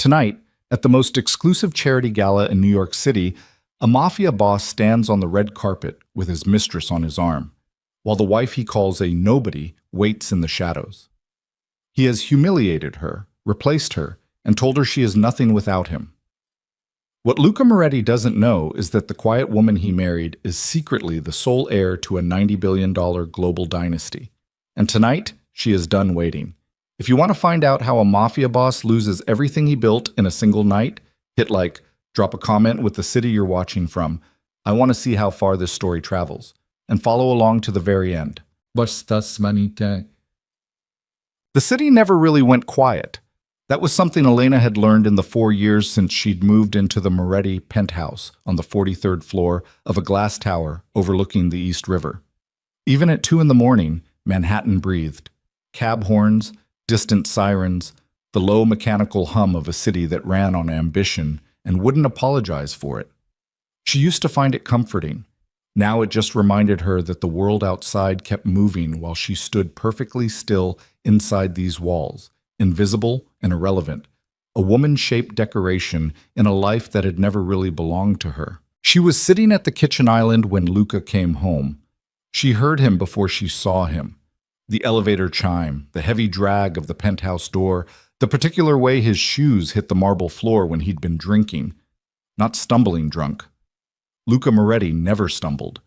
Tonight, at the most exclusive charity gala in New York City, a mafia boss stands on the red carpet with his mistress on his arm, while the wife he calls a nobody waits in the shadows. He has humiliated her, replaced her, and told her she is nothing without him. What Luca Moretti doesn't know is that the quiet woman he married is secretly the sole heir to a $90 billion global dynasty. And tonight, she is done waiting. If you want to find out how a mafia boss loses everything he built in a single night, hit like, drop a comment with the city you're watching from. I want to see how far this story travels. And follow along to the very end. The city never really went quiet. That was something Elena had learned in the 4 years since she'd moved into the Moretti penthouse on the 43rd floor of a glass tower overlooking the East River. Even at 2 in the morning, Manhattan breathed. Cab horns, distant sirens, the low mechanical hum of a city that ran on ambition and wouldn't apologize for it. She used to find it comforting. Now it just reminded her that the world outside kept moving while she stood perfectly still inside these walls, invisible and irrelevant, a woman-shaped decoration in a life that had never really belonged to her. She was sitting at the kitchen island when Luca came home. She heard him before she saw him. The elevator chime, the heavy drag of the penthouse door, the particular way his shoes hit the marble floor when he'd been drinking. Not stumbling drunk. Luca Moretti never stumbled,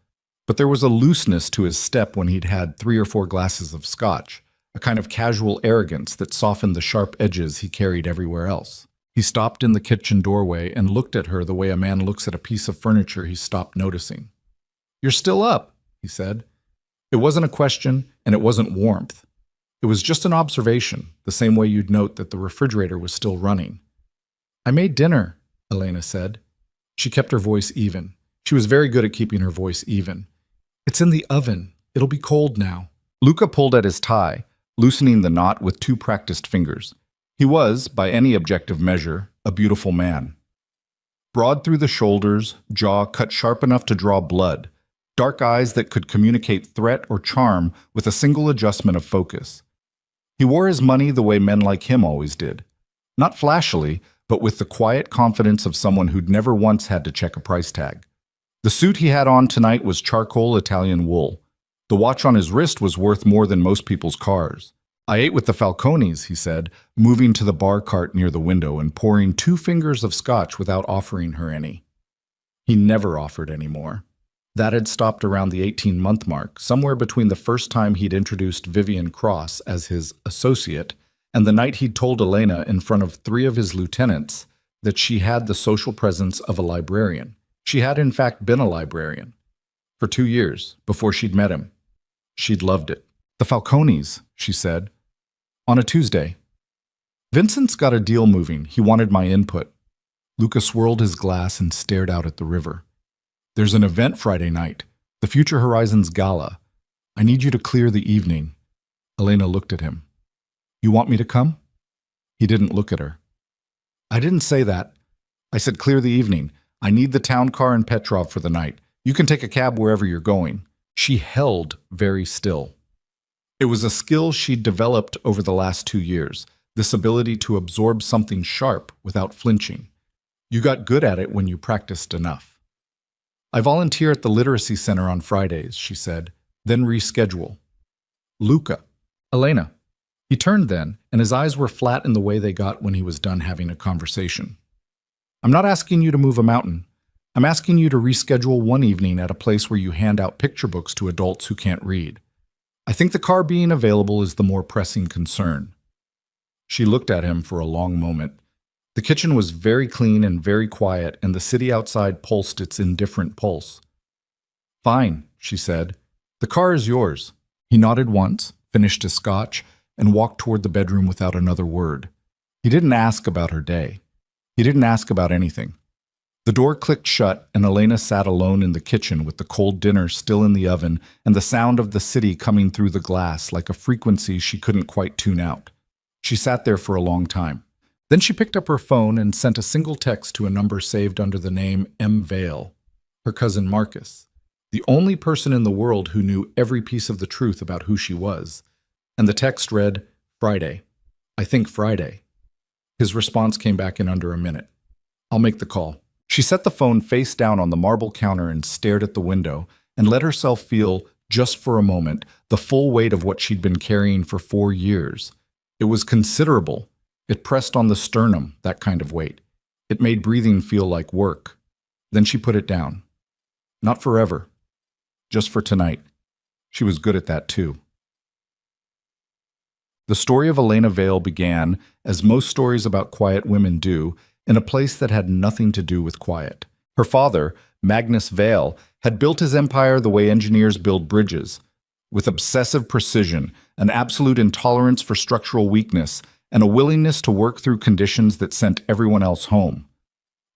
but there was a looseness to his step when he'd had 3 or 4 glasses of scotch, a kind of casual arrogance that softened the sharp edges he carried everywhere else. He stopped in the kitchen doorway and looked at her the way a man looks at a piece of furniture he stopped noticing. "You're still up," he said. It wasn't a question, and it wasn't warmth. It was just an observation, the same way you'd note that the refrigerator was still running. "I made dinner," Elena said. She kept her voice even. She was very good at keeping her voice even. "It's in the oven. It'll be cold now." Luca pulled at his tie, loosening the knot with 2 practiced fingers. He was, by any objective measure, a beautiful man. Broad through the shoulders, jaw cut sharp enough to draw blood, dark eyes that could communicate threat or charm with a single adjustment of focus. He wore his money the way men like him always did. Not flashily, but with the quiet confidence of someone who'd never once had to check a price tag. The suit he had on tonight was charcoal Italian wool. The watch on his wrist was worth more than most people's cars. "I ate with the Falcones," he said, moving to the bar cart near the window and pouring 2 fingers of scotch without offering her any. He never offered any more. That had stopped around the 18-month mark, somewhere between the first time he'd introduced Vivian Cross as his associate and the night he'd told Elena in front of 3 of his lieutenants that she had the social presence of a librarian. She had in fact been a librarian. For 2 years, before she'd met him. She'd loved it. "The Falcones," she said. "On a Tuesday. Vincent's got a deal moving. He wanted my input." Luca swirled his glass and stared out at the river. "There's an event Friday night, the Future Horizons Gala. I need you to clear the evening." Elena looked at him. "You want me to come?" He didn't look at her. "I didn't say that. I said clear the evening. I need the town car in Petrov for the night. You can take a cab wherever you're going." She held very still. It was a skill she'd developed over the last 2 years, this ability to absorb something sharp without flinching. You got good at it when you practiced enough. "I volunteer at the Literacy Center on Fridays," she said, "then reschedule." "Luca." "Elena." He turned then, and his eyes were flat in the way they got when he was done having a conversation. "I'm not asking you to move a mountain. I'm asking you to reschedule one evening at a place where you hand out picture books to adults who can't read. I think the car being available is the more pressing concern." She looked at him for a long moment. The kitchen was very clean and very quiet, and the city outside pulsed its indifferent pulse. "Fine," she said. "The car is yours." He nodded once, finished his scotch, and walked toward the bedroom without another word. He didn't ask about her day. He didn't ask about anything. The door clicked shut, and Elena sat alone in the kitchen with the cold dinner still in the oven and the sound of the city coming through the glass like a frequency she couldn't quite tune out. She sat there for a long time. Then she picked up her phone and sent a single text to a number saved under the name M. Vale, her cousin Marcus, the only person in the world who knew every piece of the truth about who she was. And the text read, "Friday. I think Friday." His response came back in under a minute. I'll make the call. She set the phone face down on the marble counter and stared at the window and let herself feel, just for a moment, the full weight of what she'd been carrying for 4 years. It was considerable. It pressed on the sternum, that kind of weight. It made breathing feel like work. Then she put it down. Not forever. Just for tonight. She was good at that too. The story of Elena Vale began, as most stories about quiet women do, in a place that had nothing to do with quiet. Her father, Magnus Vale, had built his empire the way engineers build bridges, with obsessive precision, an absolute intolerance for structural weakness, and a willingness to work through conditions that sent everyone else home.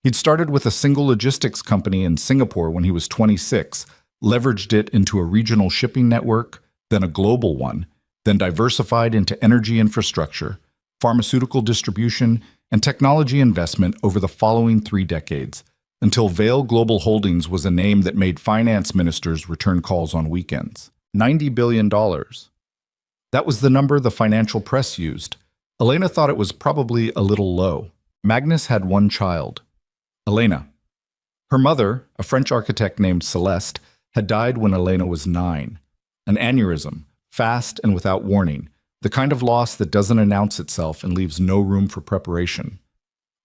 He'd started with a single logistics company in Singapore when he was 26, leveraged it into a regional shipping network, then a global one, then diversified into energy infrastructure, pharmaceutical distribution, and technology investment over the following 3 decades, until Vale Global Holdings was a name that made finance ministers return calls on weekends. $90 billion. That was the number the financial press used. Elena thought it was probably a little low. Magnus had one child, Elena. Her mother, a French architect named Celeste, had died when Elena was 9. An aneurysm, fast and without warning, the kind of loss that doesn't announce itself and leaves no room for preparation.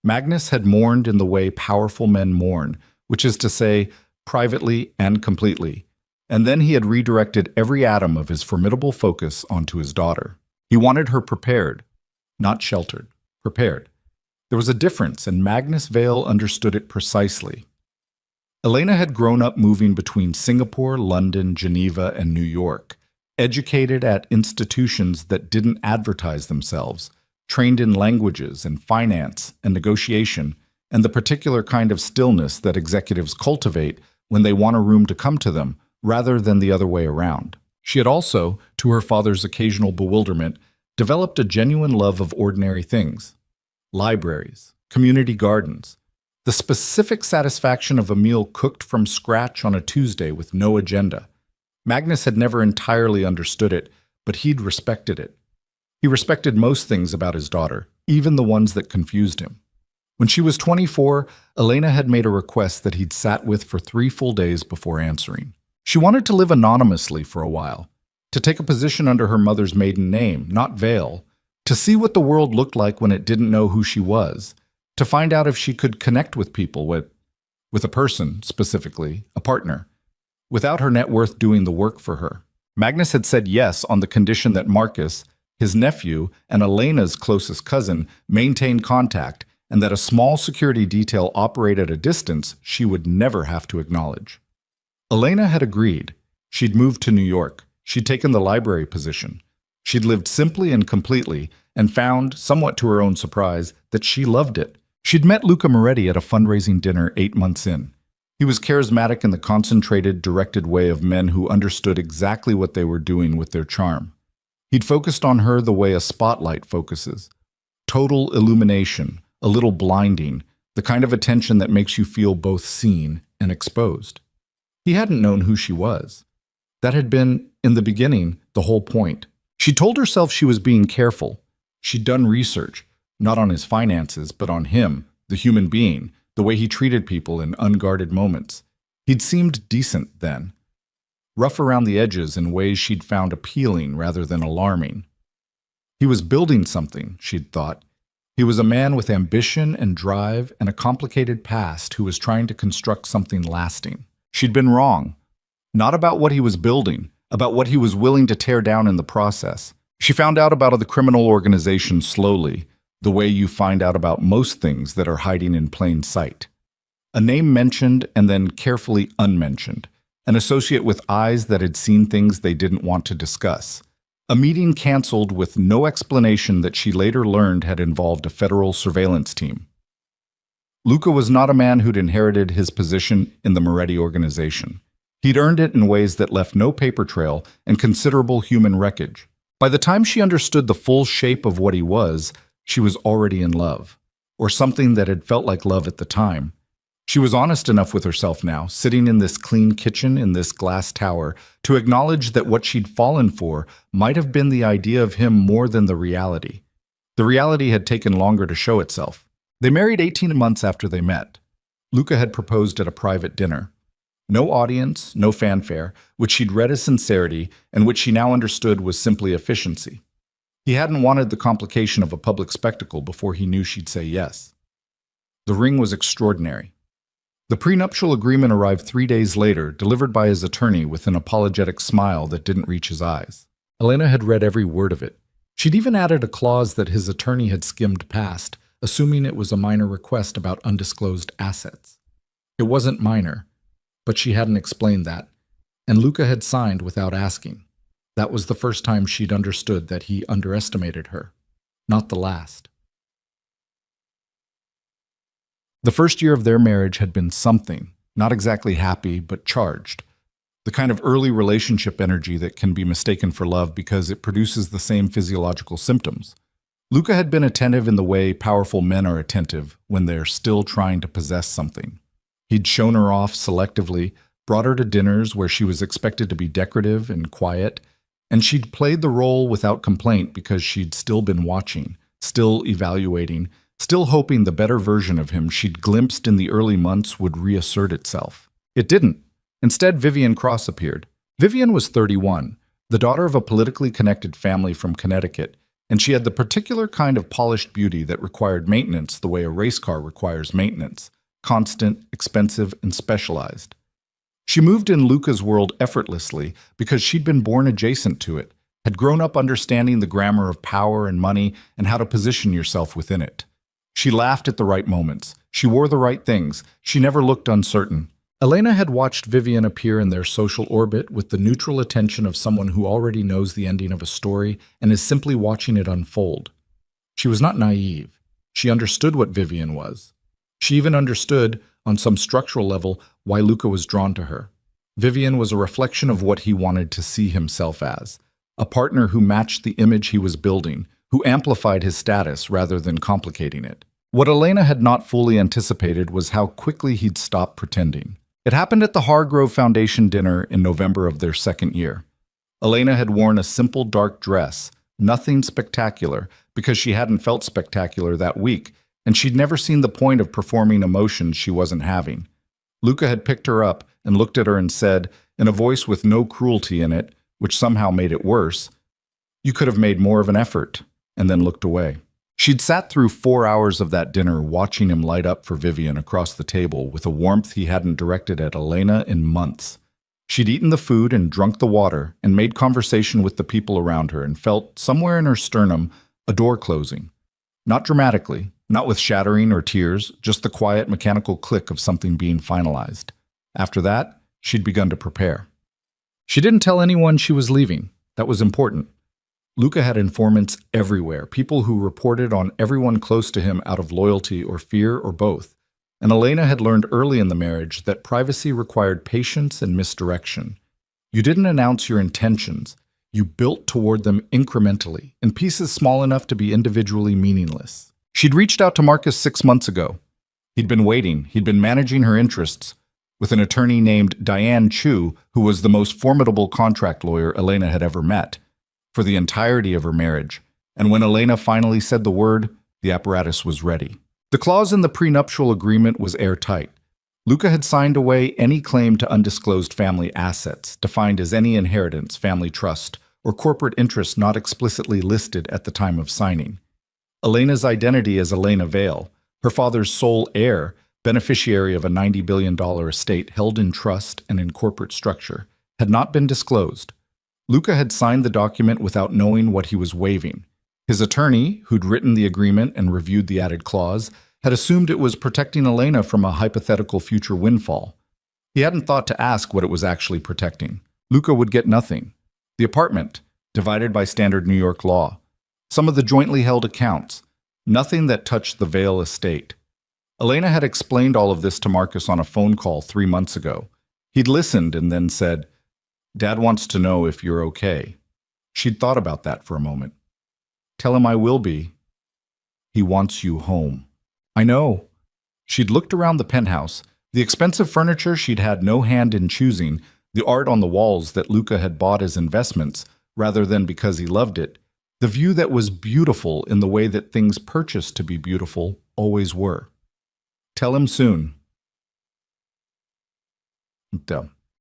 Magnus had mourned in the way powerful men mourn, which is to say, privately and completely, and then he had redirected every atom of his formidable focus onto his daughter. He wanted her prepared, not sheltered, prepared. There was a difference, and Magnus Vale understood it precisely. Elena had grown up moving between Singapore, London, Geneva, and New York, educated at institutions that didn't advertise themselves, trained in languages and finance and negotiation, and the particular kind of stillness that executives cultivate when they want a room to come to them, rather than the other way around. She had also, to her father's occasional bewilderment, developed a genuine love of ordinary things. Libraries, community gardens, the specific satisfaction of a meal cooked from scratch on a Tuesday with no agenda. Magnus had never entirely understood it, but he'd respected it. He respected most things about his daughter, even the ones that confused him. When she was 24, Elena had made a request that he'd sat with for 3 full days before answering. She wanted to live anonymously for a while, to take a position under her mother's maiden name, not Vale, to see what the world looked like when it didn't know who she was, to find out if she could connect with people, with a person, specifically, a partner, without her net worth doing the work for her. Magnus had said yes on the condition that Marcus, his nephew, and Elena's closest cousin maintained contact, and that a small security detail operate at a distance she would never have to acknowledge. Elena had agreed. She'd moved to New York. She'd taken the library position. She'd lived simply and completely, and found, somewhat to her own surprise, that she loved it. She'd met Luca Moretti at a fundraising dinner 8 months in. He was charismatic in the concentrated, directed way of men who understood exactly what they were doing with their charm. He'd focused on her the way a spotlight focuses. Total illumination, a little blinding, the kind of attention that makes you feel both seen and exposed. He hadn't known who she was. That had been, in the beginning, the whole point. She told herself she was being careful. She'd done research, not on his finances, but on him, the human being, the way he treated people in unguarded moments. He'd seemed decent then. Rough around the edges in ways she'd found appealing rather than alarming. He was building something, she'd thought. He was a man with ambition and drive and a complicated past who was trying to construct something lasting. She'd been wrong. Not about what he was building, about what he was willing to tear down in the process. She found out about the criminal organization slowly, the way you find out about most things that are hiding in plain sight. A name mentioned and then carefully unmentioned. An associate with eyes that had seen things they didn't want to discuss. A meeting canceled with no explanation that she later learned had involved a federal surveillance team. Luca was not a man who'd inherited his position in the Moretti organization. He'd earned it in ways that left no paper trail and considerable human wreckage. By the time she understood the full shape of what he was, she was already in love, or something that had felt like love at the time. She was honest enough with herself now, sitting in this clean kitchen in this glass tower, to acknowledge that what she'd fallen for might have been the idea of him more than the reality. The reality had taken longer to show itself. They married 18 months after they met. Luca had proposed at a private dinner. No audience, no fanfare, which she'd read as sincerity and which she now understood was simply efficiency. He hadn't wanted the complication of a public spectacle before he knew she'd say yes. The ring was extraordinary. The prenuptial agreement arrived 3 days later, delivered by his attorney with an apologetic smile that didn't reach his eyes. Elena had read every word of it. She'd even added a clause that his attorney had skimmed past, assuming it was a minor request about undisclosed assets. It wasn't minor, but she hadn't explained that, and Luca had signed without asking. That was the first time she'd understood that he underestimated her, not the last. The first year of their marriage had been something, not exactly happy, but charged. The kind of early relationship energy that can be mistaken for love because it produces the same physiological symptoms. Luca had been attentive in the way powerful men are attentive when they're still trying to possess something. He'd shown her off selectively, brought her to dinners where she was expected to be decorative and quiet, and she'd played the role without complaint because she'd still been watching, still evaluating, still hoping the better version of him she'd glimpsed in the early months would reassert itself. It didn't. Instead, Vivian Cross appeared. Vivian was 31, the daughter of a politically connected family from Connecticut, and she had the particular kind of polished beauty that required maintenance the way a race car requires maintenance, constant, expensive, and specialized. She moved in Luca's world effortlessly because she'd been born adjacent to it, had grown up understanding the grammar of power and money and how to position yourself within it. She laughed at the right moments. She wore the right things. She never looked uncertain. Elena had watched Vivian appear in their social orbit with the neutral attention of someone who already knows the ending of a story and is simply watching it unfold. She was not naive. She understood what Vivian was. She even understood, on some structural level, why Luca was drawn to her. Vivian was a reflection of what he wanted to see himself as, a partner who matched the image he was building, who amplified his status rather than complicating it. What Elena had not fully anticipated was how quickly he'd stop pretending. It happened at the Hargrove Foundation dinner in November of their second year. Elena had worn a simple dark dress, nothing spectacular, because she hadn't felt spectacular that week, and she'd never seen the point of performing emotions she wasn't having. Luca had picked her up and looked at her and said, in a voice with no cruelty in it, which somehow made it worse, "You could have made more of an effort," and then looked away. She'd sat through 4 hours of that dinner watching him light up for Vivian across the table with a warmth he hadn't directed at Elena in months. She'd eaten the food and drunk the water and made conversation with the people around her and felt, somewhere in her sternum, a door closing. Not dramatically, not with shattering or tears, just the quiet mechanical click of something being finalized. After that, she'd begun to prepare. She didn't tell anyone she was leaving. That was important. Luca had informants everywhere, people who reported on everyone close to him out of loyalty or fear or both. And Elena had learned early in the marriage that privacy required patience and misdirection. You didn't announce your intentions. You built toward them incrementally, in pieces small enough to be individually meaningless. She'd reached out to Marcus 6 months ago. He'd been waiting. He'd been managing her interests with an attorney named Diane Chu, who was the most formidable contract lawyer Elena had ever met, for the entirety of her marriage, and when Elena finally said the word, the apparatus was ready. The clause in the prenuptial agreement was airtight. Luca had signed away any claim to undisclosed family assets, defined as any inheritance, family trust, or corporate interest not explicitly listed at the time of signing. Elena's identity as Elena Vale, her father's sole heir, beneficiary of a $90 billion estate held in trust and in corporate structure, had not been disclosed. Luca had signed the document without knowing what he was waiving. His attorney, who'd written the agreement and reviewed the added clause, had assumed it was protecting Elena from a hypothetical future windfall. He hadn't thought to ask what it was actually protecting. Luca would get nothing. The apartment, divided by standard New York law. Some of the jointly held accounts. Nothing that touched the Vale estate. Elena had explained all of this to Marcus on a phone call 3 months ago. He'd listened and then said, "Dad wants to know if you're okay." She'd thought about that for a moment. "Tell him I will be. He wants you home." "I know." She'd looked around the penthouse, the expensive furniture she'd had no hand in choosing, the art on the walls that Luca had bought as investments, rather than because he loved it, The view that was beautiful in the way that things purchased to be beautiful always were. Tell him soon.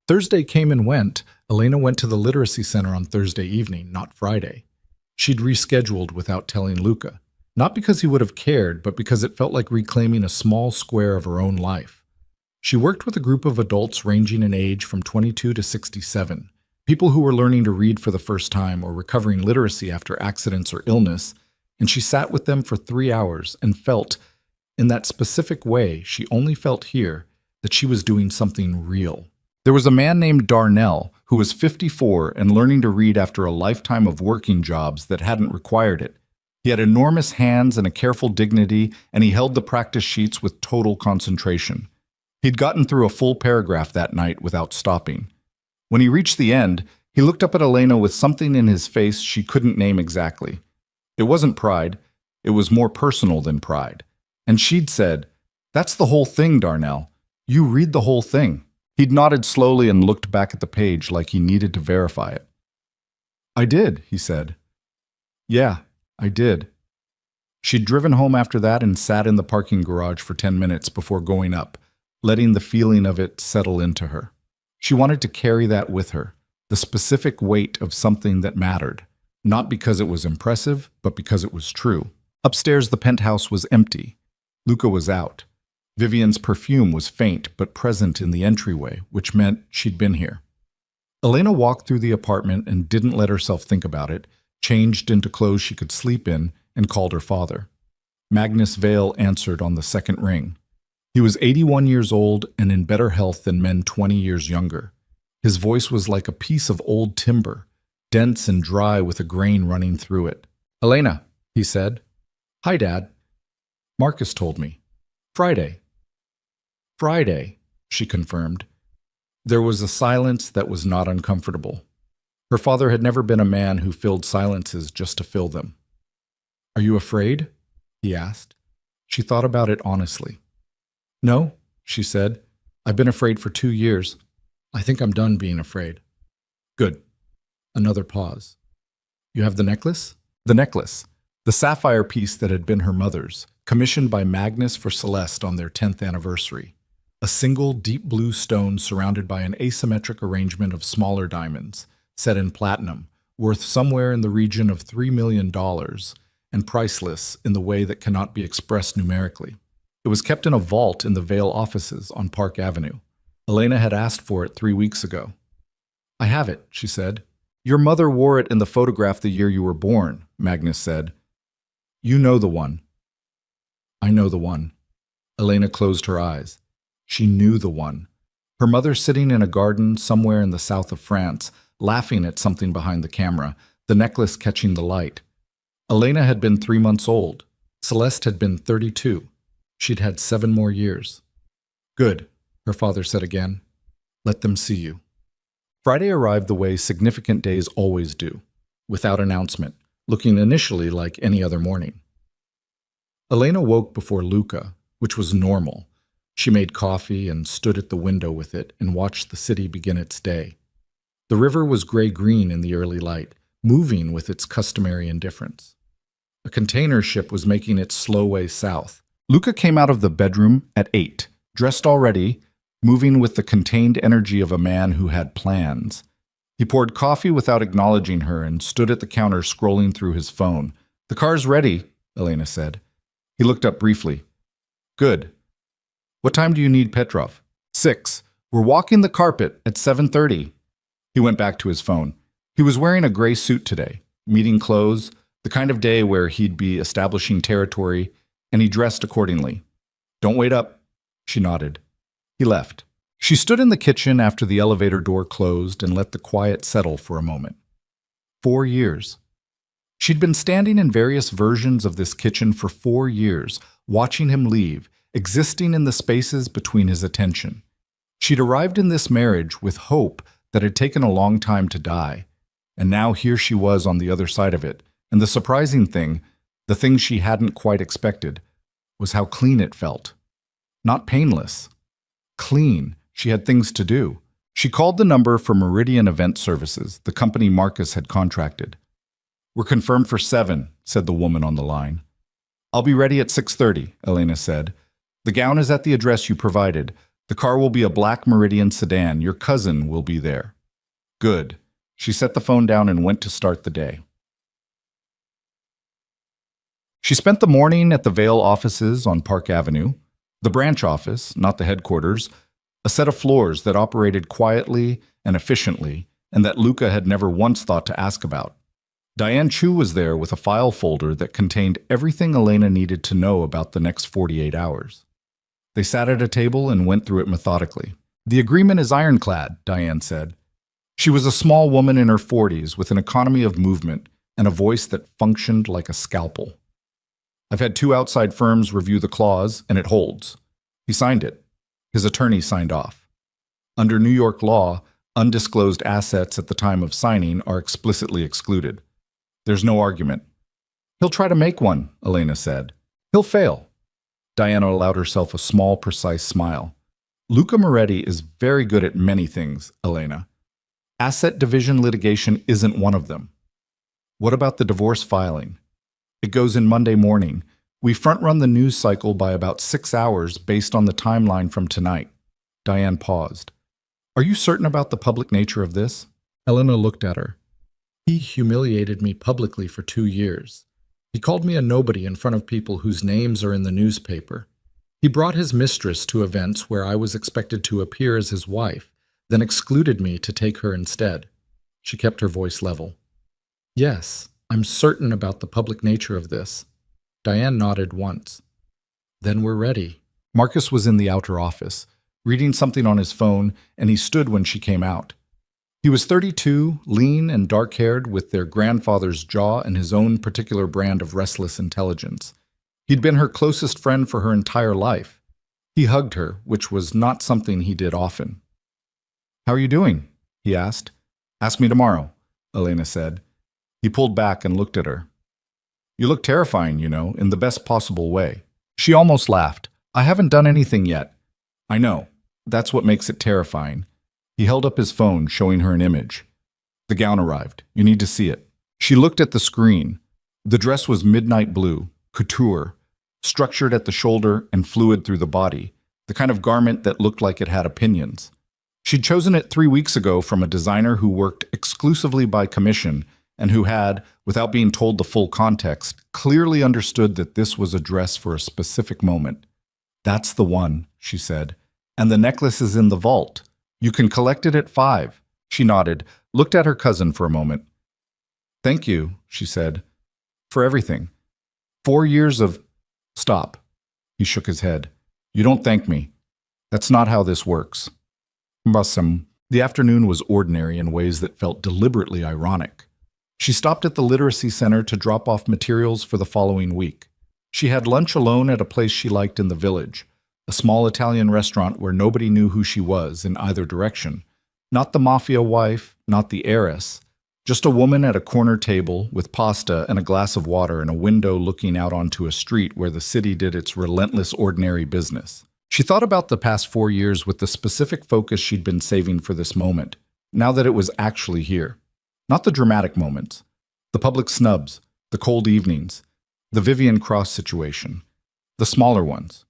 Thursday came and went. Elena went to the literacy center on Thursday evening, not Friday. She'd rescheduled without telling Luca, not because he would have cared, but because it felt like reclaiming a small square of her own life. She worked with a group of adults ranging in age from 22 to 67, people who were learning to read for the first time or recovering literacy after accidents or illness, and she sat with them for 3 hours and felt, in that specific way she only felt here, that she was doing something real. There was a man named Darnell who was 54 and learning to read after a lifetime of working jobs that hadn't required it. He had enormous hands and a careful dignity, and he held the practice sheets with total concentration. He'd gotten through a full paragraph that night without stopping. When he reached the end, he looked up at Elena with something in his face she couldn't name exactly. It wasn't pride. It was more personal than pride. And she'd said, "That's the whole thing, Darnell. You read the whole thing." He'd nodded slowly and looked back at the page like he needed to verify it. "I did," he said. "Yeah, I did." She'd driven home after that and sat in the parking garage for 10 minutes before going up, letting the feeling of it settle into her. She wanted to carry that with her, the specific weight of something that mattered, not because it was impressive, but because it was true. Upstairs, the penthouse was empty. Luca was out. Vivian's perfume was faint but present in the entryway, which meant she'd been here. Elena walked through the apartment and didn't let herself think about it, changed into clothes she could sleep in, and called her father. Magnus Vale answered on the second ring. He was 81 years old and in better health than men 20 years younger. His voice was like a piece of old timber, dense and dry with a grain running through it. "Elena," he said. "Hi, Dad." "Marcus told me. Friday." "Friday," she confirmed. There was a silence that was not uncomfortable. Her father had never been a man who filled silences just to fill them. "Are you afraid?" he asked. She thought about it honestly. "No," she said. "I've been afraid for 2 years. I think I'm done being afraid." "Good." Another pause. "You have the necklace?" The necklace. The sapphire piece that had been her mother's, commissioned by Magnus for Celeste on their 10th anniversary. A single deep blue stone surrounded by an asymmetric arrangement of smaller diamonds, set in platinum, worth somewhere in the region of $3 million, and priceless in the way that cannot be expressed numerically. It was kept in a vault in the Vale offices on Park Avenue. Elena had asked for it 3 weeks ago. "I have it," she said. "Your mother wore it in the photograph the year you were born," Magnus said. "You know the one." "I know the one." Elena closed her eyes. She knew the one. Her mother sitting in a garden somewhere in the south of France, laughing at something behind the camera, the necklace catching the light. Elena had been 3 months old. Celeste had been 32. She'd had 7 more years. "Good," her father said again. "Let them see you." Friday arrived the way significant days always do, without announcement, looking initially like any other morning. Elena woke before Luca, which was normal. She made coffee and stood at the window with it and watched the city begin its day. The river was gray-green in the early light, moving with its customary indifference. A container ship was making its slow way south. Luca came out of the bedroom at 8, dressed already, moving with the contained energy of a man who had plans. He poured coffee without acknowledging her and stood at the counter scrolling through his phone. "The car's ready," Elena said. He looked up briefly. "Good. What time do you need Petrov?" 6. "We're walking the carpet at 7:30. He went back to his phone. He was wearing a gray suit today, meeting clothes, the kind of day where he'd be establishing territory, and he dressed accordingly. "Don't wait up." She nodded. He left. She stood in the kitchen after the elevator door closed and let the quiet settle for a moment. 4 years. She'd been standing in various versions of this kitchen for 4 years, watching him leave, existing in the spaces between his attention. She'd arrived in this marriage with hope that had taken a long time to die, and now here she was on the other side of it, and the surprising thing, the thing she hadn't quite expected, was how clean it felt. Not painless. Clean. She had things to do. She called the number for Meridian Event Services, the company Marcus had contracted. We're confirmed for 7, said the woman on the line. I'll be ready at 6:30, Elena said. The gown is at the address you provided. The car will be a black Meridian sedan. Your cousin will be there. Good. She set the phone down and went to start the day. She spent the morning at the Vale offices on Park Avenue, the branch office, not the headquarters, a set of floors that operated quietly and efficiently and that Luca had never once thought to ask about. Diane Chu was there with a file folder that contained everything Elena needed to know about the next 48 hours. They sat at a table and went through it methodically. The agreement is ironclad, Diane said. She was a small woman in her 40s with an economy of movement and a voice that functioned like a scalpel. I've had 2 outside firms review the clause, and it holds. He signed it. His attorney signed off. Under New York law, undisclosed assets at the time of signing are explicitly excluded. There's no argument. He'll try to make one, Elena said. He'll fail. Diana allowed herself a small, precise smile. Luca Moretti is very good at many things, Elena. Asset division litigation isn't one of them. What about the divorce filing? It goes in Monday morning. We front-run the news cycle by about 6 hours based on the timeline from tonight. Diane paused. Are you certain about the public nature of this? Elena looked at her. He humiliated me publicly for 2 years. He called me a nobody in front of people whose names are in the newspaper. He brought his mistress to events where I was expected to appear as his wife, then excluded me to take her instead. She kept her voice level. Yes, I'm certain about the public nature of this. Diane nodded once. Then we're ready. Marcus was in the outer office, reading something on his phone, and he stood when she came out. He was 32, lean and dark-haired, with their grandfather's jaw and his own particular brand of restless intelligence. He'd been her closest friend for her entire life. He hugged her, which was not something he did often. How are you doing? He asked. Ask me tomorrow, Elena said. He pulled back and looked at her. You look terrifying, in the best possible way. She almost laughed. I haven't done anything yet. I know. That's what makes it terrifying. He held up his phone, showing her an image. The gown arrived. You need to see it. She looked at the screen. The dress was midnight blue, couture, structured at the shoulder and fluid through the body, the kind of garment that looked like it had opinions. She'd chosen it 3 weeks ago from a designer who worked exclusively by commission and who had, without being told the full context, clearly understood that this was a dress for a specific moment. That's the one, she said. And the necklace is in the vault. You can collect it at 5. She nodded, looked at her cousin for a moment. Thank you, she said, for everything. 4 years of... Stop. He shook his head. You don't thank me. That's not how this works. The afternoon was ordinary in ways that felt deliberately ironic. She stopped at the literacy center to drop off materials for the following week. She had lunch alone at a place she liked in the village, a small Italian restaurant where nobody knew who she was in either direction. Not the Mafia wife, not the heiress, just a woman at a corner table with pasta and a glass of water and a window looking out onto a street where the city did its relentless ordinary business. She thought about the past 4 years with the specific focus she'd been saving for this moment, now that it was actually here. Not the dramatic moments, the public snubs, the cold evenings, the Vivian Cross situation, the smaller ones.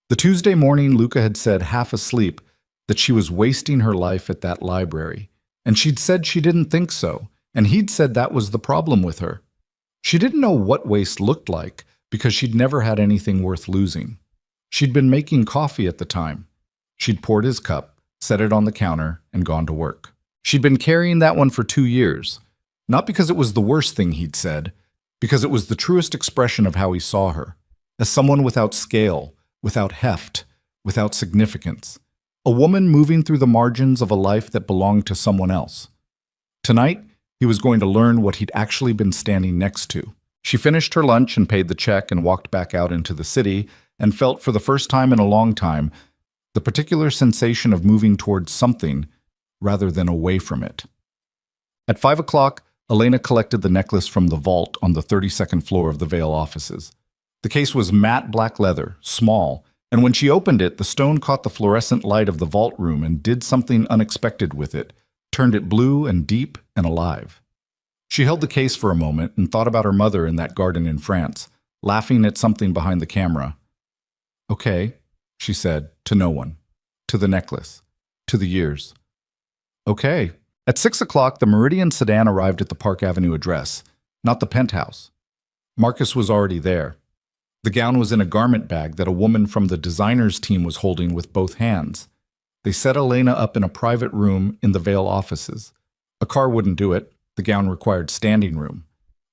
The Tuesday morning, Luca had said, half asleep, that she was wasting her life at that library, and she'd said she didn't think so, and he'd said that was the problem with her. She didn't know what waste looked like because she'd never had anything worth losing. She'd been making coffee at the time. She'd poured his cup, set it on the counter, and gone to work. She'd been carrying that one for 2 years, not because it was the worst thing he'd said, because it was the truest expression of how he saw her, as someone without scale, without heft, without significance, a woman moving through the margins of a life that belonged to someone else. Tonight, he was going to learn what he'd actually been standing next to. She finished her lunch and paid the check and walked back out into the city and felt for the first time in a long time the particular sensation of moving towards something rather than away from it. At 5 o'clock, Elena collected the necklace from the vault on the 32nd floor of the Vale offices. The case was matte black leather, small, and when she opened it, the stone caught the fluorescent light of the vault room and did something unexpected with it, turned it blue and deep and alive. She held the case for a moment and thought about her mother in that garden in France, laughing at something behind the camera. Okay, she said, to no one, to the necklace, to the years. Okay. At 6 o'clock, the Meridian sedan arrived at the Park Avenue address, not the penthouse. Marcus was already there. The gown was in a garment bag that a woman from the designer's team was holding with both hands. They set Elena up in a private room in the Vale offices. A car wouldn't do it. The gown required standing room.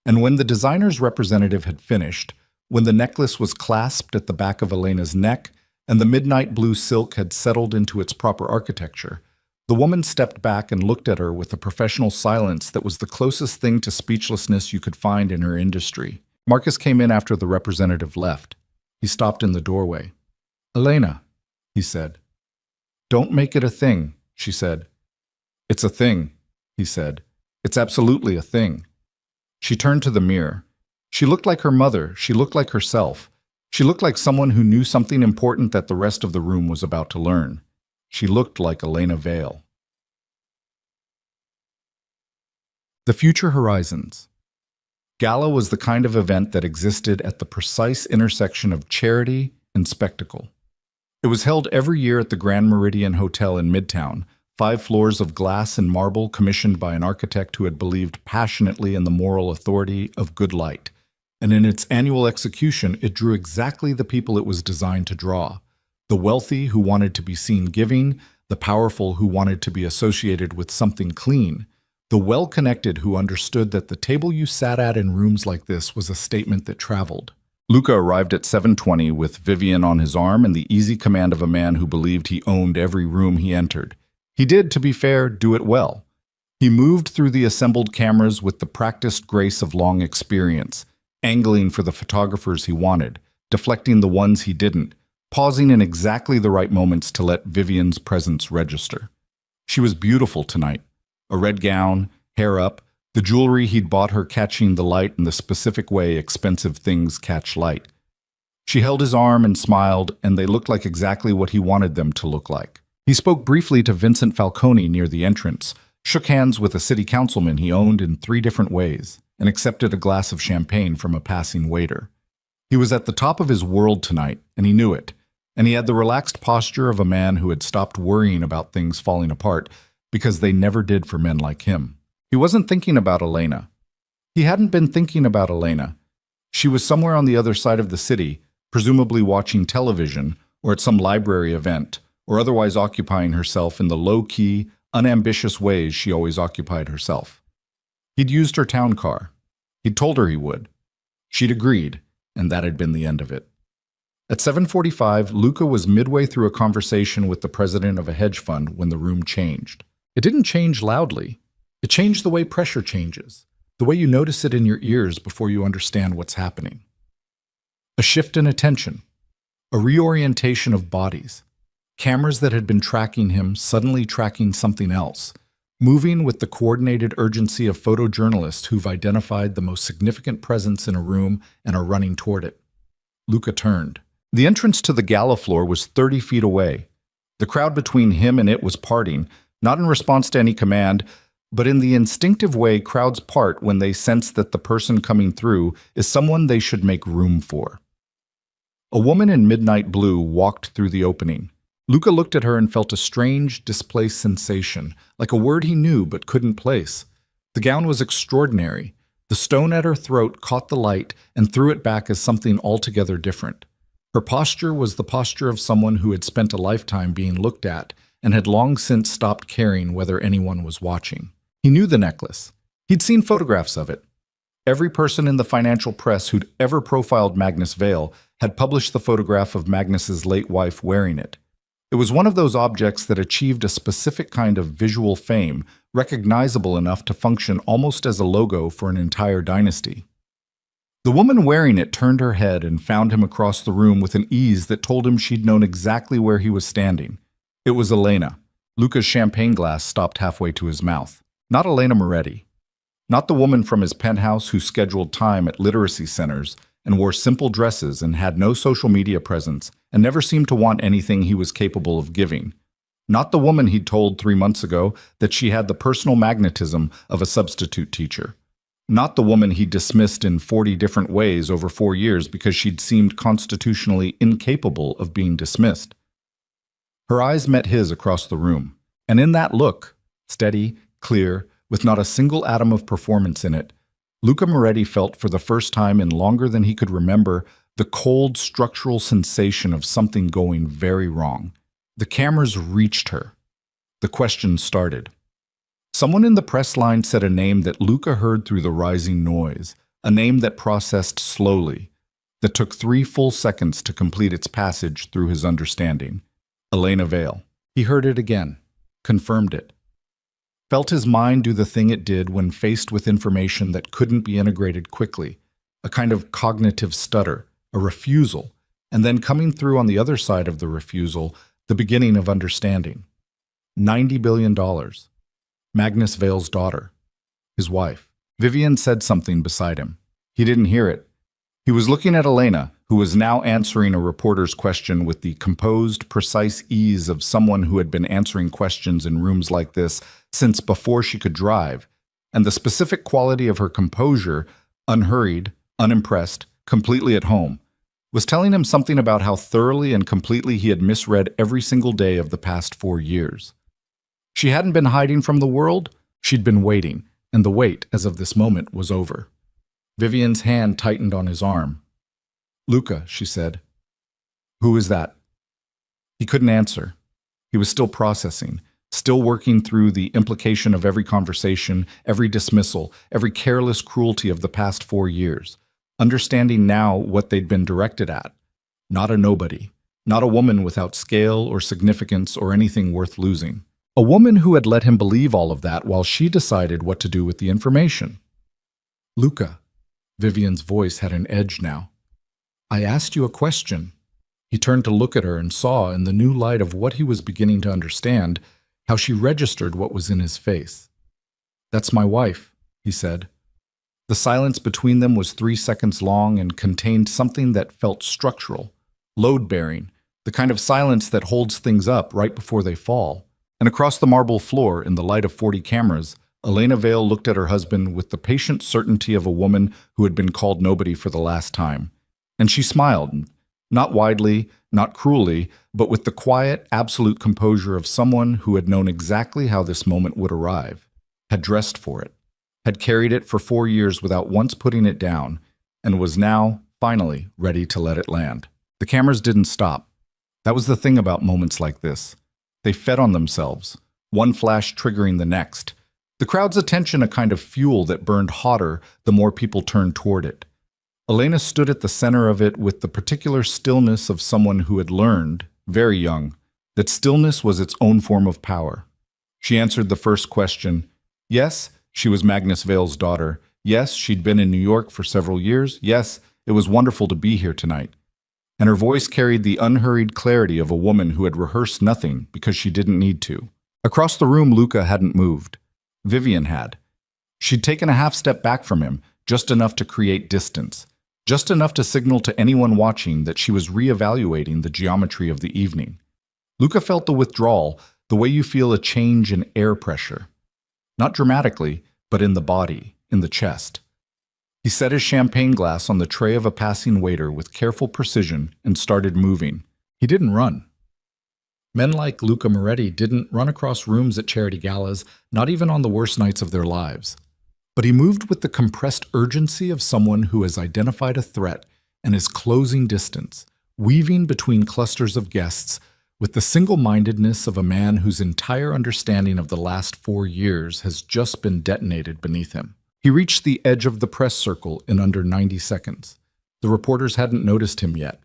And when the designer's representative had finished, when the necklace was clasped at the back of Elena's neck and the midnight blue silk had settled into its proper architecture, the woman stepped back and looked at her with a professional silence that was the closest thing to speechlessness you could find in her industry. Marcus came in after the representative left. He stopped in the doorway. "Elena," he said. "Don't make it a thing," she said. "It's a thing," he said. "It's absolutely a thing." She turned to the mirror. She looked like her mother. She looked like herself. She looked like someone who knew something important that the rest of the room was about to learn. She looked like Elena Vale. The Future Horizons. Gala was the kind of event that existed at the precise intersection of charity and spectacle. It was held every year at the Grand Meridian Hotel in Midtown, 5 floors of glass and marble commissioned by an architect who had believed passionately in the moral authority of good light. And in its annual execution, it drew exactly the people it was designed to draw. The wealthy who wanted to be seen giving, the powerful who wanted to be associated with something clean, the well-connected who understood that the table you sat at in rooms like this was a statement that traveled. Luca arrived at 7:20 with Vivian on his arm and the easy command of a man who believed he owned every room he entered. He did, to be fair, do it well. He moved through the assembled cameras with the practiced grace of long experience, angling for the photographers he wanted, deflecting the ones he didn't, pausing in exactly the right moments to let Vivian's presence register. She was beautiful tonight. A red gown, hair up, the jewelry he'd bought her catching the light in the specific way expensive things catch light. She held his arm and smiled, and they looked like exactly what he wanted them to look like. He spoke briefly to Vincent Falcone near the entrance, shook hands with a city councilman he owned in 3 different ways, and accepted a glass of champagne from a passing waiter. He was at the top of his world tonight, and he knew it, and he had the relaxed posture of a man who had stopped worrying about things falling apart, because they never did for men like him. He wasn't thinking about Elena. He hadn't been thinking about Elena. She was somewhere on the other side of the city, presumably watching television, or at some library event, or otherwise occupying herself in the low-key, unambitious ways she always occupied herself. He'd used her town car. He'd told her he would. She'd agreed, and that had been the end of it. At 7:45, Luca was midway through a conversation with the president of a hedge fund when the room changed. It didn't change loudly. It changed the way pressure changes, the way you notice it in your ears before you understand what's happening. A shift in attention, a reorientation of bodies, cameras that had been tracking him suddenly tracking something else, moving with the coordinated urgency of photojournalists who've identified the most significant presence in a room and are running toward it. Luca turned. The entrance to the gala floor was 30 feet away. The crowd between him and it was parting, not in response to any command, but in the instinctive way crowds part when they sense that the person coming through is someone they should make room for. A woman in midnight blue walked through the opening. Luca looked at her and felt a strange, displaced sensation, like a word he knew but couldn't place. The gown was extraordinary. The stone at her throat caught the light and threw it back as something altogether different. Her posture was the posture of someone who had spent a lifetime being looked at and had long since stopped caring whether anyone was watching. He knew the necklace. He'd seen photographs of it. Every person in the financial press who'd ever profiled Magnus Vale had published the photograph of Magnus's late wife wearing it. It was one of those objects that achieved a specific kind of visual fame, recognizable enough to function almost as a logo for an entire dynasty. The woman wearing it turned her head and found him across the room with an ease that told him she'd known exactly where he was standing. It was Elena. Luca's champagne glass stopped halfway to his mouth. Not Elena Moretti. Not the woman from his penthouse who scheduled time at literacy centers and wore simple dresses and had no social media presence and never seemed to want anything he was capable of giving. Not the woman he'd told 3 months ago that she had the personal magnetism of a substitute teacher. Not the woman he dismissed in 40 different ways over 4 years because she'd seemed constitutionally incapable of being dismissed. Her eyes met his across the room, and in that look, steady, clear, with not a single atom of performance in it, Luca Moretti felt for the first time in longer than he could remember the cold structural sensation of something going very wrong. The cameras reached her. The questions started. Someone in the press line said a name that Luca heard through the rising noise, a name that processed slowly, that took 3 full seconds to complete its passage through his understanding. Elena Vale. He heard it again, confirmed it. Felt his mind do the thing it did when faced with information that couldn't be integrated quickly, a kind of cognitive stutter, a refusal, and then coming through on the other side of the refusal, the beginning of understanding. $90 billion. Magnus Vale's daughter. His wife. Vivian said something beside him. He didn't hear it. He was looking at Elena, who was now answering a reporter's question with the composed, precise ease of someone who had been answering questions in rooms like this since before she could drive, and the specific quality of her composure, unhurried, unimpressed, completely at home, was telling him something about how thoroughly and completely he had misread every single day of the past 4 years. She hadn't been hiding from the world, she'd been waiting, and the wait, as of this moment, was over. Vivian's hand tightened on his arm. "Luca," she said. "Who is that?" He couldn't answer. He was still processing, still working through the implication of every conversation, every dismissal, every careless cruelty of the past 4 years, understanding now what they'd been directed at. Not a nobody, not a woman without scale or significance or anything worth losing. A woman who had let him believe all of that while she decided what to do with the information. "Luca," Vivian's voice had an edge now. "I asked you a question." He turned to look at her and saw, in the new light of what he was beginning to understand, how she registered what was in his face. "That's my wife," he said. The silence between them was 3 seconds long and contained something that felt structural, load-bearing, the kind of silence that holds things up right before they fall. And across the marble floor, in the light of 40 cameras, Elena Vale looked at her husband with the patient certainty of a woman who had been called nobody for the last time. And she smiled, not widely, not cruelly, but with the quiet, absolute composure of someone who had known exactly how this moment would arrive, had dressed for it, had carried it for 4 years without once putting it down, and was now, finally, ready to let it land. The cameras didn't stop. That was the thing about moments like this. They fed on themselves, one flash triggering the next. The crowd's attention a kind of fuel that burned hotter the more people turned toward it. Elena stood at the center of it with the particular stillness of someone who had learned, very young, that stillness was its own form of power. She answered the first question. Yes, she was Magnus Vale's daughter. Yes, she'd been in New York for several years. Yes, it was wonderful to be here tonight. And her voice carried the unhurried clarity of a woman who had rehearsed nothing because she didn't need to. Across the room, Luca hadn't moved. Vivian had. She'd taken a half step back from him, just enough to create distance, just enough to signal to anyone watching that she was reevaluating the geometry of the evening. Luca felt the withdrawal, the way you feel a change in air pressure. Not dramatically, but in the body, in the chest. He set his champagne glass on the tray of a passing waiter with careful precision and started moving. He didn't run. Men like Luca Moretti didn't run across rooms at charity galas, not even on the worst nights of their lives. But he moved with the compressed urgency of someone who has identified a threat and is closing distance, weaving between clusters of guests with the single-mindedness of a man whose entire understanding of the last 4 years has just been detonated beneath him. He reached the edge of the press circle in under 90 seconds. The reporters hadn't noticed him yet.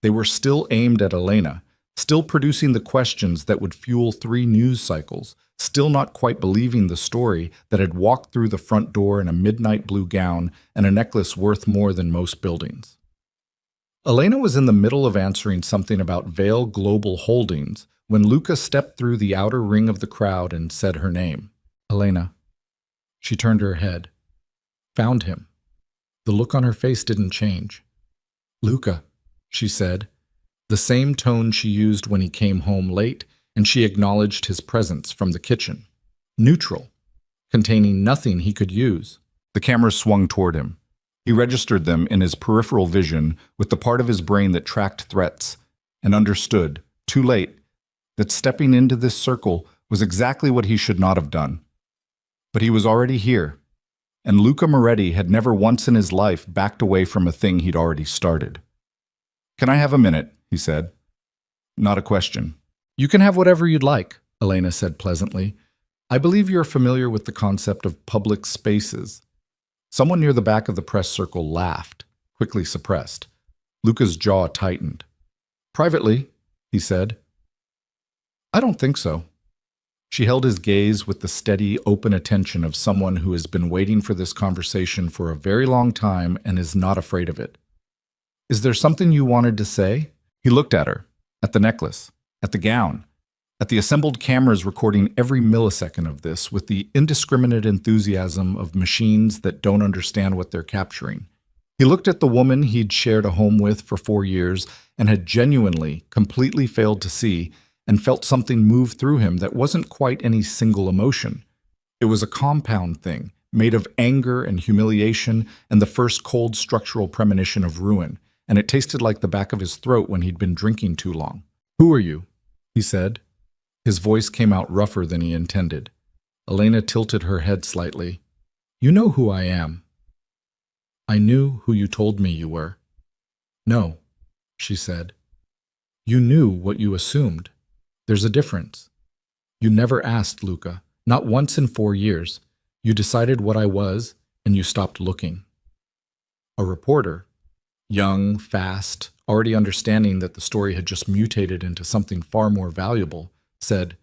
They were still aimed at Elena, still producing the questions that would fuel 3 news cycles, still not quite believing the story that had walked through the front door in a midnight blue gown and a necklace worth more than most buildings. Elena was in the middle of answering something about Vale Global Holdings when Luca stepped through the outer ring of the crowd and said her name. "Elena." She turned her head. Found him. The look on her face didn't change. "Luca," she said, the same tone she used when he came home late, and she acknowledged his presence from the kitchen. Neutral, containing nothing he could use. The The cameras swung toward him. He registered them in his peripheral vision with the part of his brain that tracked threats, and understood, too late, that stepping into this circle was exactly what he should not have done. But he was already here, and Luca Moretti had never once in his life backed away from a thing he'd already started. "Can I have a minute?" he said. Not a question. "You can have whatever you'd like," Elena said pleasantly. "I believe you're familiar with the concept of public spaces." Someone near the back of the press circle laughed, quickly suppressed. Luca's jaw tightened. "Privately," he said. "I don't think so." She held his gaze with the steady, open attention of someone who has been waiting for this conversation for a very long time and is not afraid of it. "Is there something you wanted to say?" He looked at her, at the necklace, at the gown, at the assembled cameras recording every millisecond of this with the indiscriminate enthusiasm of machines that don't understand what they're capturing. He looked at the woman he'd shared a home with for 4 years and had genuinely, completely failed to see, and felt something move through him that wasn't quite any single emotion. It was a compound thing, made of anger and humiliation and the first cold structural premonition of ruin, and it tasted like the back of his throat when he'd been drinking too long. "Who are you?" he said. His voice came out rougher than he intended. Elena tilted her head slightly. "You know who I am." "I knew who you told me you were." "No," she said. "You knew what you assumed. There's a difference. You never asked, Luca, not once in 4 years. You decided what I was, and you stopped looking." A reporter, young, fast, already understanding that the story had just mutated into something far more valuable, said,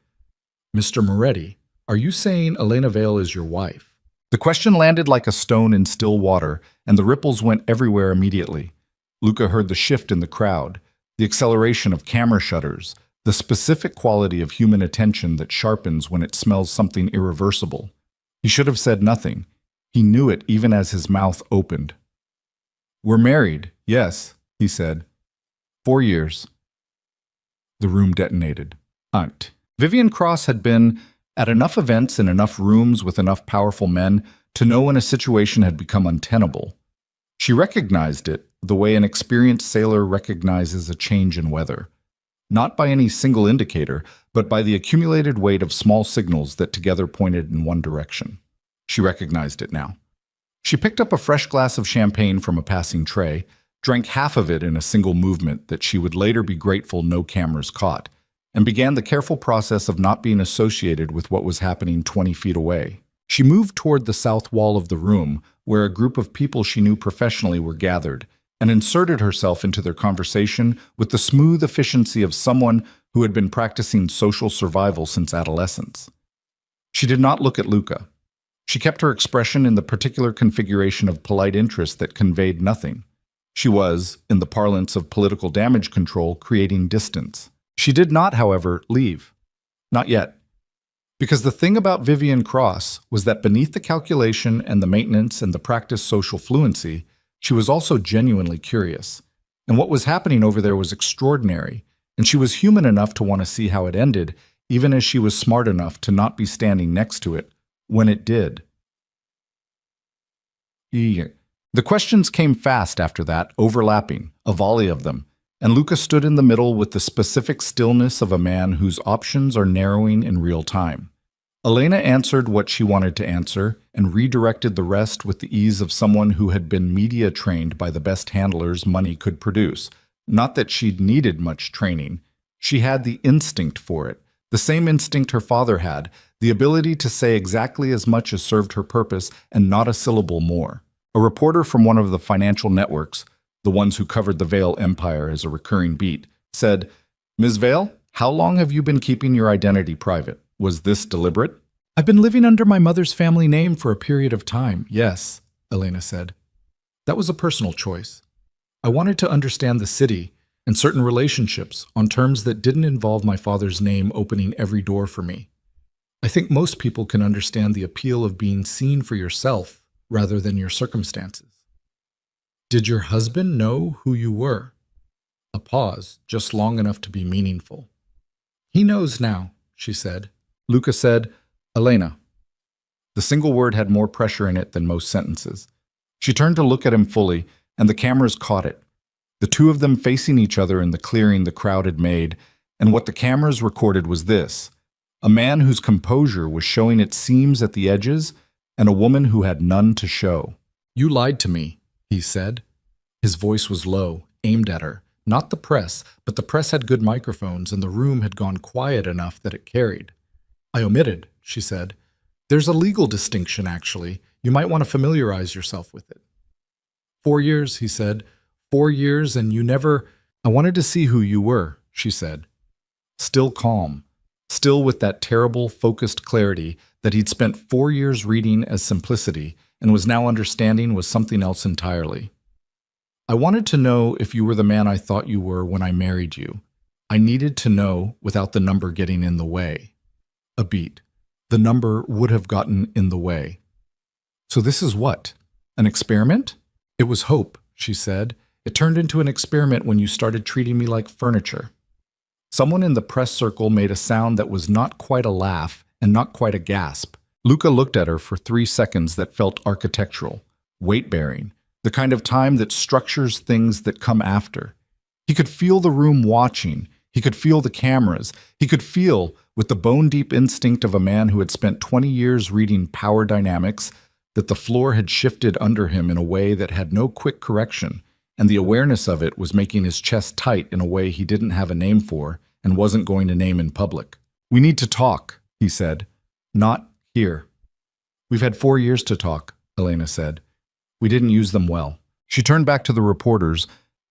"Mr. Moretti, are you saying Elena Vale is your wife?" The question landed like a stone in still water, and the ripples went everywhere immediately. Luca heard the shift in the crowd, the acceleration of camera shutters, the specific quality of human attention that sharpens when it smells something irreversible. He should have said nothing. He knew it even as his mouth opened. "We're married, yes," he said. 4 years. The room detonated. Aunt. Vivian Cross had been at enough events in enough rooms with enough powerful men to know when a situation had become untenable. She recognized it the way an experienced sailor recognizes a change in weather. Not by any single indicator, but by the accumulated weight of small signals that together pointed in one direction. She recognized it now. She picked up a fresh glass of champagne from a passing tray, drank half of it in a single movement that she would later be grateful no cameras caught, and began the careful process of not being associated with what was happening 20 feet away. She moved toward the south wall of the room, where a group of people she knew professionally were gathered, and inserted herself into their conversation with the smooth efficiency of someone who had been practicing social survival since adolescence. She did not look at Luca. She kept her expression in the particular configuration of polite interest that conveyed nothing. She was, in the parlance of political damage control, creating distance. She did not, however, leave. Not yet. Because the thing about Vivian Cross was that beneath the calculation and the maintenance and the practiced social fluency, she was also genuinely curious. And what was happening over there was extraordinary, and she was human enough to want to see how it ended, even as she was smart enough to not be standing next to it when it did. The questions came fast after that, overlapping, a volley of them, and Luca stood in the middle with the specific stillness of a man whose options are narrowing in real time. Elena answered what she wanted to answer and redirected the rest with the ease of someone who had been media trained by the best handlers money could produce. Not that she'd needed much training. She had the instinct for it, the same instinct her father had, the ability to say exactly as much as served her purpose and not a syllable more. A reporter from one of the financial networks, the ones who covered the Vale Empire as a recurring beat, said, "Ms. Vale, how long have you been keeping your identity private? Was this deliberate?" "I've been living under my mother's family name for a period of time, yes," Elena said. "That was a personal choice. I wanted to understand the city and certain relationships on terms that didn't involve my father's name opening every door for me. I think most people can understand the appeal of being seen for yourself rather than your circumstances." "Did your husband know who you were?" A pause, just long enough to be meaningful. "He knows now," she said. Luca said, "Elena, The single word had more pressure in it than most sentences. She turned to look at him fully, and the cameras caught it. The two of them facing each other in the clearing the crowd had made, and what the cameras recorded was this: a man whose composure was showing its seams at the edges, and a woman who had none to show. "You lied to me," he said. His voice was low, aimed at her. Not the press, but the press had good microphones, and the room had gone quiet enough that it carried. "I omitted," she said. "There's a legal distinction, actually. You might want to familiarize yourself with it." 4 years, he said. 4 years, and you never— "I wanted to see who you were," she said. Still calm, still with that terrible, focused clarity that he'd spent 4 years reading as simplicity and was now understanding was something else entirely. "I wanted to know if you were the man I thought you were when I married you. I needed to know without the number getting in the way." A beat. The number would have gotten in the way. "So this is what? An experiment?" "It was hope," she said. "It turned into an experiment when you started treating me like furniture." Someone in the press circle made a sound that was not quite a laugh and not quite a gasp. Luca looked at her for 3 seconds that felt architectural, weight-bearing, the kind of time that structures things that come after. He could feel the room watching. He could feel the cameras. He could feel, with the bone-deep instinct of a man who had spent 20 years reading power dynamics, that the floor had shifted under him in a way that had no quick correction, and the awareness of it was making his chest tight in a way he didn't have a name for and wasn't going to name in public. "We need to talk," he said. "Not here." "We've had 4 years to talk," Elena said. "We didn't use them well." She turned back to the reporters,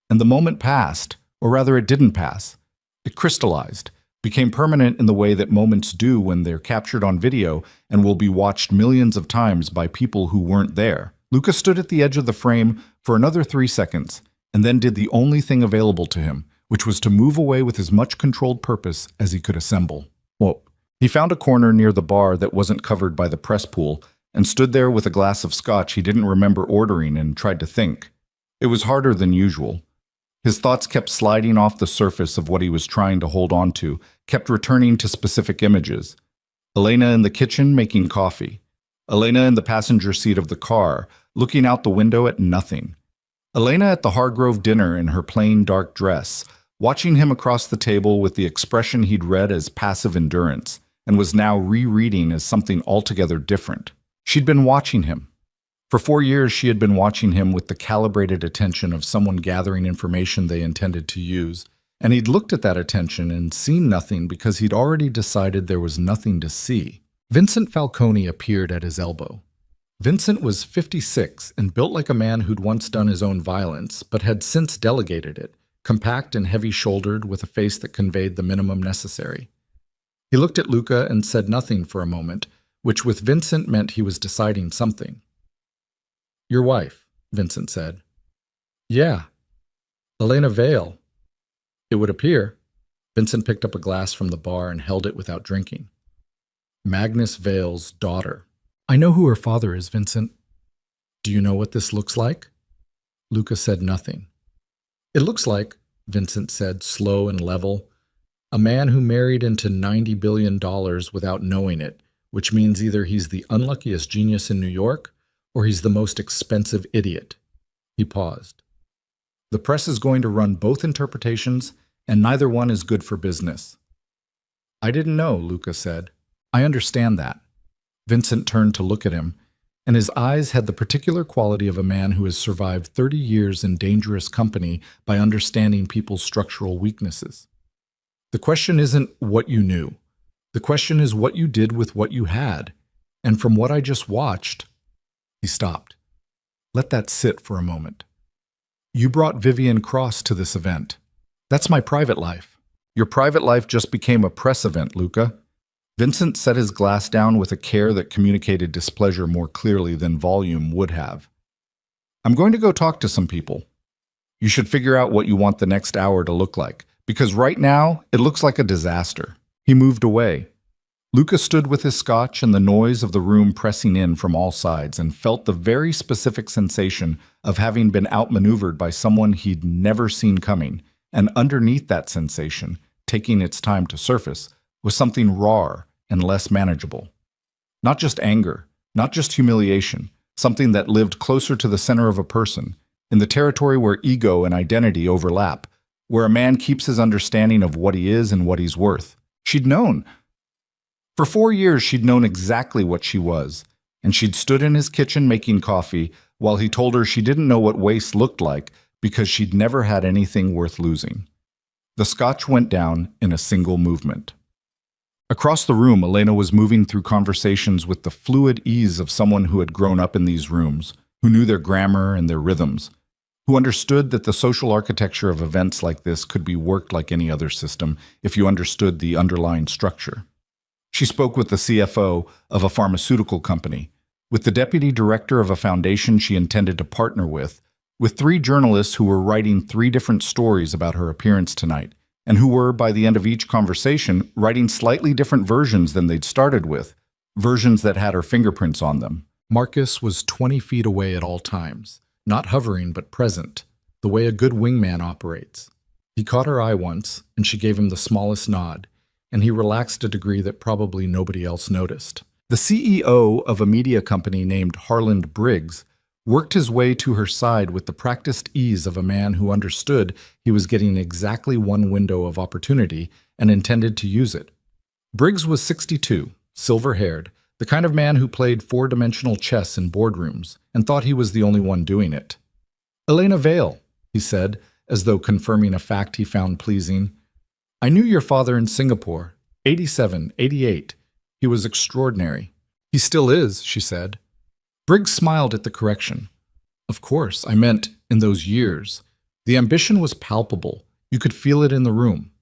and the moment passed, or rather it didn't pass. It crystallized, became permanent in the way that moments do when they're captured on video and will be watched millions of times by people who weren't there. Luca stood at the edge of the frame for another 3 seconds, and then did the only thing available to him, which was to move away with as much controlled purpose as he could assemble. Well, he found a corner near the bar that wasn't covered by the press pool, and stood there with a glass of scotch he didn't remember ordering and tried to think. It was harder than usual. His thoughts kept sliding off the surface of what he was trying to hold on to, kept returning to specific images. Elena in the kitchen making coffee. Elena in the passenger seat of the car, looking out the window at nothing. Elena at the Hargrove dinner in her plain dark dress, watching him across the table with the expression he'd read as passive endurance, and was now rereading as something altogether different. She'd been watching him. For 4 years she had been watching him with the calibrated attention of someone gathering information they intended to use, and he'd looked at that attention and seen nothing because he'd already decided there was nothing to see. Vincent Falcone appeared at his elbow. Vincent was 56 and built like a man who'd once done his own violence, but had since delegated it, compact and heavy-shouldered with a face that conveyed the minimum necessary. He looked at Luca and said nothing for a moment, which with Vincent meant he was deciding something. "Your wife," Vincent said. "Yeah. Elena Vale. It would appear." Vincent picked up a glass from the bar and held it without drinking. "Magnus Vale's daughter." "I know who her father is, Vincent." "Do you know what this looks like?" Luca said nothing. "It looks like," Vincent said, slow and level, "a man who married into $90 billion without knowing it, which means either he's the unluckiest genius in New York or he's the most expensive idiot." He paused. "The press is going to run both interpretations, and neither one is good for business." "I didn't know," Luca said. "I understand that." Vincent turned to look at him, and his eyes had the particular quality of a man who has survived 30 years in dangerous company by understanding people's structural weaknesses. "The question isn't what you knew. The question is what you did with what you had. And from what I just watched—" He stopped. "Let that sit for a moment. You brought Vivian Cross to this event. That's my private life. Your private life just became a press event, Luca." Vincent set his glass down with a care that communicated displeasure more clearly than volume would have. "I'm going to go talk to some people. You should figure out what you want the next hour to look like, because right now it looks like a disaster." He moved away. Luca stood with his scotch and the noise of the room pressing in from all sides and felt the very specific sensation of having been outmaneuvered by someone he'd never seen coming, and underneath that sensation, taking its time to surface, was something rawer and less manageable. Not just anger, Not just humiliation, something that lived closer to the center of a person, in the territory where ego and identity overlap, where a man keeps his understanding of what he is and what he's worth. She'd known. For 4 years, she'd known exactly what she was, and she'd stood in his kitchen making coffee while he told her she didn't know what waste looked like because she'd never had anything worth losing. The scotch went down in a single movement. Across the room, Elena was moving through conversations with the fluid ease of someone who had grown up in these rooms, who knew their grammar and their rhythms, who understood that the social architecture of events like this could be worked like any other system if you understood the underlying structure. She spoke with the CFO of a pharmaceutical company, with the deputy director of a foundation she intended to partner with 3 journalists who were writing 3 different stories about her appearance tonight, and who were, by the end of each conversation, writing slightly different versions than they'd started with, versions that had her fingerprints on them. Marcus was 20 feet away at all times, not hovering but present, the way a good wingman operates. He caught her eye once, and she gave him the smallest nod, and he relaxed a degree that probably nobody else noticed. The CEO of a media company named Harland Briggs worked his way to her side with the practiced ease of a man who understood he was getting exactly one window of opportunity and intended to use it. Briggs was 62, silver-haired, the kind of man who played 4-dimensional chess in boardrooms and thought he was the only one doing it. "Elena Vale," he said, as though confirming a fact he found pleasing. "I knew your father in Singapore, 87, 88. He was extraordinary." "He still is," she said. Briggs smiled at the correction. "Of course, I meant in those years. The ambition was palpable. You could feel it in the room."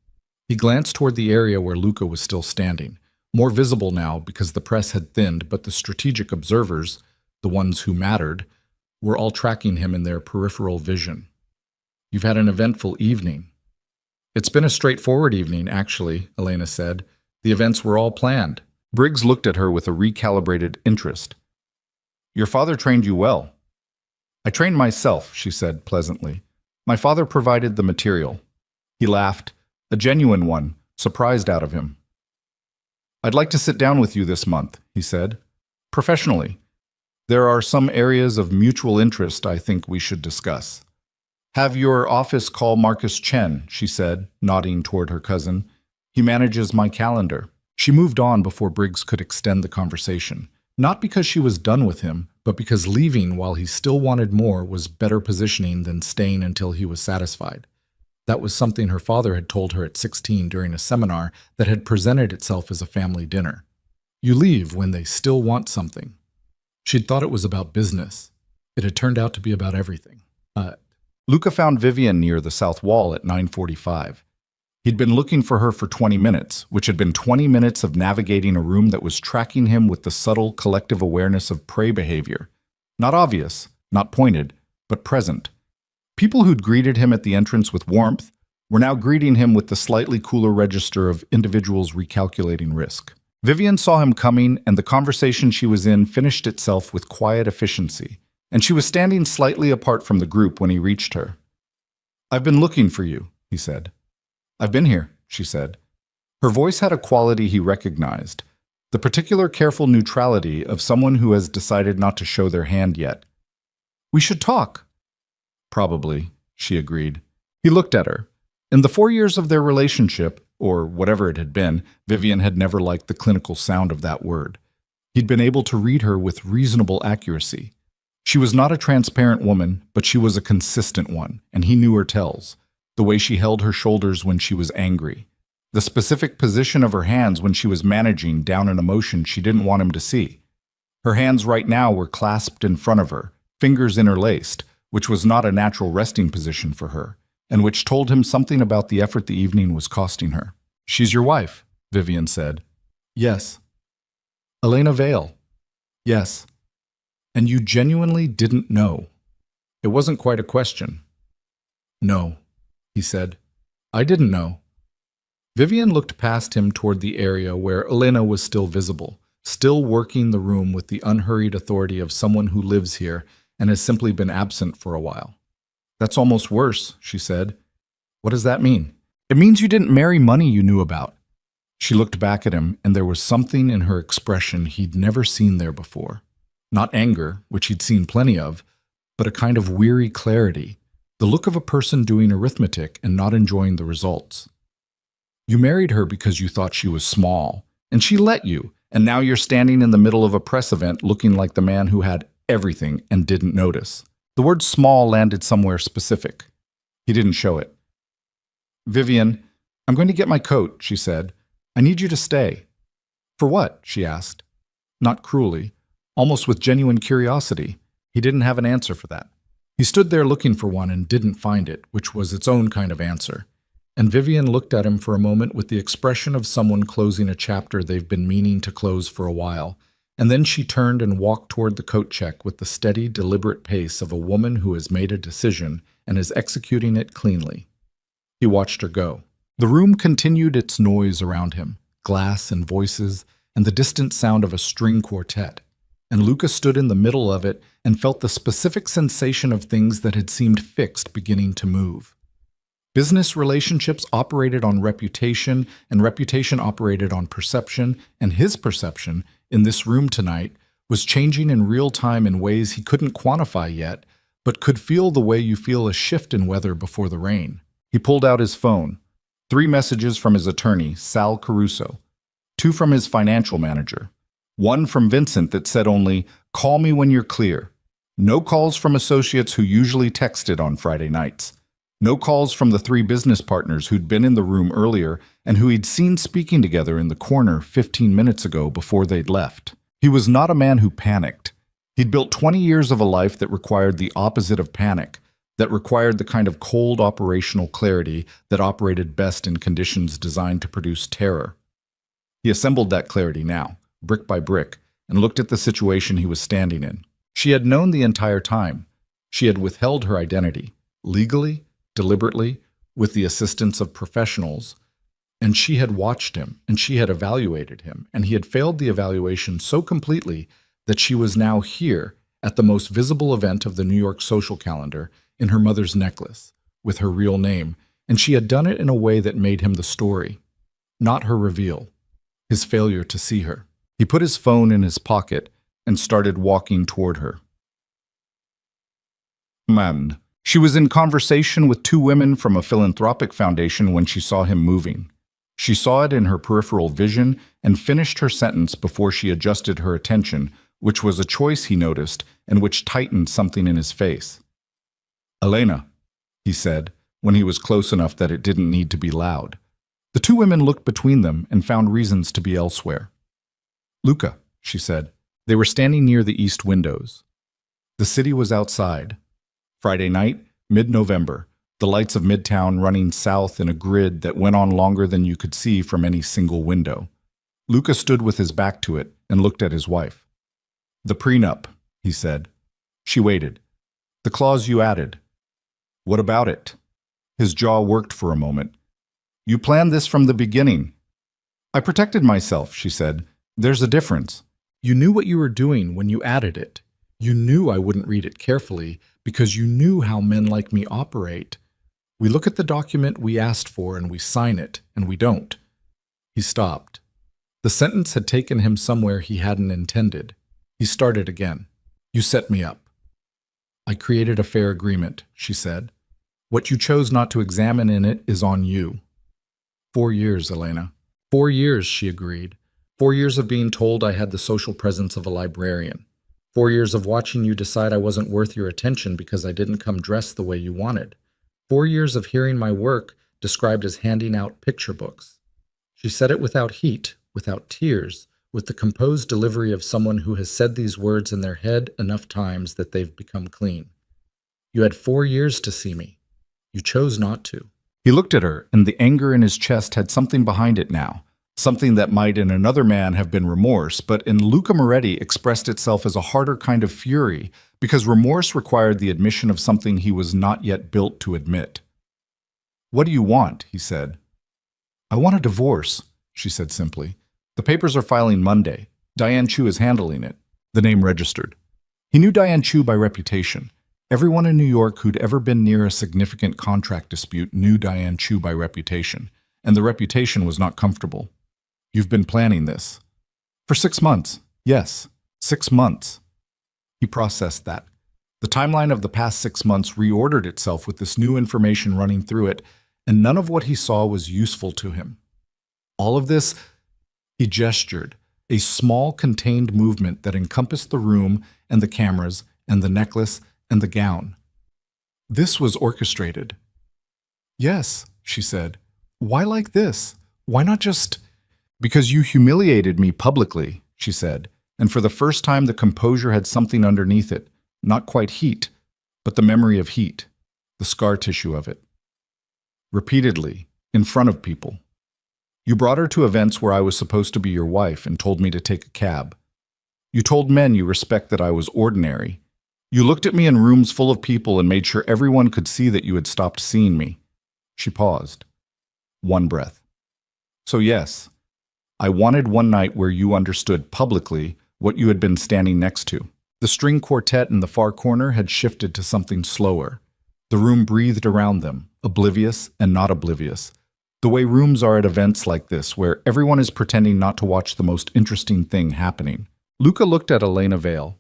He glanced toward the area where Luca was still standing, more visible now because the press had thinned, but the strategic observers, the ones who mattered, were all tracking him in their peripheral vision. "You've had an eventful evening." "It's been a straightforward evening, actually," Elena said. "The events were all planned." Briggs looked at her with a recalibrated interest. "Your father trained you well." "I trained myself," she said pleasantly. "My father provided the material." He laughed, a genuine one, surprised out of him. "I'd like to sit down with you this month," he said. "Professionally. There are some areas of mutual interest I think we should discuss." "Have your office call Marcus Chen," she said, nodding toward her cousin. "He manages my calendar." She moved on before Briggs could extend the conversation. Not because she was done with him, but because leaving while he still wanted more was better positioning than staying until he was satisfied. That was something her father had told her at 16 during a seminar that had presented itself as a family dinner. You leave when they still want something. She'd thought it was about business. It had turned out to be about everything. Luca found Vivian near the south wall at 9:45. He'd been looking for her for 20 minutes, which had been 20 minutes of navigating a room that was tracking him with the subtle collective awareness of prey behavior. Not obvious, not pointed, but present. People who'd greeted him at the entrance with warmth were now greeting him with the slightly cooler register of individuals recalculating risk. Vivian saw him coming, and the conversation she was in finished itself with quiet efficiency, and she was standing slightly apart from the group when he reached her. "I've been looking for you," he said. "I've been here," she said. Her voice had a quality he recognized, the particular careful neutrality of someone who has decided not to show their hand yet. "We should talk." "Probably," she agreed. He looked at her. In the 4 years of their relationship, or whatever it had been, Vivian had never liked the clinical sound of that word. He'd been able to read her with reasonable accuracy. She was not a transparent woman, but she was a consistent one, and he knew her tells. The way she held her shoulders when she was angry. The specific position of her hands when she was managing down an emotion she didn't want him to see. Her hands right now were clasped in front of her, fingers interlaced, which was not a natural resting position for her, and which told him something about the effort the evening was costing her. "She's your wife," Vivian said. "Yes." "Elena Vale." "Yes." "And you genuinely didn't know?" It wasn't quite a question. "No," he said. "I didn't know." Vivian looked past him toward the area where Elena was still visible, still working the room with the unhurried authority of someone who lives here and has simply been absent for a while. "That's almost worse," she said. "What does that mean?" "It means you didn't marry money you knew about." She looked back at him, and there was something in her expression he'd never seen there before. Not anger, which he'd seen plenty of, but a kind of weary clarity, the look of a person doing arithmetic and not enjoying the results. You married her because you thought she was small, and she let you, and now you're standing in the middle of a press event looking like the man who had everything and didn't notice. The word small landed somewhere specific. He didn't show it. Vivian, I'm going to get my coat, she said. I need you to stay. For what? She asked. Not cruelly, almost with genuine curiosity. He didn't have an answer for that. He stood there looking for one and didn't find it, which was its own kind of answer. And Vivian looked at him for a moment with the expression of someone closing a chapter they've been meaning to close for a while, and then she turned and walked toward the coat check with the steady, deliberate pace of a woman who has made a decision and is executing it cleanly. He watched her go. The room continued its noise around him, glass and voices, and the distant sound of a string quartet, and Luca stood in the middle of it and felt the specific sensation of things that had seemed fixed beginning to move. Business relationships operated on reputation, and reputation operated on perception, and his perception, in this room tonight, was changing in real time in ways he couldn't quantify yet, but could feel the way you feel a shift in weather before the rain. He pulled out his phone. 3 messages from his attorney, Sal Caruso. 2 from his financial manager. 1 from Vincent that said only, "Call me when you're clear." No calls from associates who usually texted on Friday nights. No calls from the 3 business partners who'd been in the room earlier and who he'd seen speaking together in the corner 15 minutes ago before they'd left. He was not a man who panicked. He'd built 20 years of a life that required the opposite of panic, that required the kind of cold operational clarity that operated best in conditions designed to produce terror. He assembled that clarity now, brick by brick, and looked at the situation he was standing in. She had known the entire time. She had withheld her identity, legally, deliberately, with the assistance of professionals, and she had watched him, and she had evaluated him, and he had failed the evaluation so completely that she was now here at the most visible event of the New York social calendar in her mother's necklace, with her real name, and she had done it in a way that made him the story, not her reveal, his failure to see her. He put his phone in his pocket and started walking toward her. Man. She was in conversation with 2 women from a philanthropic foundation when she saw him moving. She saw it in her peripheral vision and finished her sentence before she adjusted her attention, which was a choice he noticed and which tightened something in his face. "Elena," he said, when he was close enough that it didn't need to be loud. The 2 women looked between them and found reasons to be elsewhere. "Luca," she said. They were standing near the east windows. The city was outside. Friday night, mid-November, the lights of Midtown running south in a grid that went on longer than you could see from any single window. Luca stood with his back to it and looked at his wife. "The prenup," he said. She waited. "The clause you added." "What about it?" His jaw worked for a moment. "You planned this from the beginning." "I protected myself," she said. "There's a difference. You knew what you were doing when you added it. You knew I wouldn't read it carefully because you knew how men like me operate. We look at the document we asked for and we sign it, and we don't." He stopped. The sentence had taken him somewhere he hadn't intended. He started again. "You set me up." "I created a fair agreement," she said. "What you chose not to examine in it is on you." 4 years, Elena. 4 years, she agreed. 4 years of being told I had the social presence of a librarian. 4 years of watching you decide I wasn't worth your attention because I didn't come dressed the way you wanted. 4 years of hearing my work described as handing out picture books. She said it without heat, without tears, with the composed delivery of someone who has said these words in their head enough times that they've become clean. "You had 4 years to see me. You chose not to." He looked at her, and the anger in his chest had something behind it now. Something that might in another man have been remorse, but in Luca Moretti expressed itself as a harder kind of fury, because remorse required the admission of something he was not yet built to admit. "What do you want?" he said. "I want a divorce," she said simply. "The papers are filing Monday. Diane Chu is handling it." The name registered. He knew Diane Chu by reputation. Everyone in New York who'd ever been near a significant contract dispute knew Diane Chu by reputation, and the reputation was not comfortable. "You've been planning this." "For 6 months. Yes, 6 months." He processed that. The timeline of the past 6 months reordered itself with this new information running through it, and none of what he saw was useful to him. All of this, he gestured, a small contained movement that encompassed the room and the cameras and the necklace and the gown. This was orchestrated. Yes, she said. Why like this? Why not just... Because you humiliated me publicly, she said, and for the first time the composure had something underneath it, not quite heat, but the memory of heat, the scar tissue of it. Repeatedly, in front of people. You brought her to events where I was supposed to be your wife and told me to take a cab. You told men you respect that I was ordinary. You looked at me in rooms full of people and made sure everyone could see that you had stopped seeing me. She paused. One breath. So yes, I wanted one night where you understood publicly what you had been standing next to. The string quartet in the far corner had shifted to something slower. The room breathed around them, oblivious and not oblivious. The way rooms are at events like this, where everyone is pretending not to watch the most interesting thing happening. Luca looked at Elena Vale,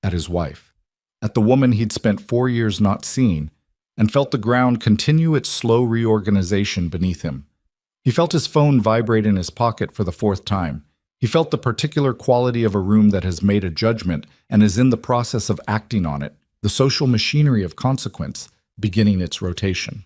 at his wife, at the woman he'd spent 4 years not seeing, and felt the ground continue its slow reorganization beneath him. He felt his phone vibrate in his pocket for the 4th time. He felt the particular quality of a room that has made a judgment and is in the process of acting on it, the social machinery of consequence, beginning its rotation.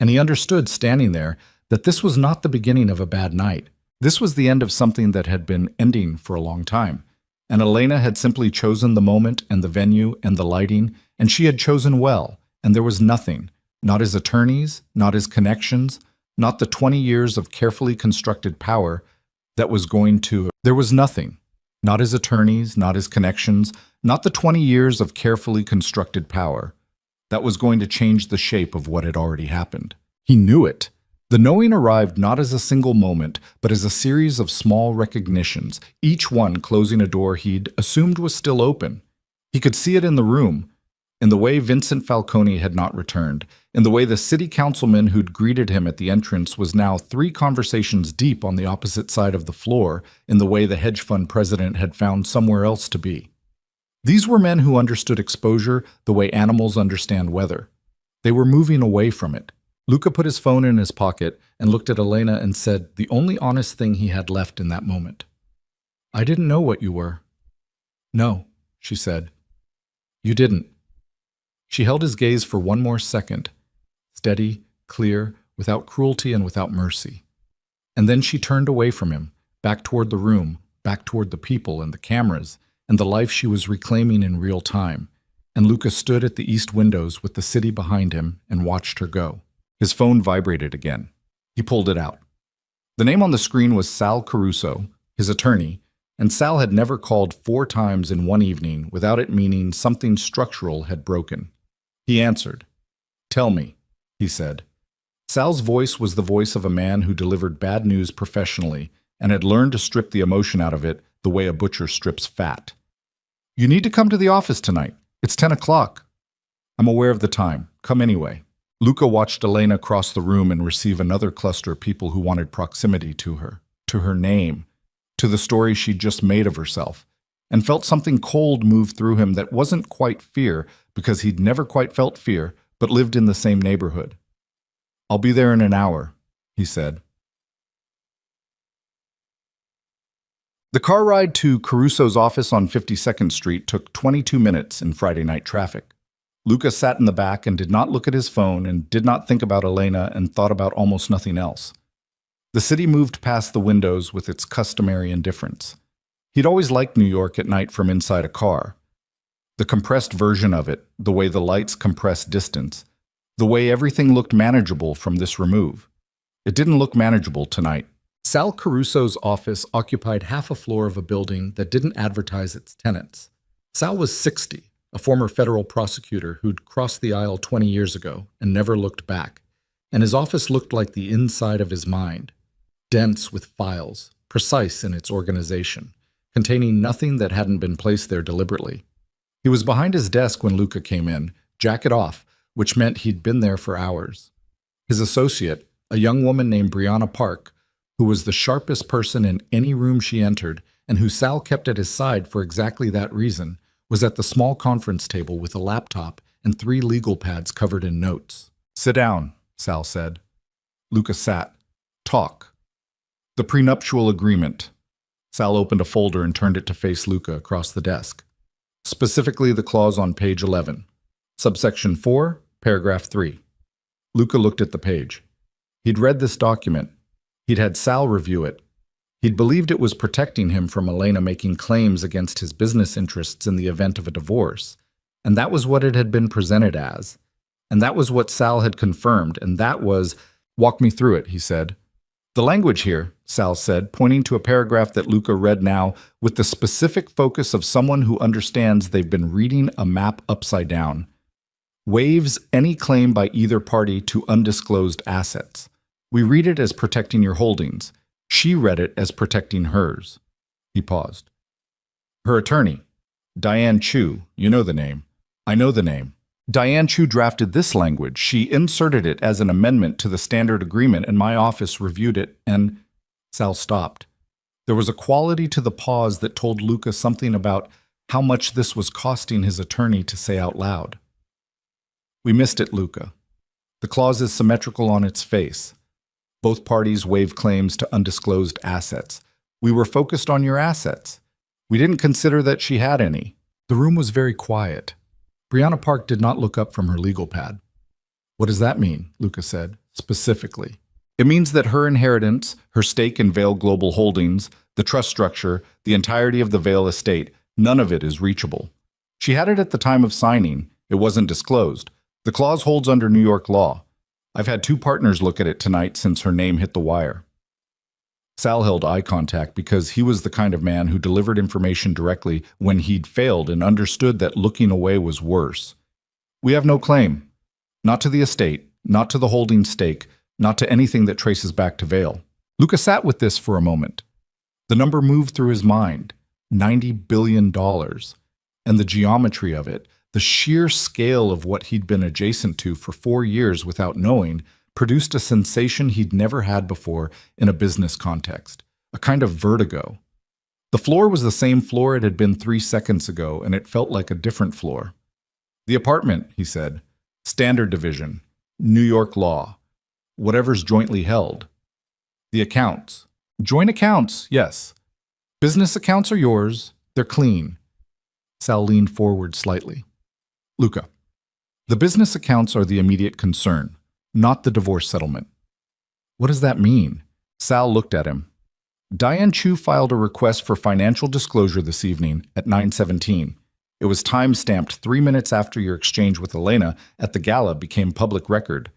And he understood, standing there, that this was not the beginning of a bad night. This was the end of something that had been ending for a long time. And Elena had simply chosen the moment and the venue and the lighting, and she had chosen well, and there was nothing, not his attorneys, not his connections, not the 20 years of carefully constructed power that was going to... There was nothing, not his attorneys, not his connections, not the 20 years of carefully constructed power that was going to change the shape of what had already happened. He knew it. The knowing arrived not as a single moment, but as a series of small recognitions, each one closing a door he'd assumed was still open. He could see it in the room, in the way Vincent Falcone had not returned, in the way the city councilman who'd greeted him at the entrance was now 3 conversations deep on the opposite side of the floor, in the way the hedge fund president had found somewhere else to be. These were men who understood exposure the way animals understand weather. They were moving away from it. Luca put his phone in his pocket and looked at Elena and said the only honest thing he had left in that moment. I didn't know what you were. No, she said. You didn't. She held his gaze for one more second, steady, clear, without cruelty and without mercy. And then she turned away from him, back toward the room, back toward the people and the cameras, and the life she was reclaiming in real time. And Luca stood at the east windows with the city behind him and watched her go. His phone vibrated again. He pulled it out. The name on the screen was Sal Caruso, his attorney, and Sal had never called 4 times in one evening without it meaning something structural had broken. He answered. Tell me, he said. Sal's voice was the voice of a man who delivered bad news professionally and had learned to strip the emotion out of it the way a butcher strips fat. You need to come to the office tonight. It's 10 o'clock. I'm aware of the time. Come anyway. Luca watched Elena cross the room and receive another cluster of people who wanted proximity to her name, to the story she'd just made of herself, and felt something cold move through him that wasn't quite fear, because he'd never quite felt fear, but lived in the same neighborhood. I'll be there in an hour, he said. The car ride to Caruso's office on 52nd Street took 22 minutes in Friday night traffic. Luca sat in the back and did not look at his phone and did not think about Elena and thought about almost nothing else. The city moved past the windows with its customary indifference. He'd always liked New York at night from inside a car. The compressed version of it, the way the lights compressed distance, the way everything looked manageable from this remove. It didn't look manageable tonight. Sal Caruso's office occupied half a floor of a building that didn't advertise its tenants. Sal was 60. A former federal prosecutor who'd crossed the aisle 20 years ago and never looked back, and his office looked like the inside of his mind, dense with files, precise in its organization, containing nothing that hadn't been placed there deliberately. He was behind his desk when Luca came in, jacket off, which meant he'd been there for hours. His associate, a young woman named Brianna Park, who was the sharpest person in any room she entered and who Sal kept at his side for exactly that reason, was at the small conference table with a laptop and 3 legal pads covered in notes. "Sit down," Sal said. Luca sat. "Talk." "The prenuptial agreement." Sal opened a folder and turned it to face Luca across the desk. "Specifically the clause on page 11. Subsection 4, paragraph 3. Luca looked at the page. He'd read this document. He'd had Sal review it. He'd believed it was protecting him from Elena making claims against his business interests in the event of a divorce. And that was what it had been presented as. And that was what Sal had confirmed, and that was— "Walk me through it," he said. "The language here," Sal said, pointing to a paragraph that Luca read now with the specific focus of someone who understands they've been reading a map upside down, "waives any claim by either party to undisclosed assets. We read it as protecting your holdings. She read it as protecting hers." He paused. "Her attorney, Diane Chu, you know the name." "I know the name. Diane Chu drafted this language. She inserted it as an amendment to the standard agreement, and my office reviewed it, and—" Sal stopped. There was a quality to the pause that told Luca something about how much this was costing his attorney to say out loud. "We missed it, Luca. The clause is symmetrical on its face. Both parties waive claims to undisclosed assets. We were focused on your assets. We didn't consider that she had any." The room was very quiet. Brianna Park did not look up from her legal pad. "What does that mean?" Luca said, specifically. "It means that her inheritance, her stake in Vail Global Holdings, the trust structure, the entirety of the Vail estate, none of it is reachable. She had it at the time of signing. It wasn't disclosed. The clause holds under New York law. I've had 2 partners look at it tonight since her name hit the wire." Sal held eye contact because he was the kind of man who delivered information directly when he'd failed and understood that looking away was worse. "We have no claim. Not to the estate, not to the holding stake, not to anything that traces back to Vail." Luca sat with this for a moment. The number moved through his mind, $90 billion, and the geometry of it, the sheer scale of what he'd been adjacent to for 4 years without knowing, produced a sensation he'd never had before in a business context, a kind of vertigo. The floor was the same floor it had been 3 seconds ago, and it felt like a different floor. "The apartment," he said. "Standard division. New York law. Whatever's jointly held. The accounts. Joint accounts, yes. Business accounts are yours. They're clean." Sal leaned forward slightly. "Luca, the business accounts are the immediate concern, not the divorce settlement." "What does that mean?" Sal looked at him. "Diane Chu filed a request for financial disclosure this evening at 9:17. It was time-stamped 3 minutes after your exchange with Elena at the Gala became public record.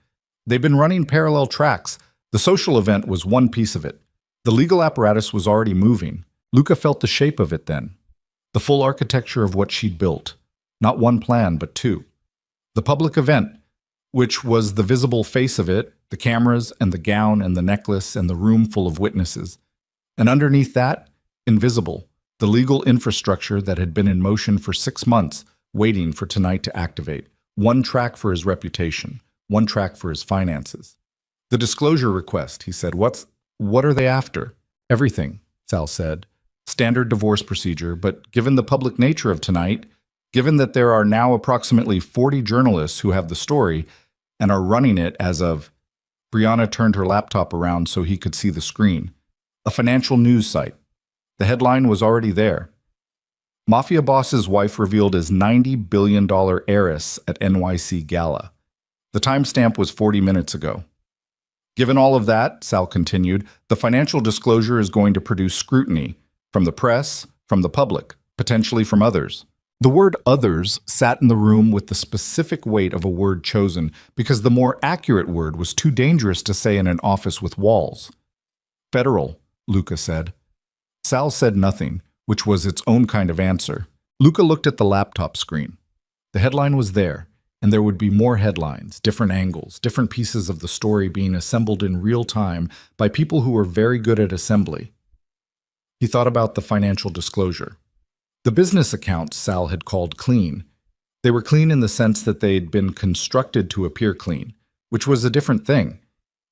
They've been running parallel tracks. The social event was one piece of it. The legal apparatus was already moving. Luca felt the shape of it then. The full architecture of what she'd built. Not one plan, but 2. The public event, which was the visible face of it, the cameras and the gown and the necklace and the room full of witnesses. And underneath that, invisible, the legal infrastructure that had been in motion for 6 months, waiting for tonight to activate. One track for his reputation, one track for his finances. "The disclosure request," he said. What are they after?" "Everything," Sal said. "Standard divorce procedure, but given the public nature of tonight, given that there are now approximately 40 journalists who have the story and are running it as of—" Brianna turned her laptop around so he could see the screen. "A financial news site. The headline was already there. Mafia boss's wife revealed as $90 billion heiress at NYC Gala. The timestamp was 40 minutes ago. Given all of that," Sal continued, "the financial disclosure is going to produce scrutiny from the press, from the public, potentially from others." The word "others" sat in the room with the specific weight of a word chosen because the more accurate word was too dangerous to say in an office with walls. "Federal," Luca said. Sal said nothing, which was its own kind of answer. Luca looked at the laptop screen. The headline was there, and there would be more headlines, different angles, different pieces of the story being assembled in real time by people who were very good at assembly. He thought about the financial disclosure. The business accounts Sal had called clean. They were clean in the sense that they'd been constructed to appear clean, which was a different thing.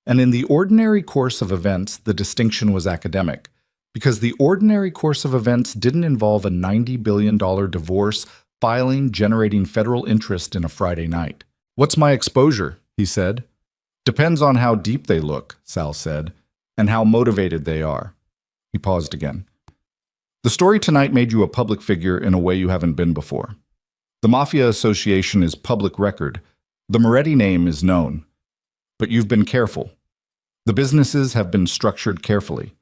And in the ordinary course of events, the distinction was academic, because the ordinary course of events didn't involve a $90 billion divorce filing generating federal interest in a Friday night. What's my exposure? He said. Depends on how deep they look, Sal said, and how motivated they are. He paused again. The story tonight made you a public figure in a way you haven't been before. The Mafia Association is public record. The Moretti name is known. But you've been careful. The businesses have been structured carefully.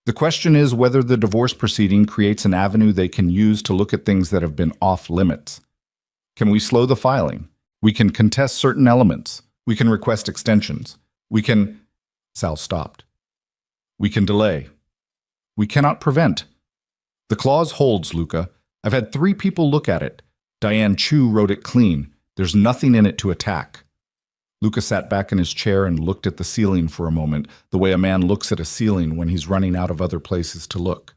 The question is whether the divorce proceeding creates an avenue they can use to look at things that have been off limits. Can we slow the filing? We can contest certain elements. We can request extensions. We can... Sal stopped. We can delay. We cannot prevent. The clause holds, Luca. I've had 3 people look at it. Diane Chu wrote it clean. There's nothing in it to attack. Luca sat back in his chair and looked at the ceiling for a moment, the way a man looks at a ceiling when he's running out of other places to look.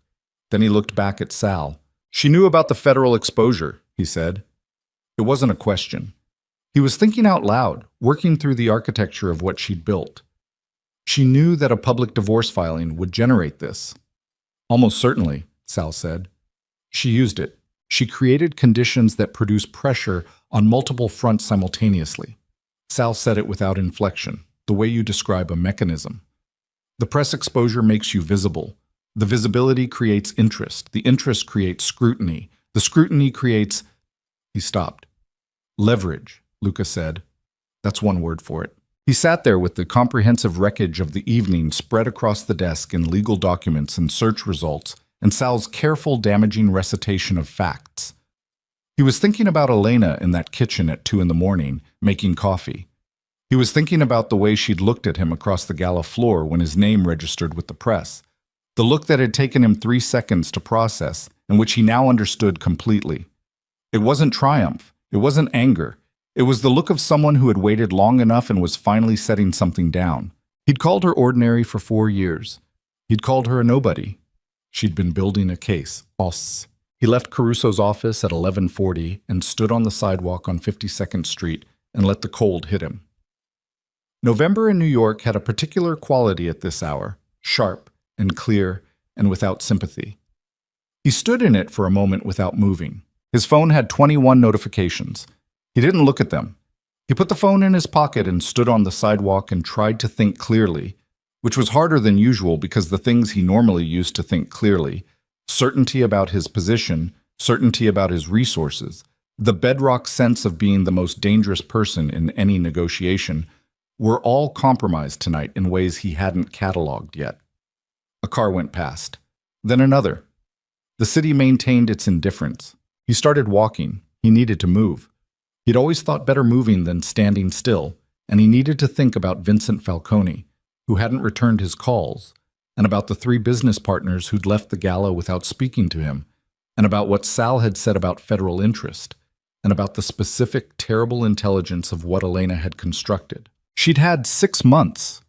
Then he looked back at Sal. She knew about the federal exposure, he said. It wasn't a question. He was thinking out loud, working through the architecture of what she'd built. She knew that a public divorce filing would generate this. Almost certainly, Sal said. She used it. She created conditions that produce pressure on multiple fronts simultaneously. Sal said it without inflection, the way you describe a mechanism. The press exposure makes you visible. The visibility creates interest. The interest creates scrutiny. The scrutiny creates... He stopped. Leverage, Luca said. That's one word for it. He sat there with the comprehensive wreckage of the evening spread across the desk in legal documents and search results, and Sal's careful, damaging recitation of facts. He was thinking about Elena in that kitchen at 2 a.m, making coffee. He was thinking about the way she'd looked at him across the Gala floor when his name registered with the press. The look that had taken him 3 seconds to process, and which he now understood completely. It wasn't triumph. It wasn't anger. It was the look of someone who had waited long enough and was finally setting something down. He'd called her ordinary for 4 years. He'd called her a nobody. She'd been building a case. Os. He left Caruso's office at 11:40 and stood on the sidewalk on 52nd Street and let the cold hit him. November in New York had a particular quality at this hour, sharp and clear and without sympathy. He stood in it for a moment without moving. His phone had 21 notifications. He didn't look at them. He put the phone in his pocket and stood on the sidewalk and tried to think clearly, which was harder than usual because the things he normally used to think clearly, certainty about his position, certainty about his resources, the bedrock sense of being the most dangerous person in any negotiation, were all compromised tonight in ways he hadn't cataloged yet. A car went past. Then another. The city maintained its indifference. He started walking. He needed to move. He'd always thought better moving than standing still, and he needed to think about Vincent Falcone, who hadn't returned his calls, and about the 3 business partners who'd left the Gala without speaking to him, and about what Sal had said about federal interest, and about the specific, terrible intelligence of what Elena had constructed. She'd had 6 months.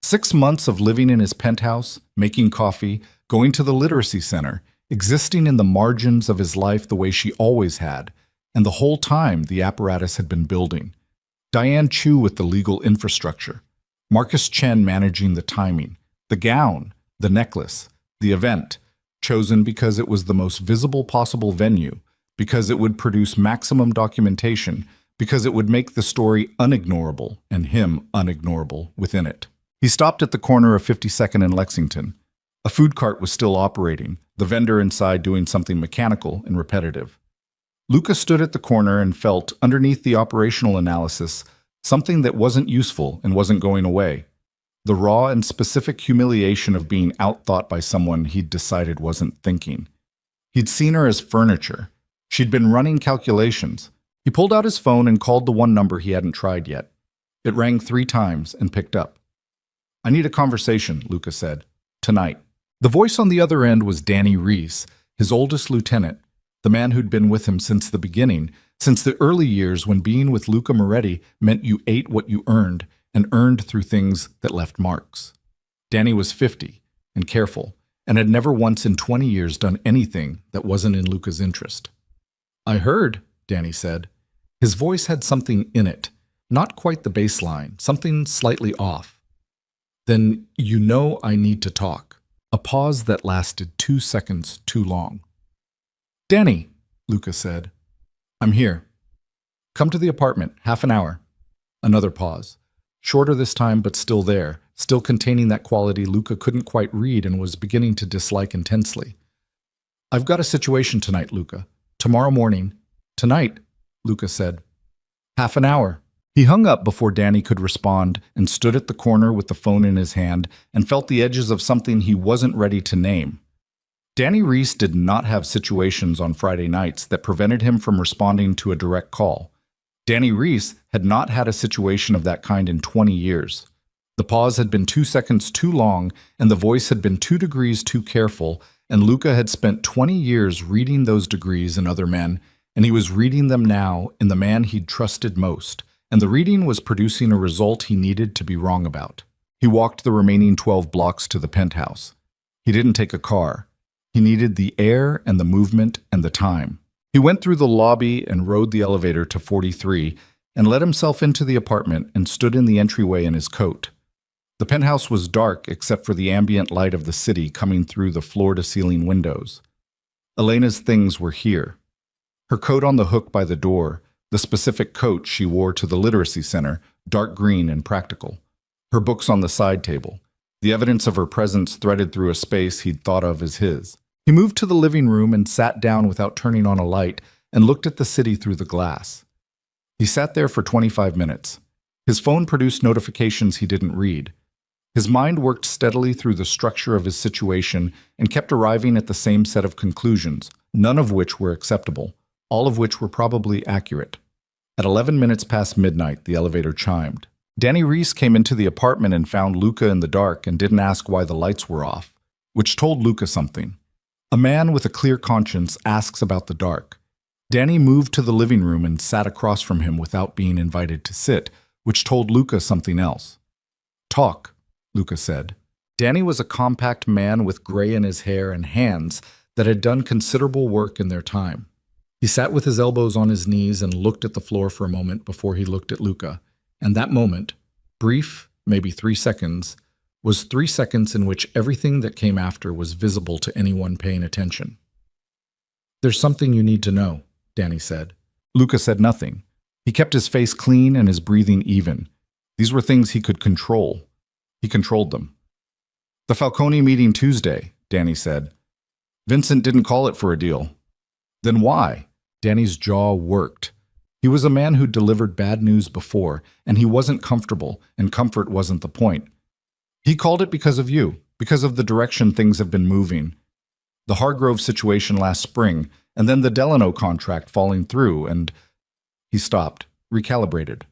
6 months of living in his penthouse, making coffee, going to the literacy center, existing in the margins of his life the way she always had, and the whole time the apparatus had been building. Diane Chu with the legal infrastructure, Marcus Chen managing the timing, the gown, the necklace, the event, chosen because it was the most visible possible venue, because it would produce maximum documentation, because it would make the story unignorable and him unignorable within it. He stopped at the corner of 52nd and Lexington. A food cart was still operating, the vendor inside doing something mechanical and repetitive. Luca stood at the corner and felt, underneath the operational analysis, something that wasn't useful and wasn't going away. The raw and specific humiliation of being outthought by someone he'd decided wasn't thinking. He'd seen her as furniture. She'd been running calculations. He pulled out his phone and called the one number he hadn't tried yet. It rang 3 times and picked up. "I need a conversation," Luca said. "Tonight." The voice on the other end was Danny Reese, his oldest lieutenant, the man who'd been with him since the beginning, since the early years when being with Luca Moretti meant you ate what you earned and earned through things that left marks. Danny was 50 and careful, and had never once in 20 years done anything that wasn't in Luca's interest. "I heard," Danny said. His voice had something in it, not quite the baseline, something slightly off. "Then you know I need to talk." A pause that lasted 2 seconds too long. "Danny," Luca said. I'm here. Come to the apartment, half an hour. Another pause. Shorter this time, but still there, still containing that quality Luca couldn't quite read and was beginning to dislike intensely. I've got a situation tonight, Luca. Tomorrow morning. Tonight, Luca said. Half an hour. He hung up before Danny could respond and stood at the corner with the phone in his hand and felt the edges of something he wasn't ready to name. Danny Reese did not have situations on Friday nights that prevented him from responding to a direct call. Danny Reese had not had a situation of that kind in 20 years. The pause had been 2 seconds too long, and the voice had been 2 degrees too careful, and Luca had spent 20 years reading those degrees in other men, and he was reading them now in the man he'd trusted most, and the reading was producing a result he needed to be wrong about. He walked the remaining 12 blocks to the penthouse. He didn't take a car. He needed the air and the movement and the time. He went through the lobby and rode the elevator to 43 and let himself into the apartment and stood in the entryway in his coat. The penthouse was dark except for the ambient light of the city coming through the floor-to-ceiling windows. Elena's things were here. Her coat on the hook by the door, the specific coat she wore to the literacy center, dark green and practical. Her books on the side table, the evidence of her presence threaded through a space he'd thought of as his. He moved to the living room and sat down without turning on a light and looked at the city through the glass. He sat there for 25 minutes. His phone produced notifications he didn't read. His mind worked steadily through the structure of his situation and kept arriving at the same set of conclusions, none of which were acceptable, all of which were probably accurate. At 11 minutes past midnight, the elevator chimed. Danny Reese came into the apartment and found Luca in the dark and didn't ask why the lights were off, which told Luca something. A man with a clear conscience asks about the dark. Danny moved to the living room and sat across from him without being invited to sit, which told Luca something else. Talk, Luca said. Danny was a compact man with gray in his hair and hands that had done considerable work in their time. He sat with his elbows on his knees and looked at the floor for a moment before he looked at Luca, and that moment, brief, maybe 3 seconds, was 3 seconds in which everything that came after was visible to anyone paying attention. There's something you need to know, Danny said. Luca said nothing. He kept his face clean and his breathing even. These were things he could control. He controlled them. The Falcone meeting Tuesday, Danny said. Vincent didn't call it for a deal. Then why? Danny's jaw worked. He was a man who delivered bad news before, and he wasn't comfortable, and comfort wasn't the point. He called it because of you, because of the direction things have been moving. The Hargrove situation last spring, and then the Delano contract falling through, and... He stopped, recalibrated.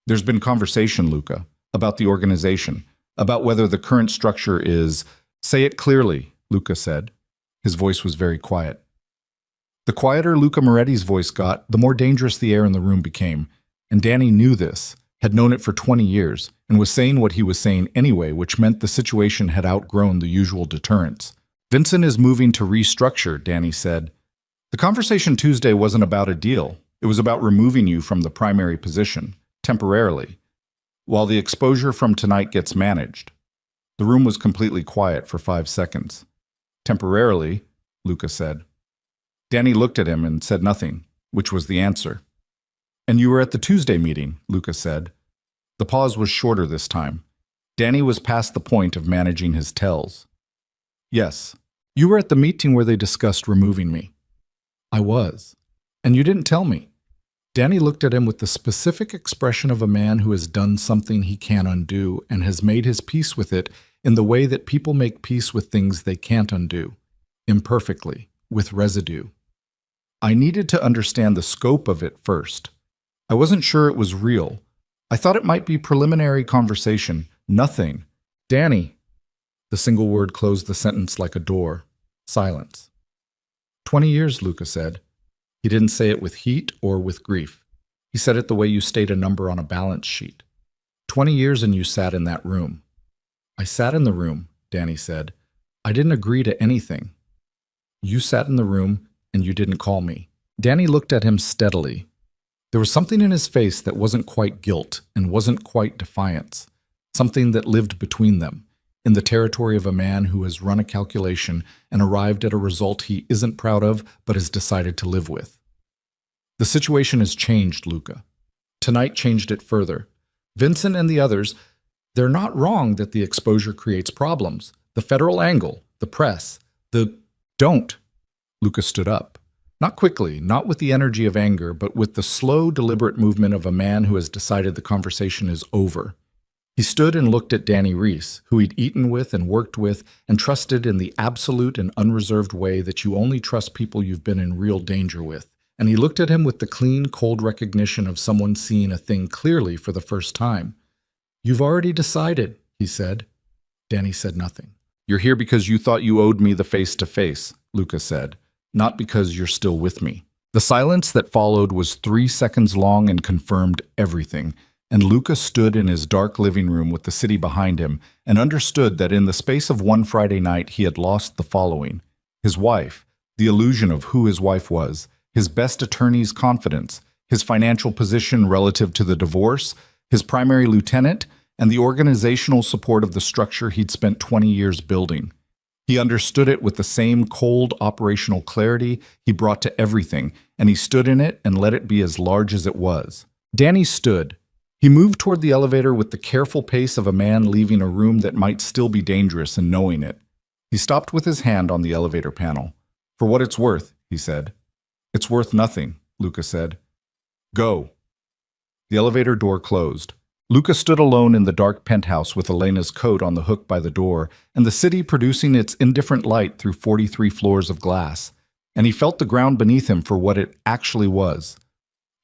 There's been conversation, Luca, about the organization, about whether the current structure is... Say it clearly, Luca said. His voice was very quiet. The quieter Luca Moretti's voice got, the more dangerous the air in the room became, and Danny knew this, had known it for 20 years, and was saying what he was saying anyway, which meant the situation had outgrown the usual deterrents. Vincent is moving to restructure, Danny said. The conversation Tuesday wasn't about a deal. It was about removing you from the primary position, temporarily, while the exposure from tonight gets managed. The room was completely quiet for 5 seconds. Temporarily, Luca said. Danny looked at him and said nothing, which was the answer. And you were at the Tuesday meeting, Luca said. The pause was shorter this time. Danny was past the point of managing his tells. Yes, you were at the meeting where they discussed removing me. I was. And you didn't tell me. Danny looked at him with the specific expression of a man who has done something he can't undo and has made his peace with it in the way that people make peace with things they can't undo, imperfectly, with residue. I needed to understand the scope of it first. I wasn't sure it was real. I thought it might be preliminary conversation, nothing. Danny. The single word closed the sentence like a door. Silence. 20 years, Luca said. He didn't say it with heat or with grief. He said it the way you state a number on a balance sheet. 20 years and you sat in that room. I sat in the room, Danny said. I didn't agree to anything. You sat in the room and you didn't call me. Danny looked at him steadily. There was something in his face that wasn't quite guilt and wasn't quite defiance, something that lived between them, in the territory of a man who has run a calculation and arrived at a result he isn't proud of but has decided to live with. The situation has changed, Luca. Tonight changed it further. Vincent and the others, they're not wrong that the exposure creates problems. The federal angle, the press, don't. Luca stood up. Not quickly, not with the energy of anger, but with the slow, deliberate movement of a man who has decided the conversation is over. He stood and looked at Danny Reese, who he'd eaten with and worked with and trusted in the absolute and unreserved way that you only trust people you've been in real danger with. And he looked at him with the clean, cold recognition of someone seeing a thing clearly for the first time. "You've already decided," he said. Danny said nothing. "You're here because you thought you owed me the face-to-face," Luca said, "not because you're still with me." The silence that followed was 3 seconds long and confirmed everything, and Luca stood in his dark living room with the city behind him and understood that in the space of one Friday night he had lost the following: his wife, the illusion of who his wife was, his best attorney's confidence, his financial position relative to the divorce, his primary lieutenant, and the organizational support of the structure he'd spent 20 years building. He understood it with the same cold operational clarity he brought to everything, and he stood in it and let it be as large as it was. Danny stood. He moved toward the elevator with the careful pace of a man leaving a room that might still be dangerous and knowing it. He stopped with his hand on the elevator panel. "For what it's worth," he said. "It's worth nothing," Luca said. "Go." The elevator door closed. Luca stood alone in the dark penthouse with Elena's coat on the hook by the door, and the city producing its indifferent light through 43 floors of glass, and he felt the ground beneath him for what it actually was.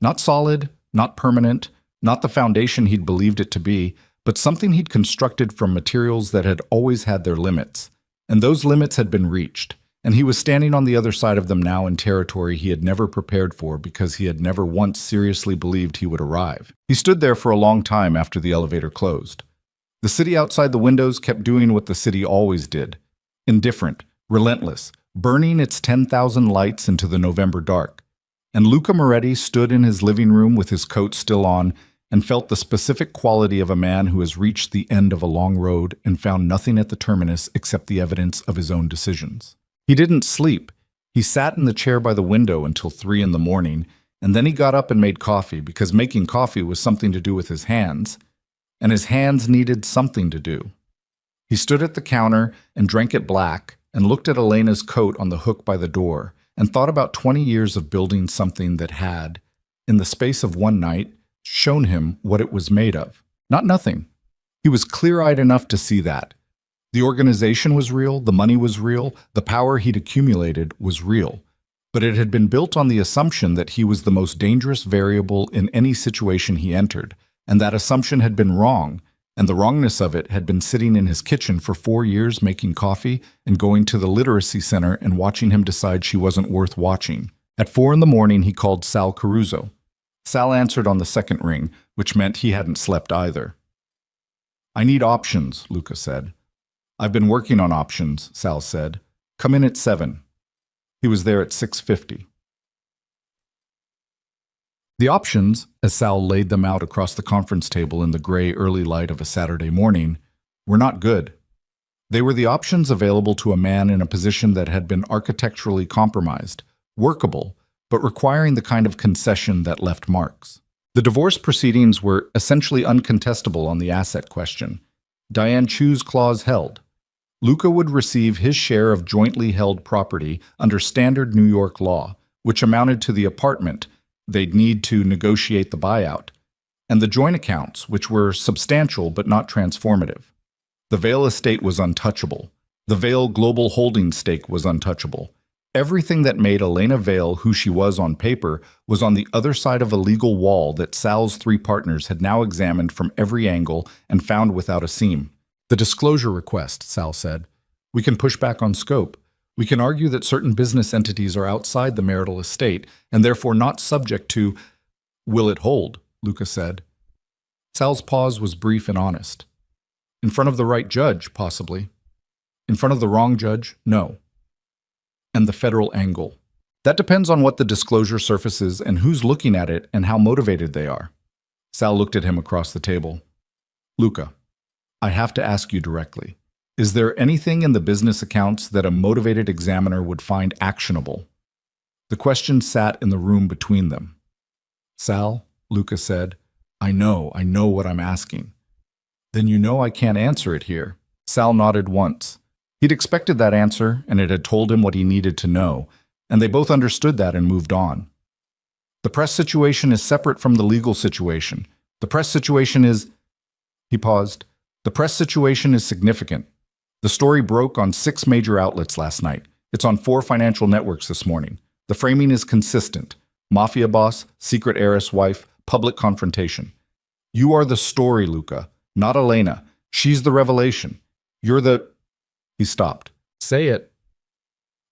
Not solid, not permanent, not the foundation he'd believed it to be, but something he'd constructed from materials that had always had their limits, and those limits had been reached. And he was standing on the other side of them now in territory he had never prepared for because he had never once seriously believed he would arrive. He stood there for a long time after the elevator closed. The city outside the windows kept doing what the city always did. Indifferent, relentless, burning its 10,000 lights into the November dark. And Luca Moretti stood in his living room with his coat still on and felt the specific quality of a man who has reached the end of a long road and found nothing at the terminus except the evidence of his own decisions. He didn't sleep. He sat in the chair by the window until 3 in the morning, and then he got up and made coffee because making coffee was something to do with his hands, and his hands needed something to do. He stood at the counter and drank it black and looked at Elena's coat on the hook by the door and thought about 20 years of building something that had, in the space of one night, shown him what it was made of. Not nothing. He was clear-eyed enough to see that. The organization was real, the money was real, the power he'd accumulated was real. But it had been built on the assumption that he was the most dangerous variable in any situation he entered, and that assumption had been wrong, and the wrongness of it had been sitting in his kitchen for 4 years making coffee and going to the literacy center and watching him decide she wasn't worth watching. At 4 in the morning, he called Sal Caruso. Sal answered on the second ring, which meant he hadn't slept either. "I need options," Luca said. "I've been working on options," Sal said. "Come in at 7. He was there at 6:50. The options, as Sal laid them out across the conference table in the gray early light of a Saturday morning, were not good. They were the options available to a man in a position that had been architecturally compromised, workable, but requiring the kind of concession that left marks. The divorce proceedings were essentially uncontestable on the asset question. Diane Chu's clause held. Luca would receive his share of jointly held property under standard New York law, which amounted to the apartment they'd need to negotiate the buyout, and the joint accounts, which were substantial but not transformative. The Vail estate was untouchable. The Vail Global Holdings stake was untouchable. Everything that made Elena Vail who she was on paper was on the other side of a legal wall that Sal's 3 partners had now examined from every angle and found without a seam. "The disclosure request," Sal said. "We can push back on scope. We can argue that certain business entities are outside the marital estate and therefore not subject to—" "Will it hold?" Luca said. Sal's pause was brief and honest. "In front of the right judge, possibly. In front of the wrong judge, no." "And the federal angle." "That depends on what the disclosure surfaces and who's looking at it and how motivated they are." Sal looked at him across the table. "Luca, I have to ask you directly. Is there anything in the business accounts that a motivated examiner would find actionable? The question sat in the room between them. Sal, Luca said, I know what I'm asking. Then you know I can't answer it here. Sal nodded once. He'd expected that answer, and it had told him what he needed to know, and they both understood that and moved on. The press situation is separate from the legal situation. The press situation is... He paused. The press situation is significant. The story broke on 6 major outlets last night. It's on 4 financial networks this morning. The framing is consistent. Mafia boss, secret heiress wife, public confrontation. You are the story, Luca, not Elena. She's the revelation. You're the... He stopped. Say it.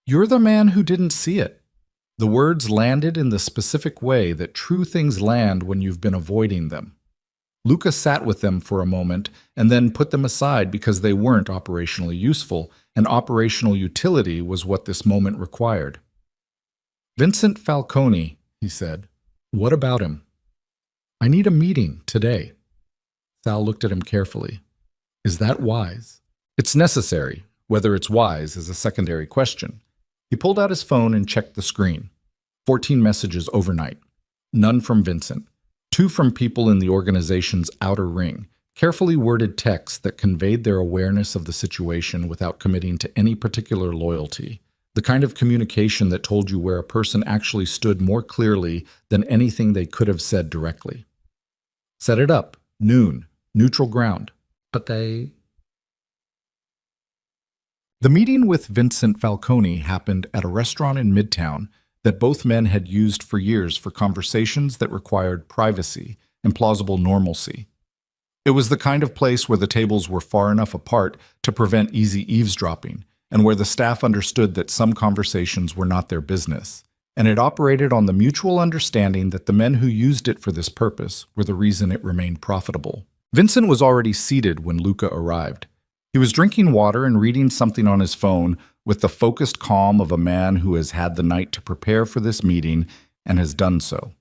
You're the man who didn't see it. The words landed in the specific way that true things land when you've been avoiding them. Luca sat with them for a moment and then put them aside because they weren't operationally useful, and operational utility was what this moment required. Vincent Falcone, he said. What about him? I need a meeting today. Sal looked at him carefully. Is that wise? It's necessary. Whether it's wise is a secondary question. He pulled out his phone and checked the screen. 14 messages overnight. None from Vincent. 2 from people in the organization's outer ring. Carefully worded texts that conveyed their awareness of the situation without committing to any particular loyalty. The kind of communication that told you where a person actually stood more clearly than anything they could have said directly. Set it up. Noon. Neutral ground. But they... The meeting with Vincent Falcone happened at a restaurant in Midtown that both men had used for years for conversations that required privacy and plausible normalcy. It was the kind of place where the tables were far enough apart to prevent easy eavesdropping, and where the staff understood that some conversations were not their business, and it operated on the mutual understanding that the men who used it for this purpose were the reason it remained profitable. Vincent was already seated when Luca arrived. He was drinking water and reading something on his phone with the focused calm of a man who has had the night to prepare for this meeting and has done so.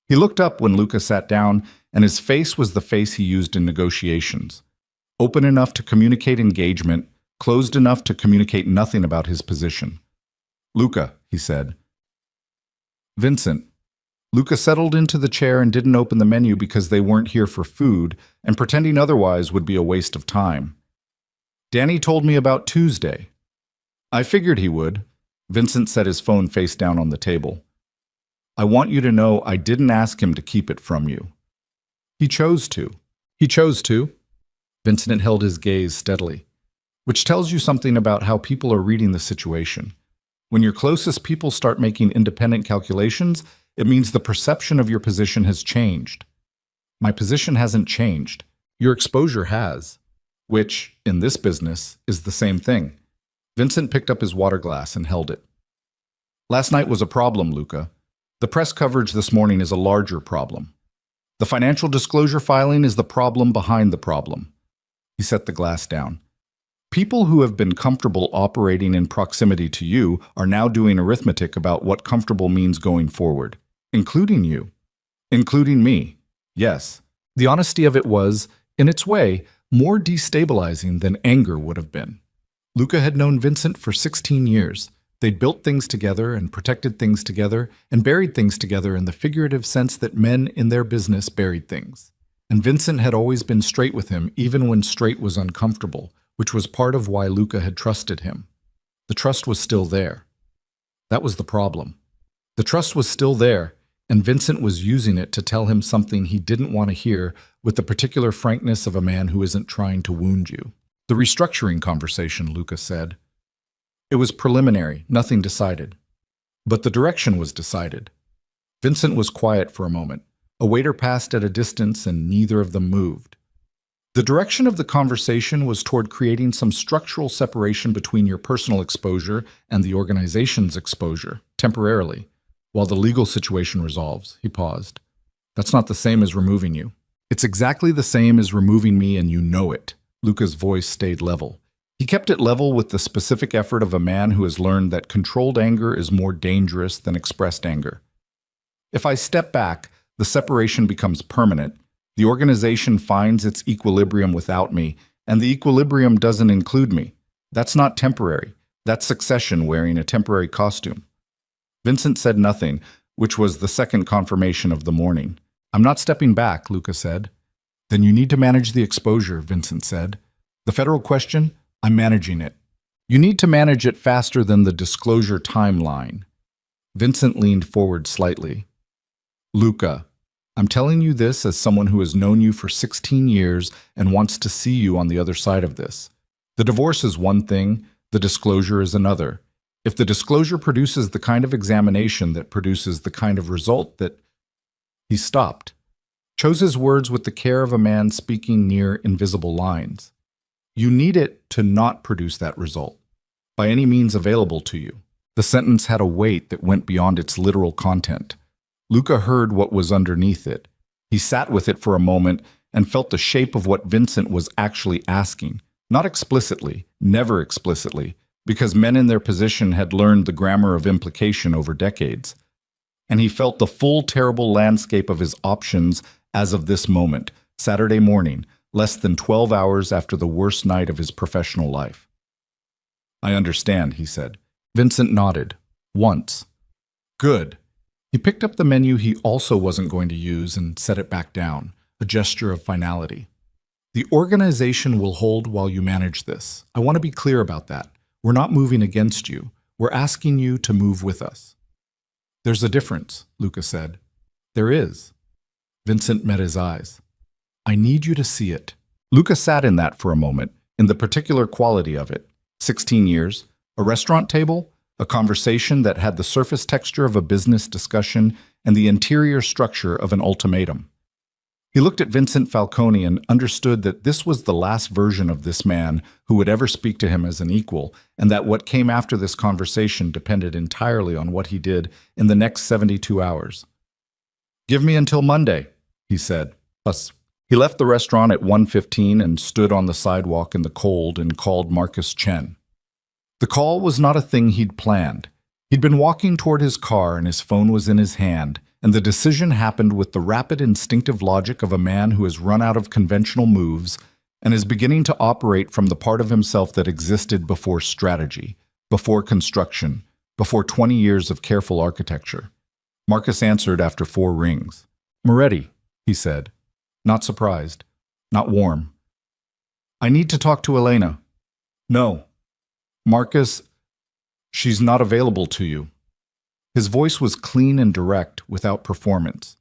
He looked up when Luca sat down, and his face was the face he used in negotiations. Open enough to communicate engagement, closed enough to communicate nothing about his position. Luca, he said. Vincent. Luca settled into the chair and didn't open the menu because they weren't here for food, and pretending otherwise would be a waste of time. Danny told me about Tuesday. I figured he would. Vincent set his phone face down on the table. I want you to know I didn't ask him to keep it from you. He chose to. He chose to. Vincent held his gaze steadily, which tells you something about how people are reading the situation. When your closest people start making independent calculations, it means the perception of your position has changed. My position hasn't changed. Your exposure has, which, in this business, is the same thing. Vincent picked up his water glass and held it. Last night was a problem, Luca. The press coverage this morning is a larger problem. The financial disclosure filing is the problem behind the problem. He set the glass down. People who have been comfortable operating in proximity to you are now doing arithmetic about what comfortable means going forward, including you, including me. Yes, the honesty of it was, in its way, more destabilizing than anger would have been. Luca had known Vincent for 16 years. They'd built things together and protected things together and buried things together in the figurative sense that men in their business buried things. And Vincent had always been straight with him, even when straight was uncomfortable, which was part of why Luca had trusted him. The trust was still there. That was the problem. The trust was still there, and Vincent was using it to tell him something he didn't want to hear with the particular frankness of a man who isn't trying to wound you. The restructuring conversation, Luca said. It was preliminary, nothing decided. But the direction was decided. Vincent was quiet for a moment. A waiter passed at a distance and neither of them moved. The direction of the conversation was toward creating some structural separation between your personal exposure and the organization's exposure, temporarily, while the legal situation resolves. He paused. That's not the same as removing you. It's exactly the same as removing me, and you know it. Luca's voice stayed level. He kept it level with the specific effort of a man who has learned that controlled anger is more dangerous than expressed anger. If I step back, the separation becomes permanent. The organization finds its equilibrium without me, And the equilibrium doesn't include me. That's not temporary. That's Succession wearing a temporary costume. Vincent said nothing, which was the second confirmation of the morning. I'm not stepping back, Luca said. Then you need to manage the exposure, Vincent said. The federal question? I'm managing it. You need to manage it faster than the disclosure timeline. Vincent leaned forward slightly. Luca, I'm telling you this as someone who has known you for 16 years and wants to see you on the other side of this. The divorce is one thing, the disclosure is another. If the disclosure produces the kind of examination that produces the kind of result that... He stopped, chose his words with the care of a man speaking near invisible lines. You need it to not produce that result, by any means available to you. The sentence had a weight that went beyond its literal content. Luca heard what was underneath it. He sat with it for a moment and felt the shape of what Vincent was actually asking. Not explicitly, never explicitly, because men in their position had learned the grammar of implication over decades. And he felt the full terrible landscape of his options as of this moment, Saturday morning, less than 12 hours after the worst night of his professional life. I understand, he said. Vincent nodded. Once. Good. He picked up the menu he also wasn't going to use and set it back down, a gesture of finality. The organization will hold while you manage this. I want to be clear about that. We're not moving against you. We're asking you to move with us. There's a difference, Luca said. There is. Vincent met his eyes. I need you to see it. Luca sat in that for a moment, in the particular quality of it. 16 years, a restaurant table, a conversation that had the surface texture of a business discussion and the interior structure of an ultimatum. He looked at Vincent Falcone and understood that this was the last version of this man who would ever speak to him as an equal, and that what came after this conversation depended entirely on what he did in the next 72 hours. Give me until Monday, he said. He left the restaurant at 1:15 and stood on the sidewalk in the cold and called Marcus Chen. The call was not a thing he'd planned. He'd been walking toward his car and his phone was in his hand, and the decision happened with the rapid instinctive logic of a man who has run out of conventional moves and is beginning to operate from the part of himself that existed before strategy, before construction, before 20 years of careful architecture. Marcus answered after 4 rings. Moretti, he said. Not surprised. Not warm. I need to talk to Elena. No. Marcus, she's not available to you. His voice was clean and direct, without performance.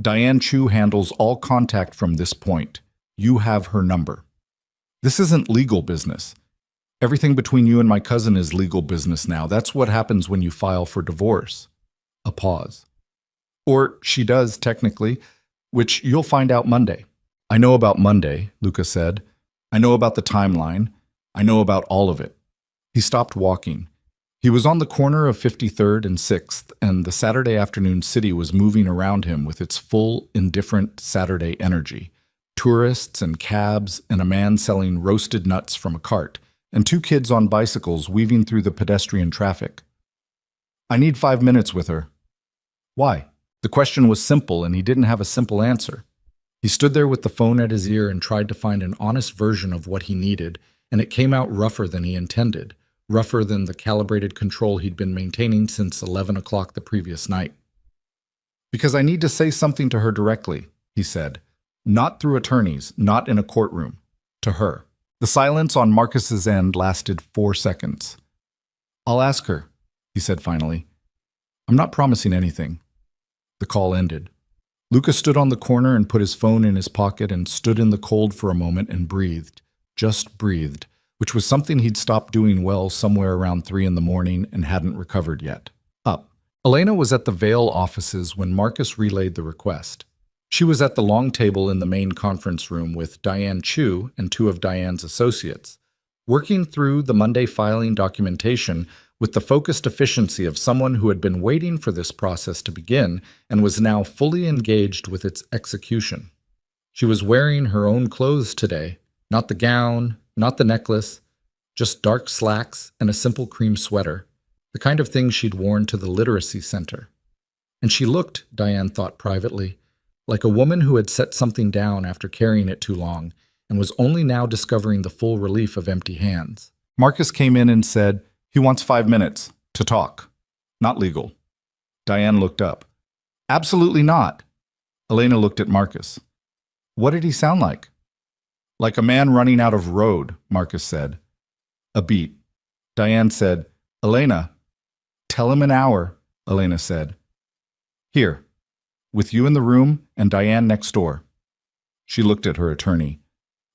Diane Chu handles all contact from this point. You have her number. This isn't legal business. Everything between you and my cousin is legal business now. That's what happens when you file for divorce. A pause. Or she does, technically, which you'll find out Monday. I know about Monday, Luca said. I know about the timeline. I know about all of it. He stopped walking. He was on the corner of 53rd and 6th, and the Saturday afternoon city was moving around him with its full, indifferent Saturday energy. Tourists and cabs, and a man selling roasted nuts from a cart, and 2 kids on bicycles weaving through the pedestrian traffic. I need 5 minutes with her. Why? The question was simple, and he didn't have a simple answer. He stood there with the phone at his ear and tried to find an honest version of what he needed, and it came out rougher than he intended. Rougher than the calibrated control he'd been maintaining since 11 o'clock the previous night. Because I need to say something to her directly, he said. Not through attorneys, not in a courtroom. To her. The silence on Marcus's end lasted 4 seconds. I'll ask her, he said finally. I'm not promising anything. The call ended. Luca stood on the corner and put his phone in his pocket and stood in the cold for a moment and breathed. Just breathed. Which was something he'd stopped doing well somewhere around 3 in the morning and hadn't recovered yet. Up. Elena was at the Vale offices when Marcus relayed the request. She was at the long table in the main conference room with Diane Chu and 2 of Diane's associates, working through the Monday filing documentation with the focused efficiency of someone who had been waiting for this process to begin and was now fully engaged with its execution. She was wearing her own clothes today, not the gown, not the necklace, just dark slacks and a simple cream sweater, the kind of thing she'd worn to the literacy center. And she looked, Diane thought privately, like a woman who had set something down after carrying it too long and was only now discovering the full relief of empty hands. Marcus came in and said, "He wants 5 minutes to talk. Not legal." Diane looked up. "Absolutely not." Elena looked at Marcus. "What did he sound like?" "Like a man running out of road," Marcus said. A beat. Diane said, "Elena." "Tell him an hour," Elena said. "Here, with you in the room and Diane next door." She looked at her attorney.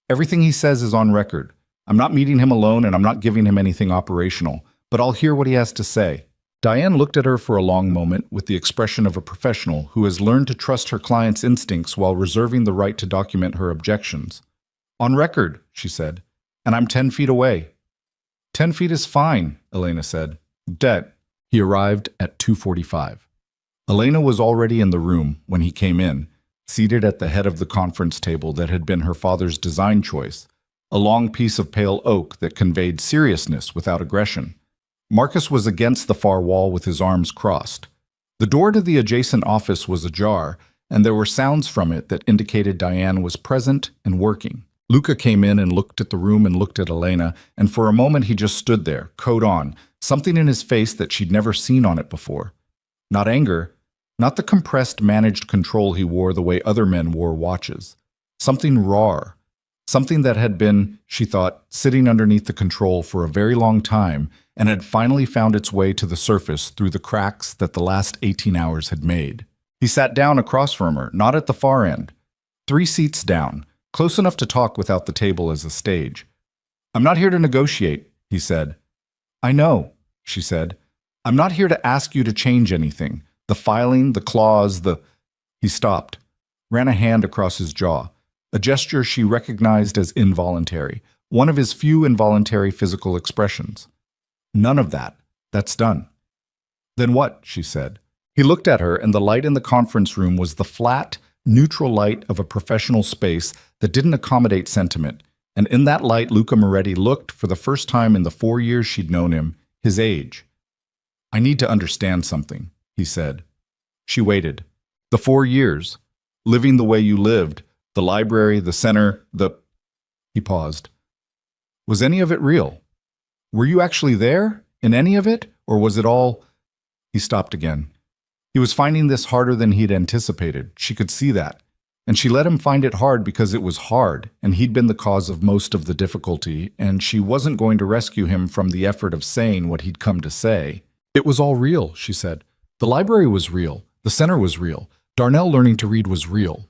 "Everything he says is on record. I'm not meeting him alone and I'm not giving him anything operational, but I'll hear what he has to say." Diane looked at her for a long moment with the expression of a professional who has learned to trust her client's instincts while reserving the right to document her objections. "On record," she said, "and I'm 10 feet away." 10 feet is fine," Elena said. "Det." He arrived at 2:45. Elena was already in the room when he came in, seated at the head of the conference table that had been her father's design choice, a long piece of pale oak that conveyed seriousness without aggression. Marcus was against the far wall with his arms crossed. The door to the adjacent office was ajar, and there were sounds from it that indicated Diane was present and working. Luca came in and looked at the room and looked at Elena, and for a moment he just stood there, coat on, something in his face that she'd never seen on it before. Not anger, not the compressed, managed control he wore the way other men wore watches. Something raw, something that had been, she thought, sitting underneath the control for a very long time and had finally found its way to the surface through the cracks that the last 18 hours had made. He sat down across from her, not at the far end. 3 seats down, close enough to talk without the table as a stage. "I'm not here to negotiate," he said. "I know," she said. "I'm not here to ask you to change anything. The filing, the clause, the—" He stopped, ran a hand across his jaw, a gesture she recognized as involuntary, one of his few involuntary physical expressions. "None of that. That's done." "Then what?" she said. He looked at her, and the light in the conference room was the flat, neutral light of a professional space that didn't accommodate sentiment, and in that light Luca Moretti looked, for the first time in the 4 years she'd known him, his age. "I need to understand something," he said. She waited. "The 4 years, living the way you lived, the library, the center, the—" He paused. "Was any of it real? Were you actually there, in any of it, or was it all—" He stopped again. He was finding this harder than he'd anticipated. She could see that. And she let him find it hard because it was hard, and he'd been the cause of most of the difficulty, and she wasn't going to rescue him from the effort of saying what he'd come to say. "It was all real," she said. "The library was real. The center was real. Darnell learning to read was real."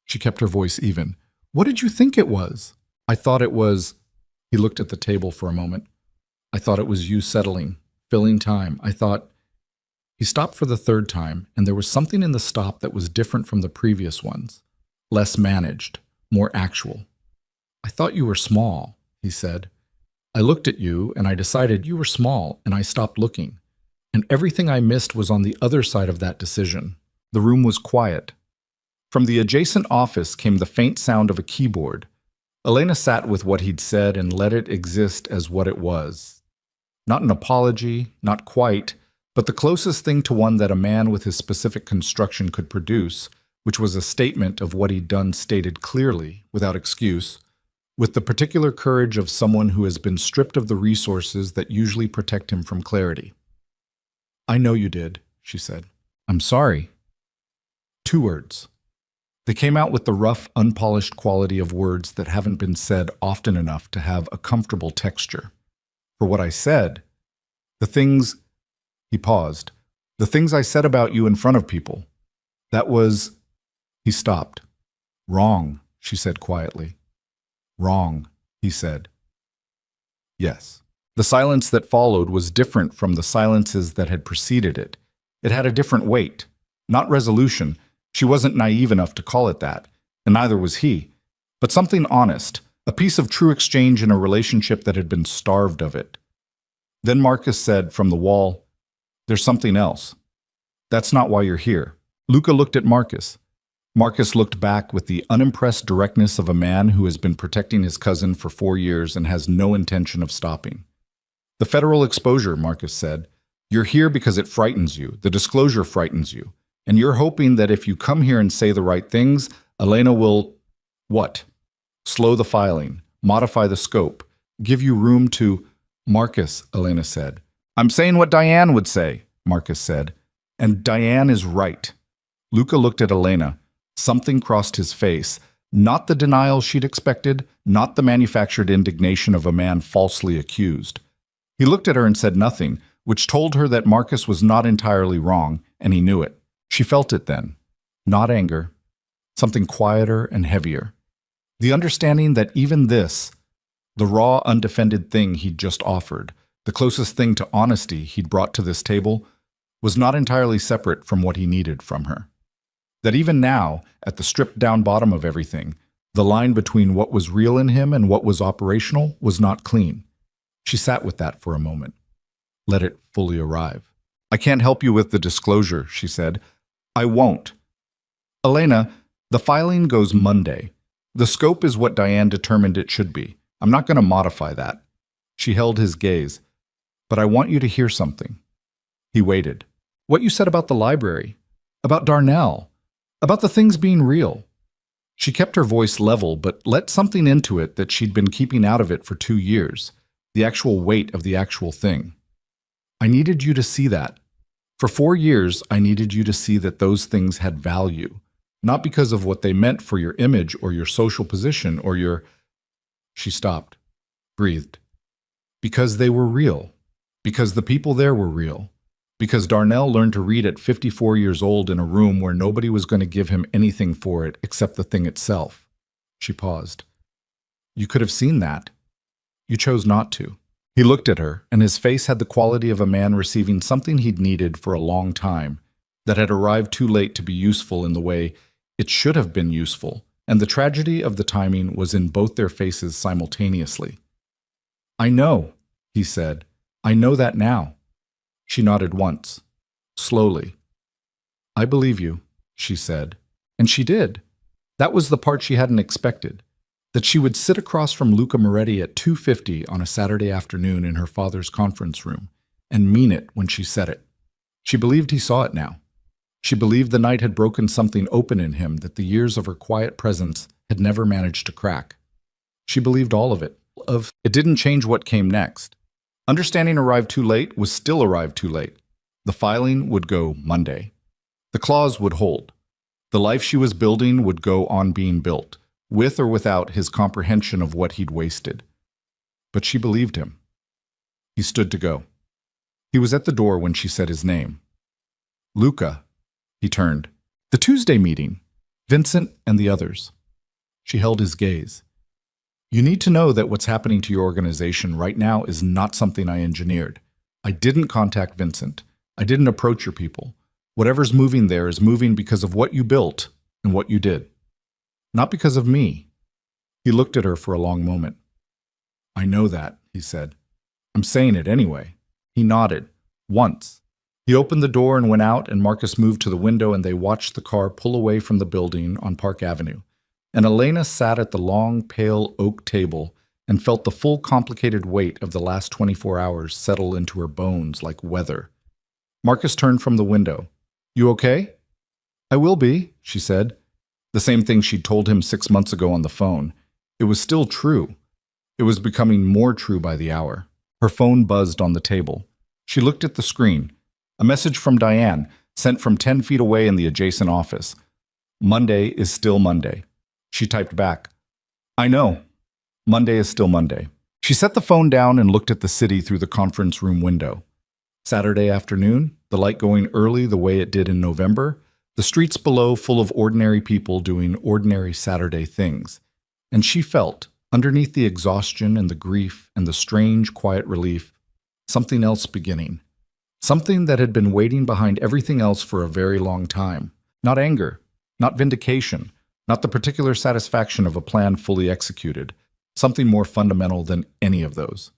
She kept her voice even. "What did you think it was?" "I thought it was—" He looked at the table for a moment. "I thought it was you settling, filling time. I thought—" He stopped for the 3rd time, and there was something in the stop that was different from the previous ones. Less managed, more actual. "I thought you were small," he said. "I looked at you, and I decided you were small, and I stopped looking. And everything I missed was on the other side of that decision." The room was quiet. From the adjacent office came the faint sound of a keyboard. Elena sat with what he'd said and let it exist as what it was. Not an apology, not quite, but the closest thing to one that a man with his specific construction could produce, which was a statement of what he'd done stated clearly, without excuse, with the particular courage of someone who has been stripped of the resources that usually protect him from clarity. "I know you did," she said. "I'm sorry." 2 words. They came out with the rough, unpolished quality of words that haven't been said often enough to have a comfortable texture. "For what I said, the things—" He paused. "The things I said about you in front of people. That was—" He stopped. "Wrong," she said quietly. "Wrong," he said. "Yes." The silence that followed was different from the silences that had preceded it. It had a different weight. Not resolution. She wasn't naive enough to call it that, and neither was he. But something honest, a piece of true exchange in a relationship that had been starved of it. Then Marcus said from the wall, "There's something else. That's not why you're here." Luca looked at Marcus. Marcus looked back with the unimpressed directness of a man who has been protecting his cousin for 4 years and has no intention of stopping. "The federal exposure," Marcus said. "You're here because it frightens you. The disclosure frightens you. And you're hoping that if you come here and say the right things, Elena will—" "What?" Slow the filing, modify the scope, give you room to... Marcus, Elena said. I'm saying what Diane would say, Marcus said. And Diane is right. Luca looked at Elena. Something crossed his face. Not the denial she'd expected, not the manufactured indignation of a man falsely accused. He looked at her and said nothing, which told her that Marcus was not entirely wrong, and he knew it. She felt it then. Not anger. Something quieter and heavier. The understanding that even this, the raw, undefended thing he'd just offered, the closest thing to honesty he'd brought to this table, was not entirely separate from what he needed from her. That even now, at the stripped-down bottom of everything, the line between what was real in him and what was operational was not clean. She sat with that for a moment. Let it fully arrive. I can't help you with the disclosure, she said. I won't. Elena, the filing goes Monday. The scope is what Diane determined it should be. I'm not going to modify that. She held his gaze. But I want you to hear something. He waited. What you said about the library, about Darnell, about the things being real. She kept her voice level, but let something into it that she'd been keeping out of it for 2 years, the actual weight of the actual thing. I needed you to see that. For 4 years, I needed you to see that those things had value, not because of what they meant for your image or your social position or your... She stopped, breathed. Because they were real. Because the people there were real. Because Darnell learned to read at 54 years old in a room where nobody was going to give him anything for it except the thing itself. She paused. You could have seen that. You chose not to. He looked at her, and his face had the quality of a man receiving something he'd needed for a long time, that had arrived too late to be useful in the way it should have been useful, and the tragedy of the timing was in both their faces simultaneously. I know, he said. I know that now. She nodded once, slowly. I believe you, she said. And she did. That was the part she hadn't expected. That she would sit across from Luca Moretti at 2:50 on a Saturday afternoon in her father's conference room, and mean it when she said it. She believed he saw it now. She believed the night had broken something open in him that the years of her quiet presence had never managed to crack. She believed all of it. It didn't change what came next. Understanding arrived too late was still arrived too late. The filing would go Monday. The clause would hold. The life she was building would go on being built, with or without his comprehension of what he'd wasted. But she believed him. He stood to go. He was at the door when she said his name. Luca. He turned. The Tuesday meeting. Vincent and the others. She held his gaze. You need to know that what's happening to your organization right now is not something I engineered. I didn't contact Vincent. I didn't approach your people. Whatever's moving there is moving because of what you built and what you did. Not because of me. He looked at her for a long moment. I know that, he said. I'm saying it anyway. He nodded. Once. He opened the door and went out, and Marcus moved to the window, and they watched the car pull away from the building on Park Avenue. And Elena sat at the long, pale oak table and felt the full complicated weight of the last 24 hours settle into her bones like weather. Marcus turned from the window. You okay? I will be, she said. The same thing she'd told him 6 months ago on the phone. It was still true. It was becoming more true by the hour. Her phone buzzed on the table. She looked at the screen. A message from Diane, sent from 10 feet away in the adjacent office. Monday is still Monday. She typed back, I know. Monday is still Monday. She set the phone down and looked at the city through the conference room window. Saturday afternoon, the light going early the way it did in November, the streets below full of ordinary people doing ordinary Saturday things. And she felt, underneath the exhaustion and the grief and the strange, quiet relief, something else beginning. Something that had been waiting behind everything else for a very long time. Not anger, not vindication, not the particular satisfaction of a plan fully executed. Something more fundamental than any of those.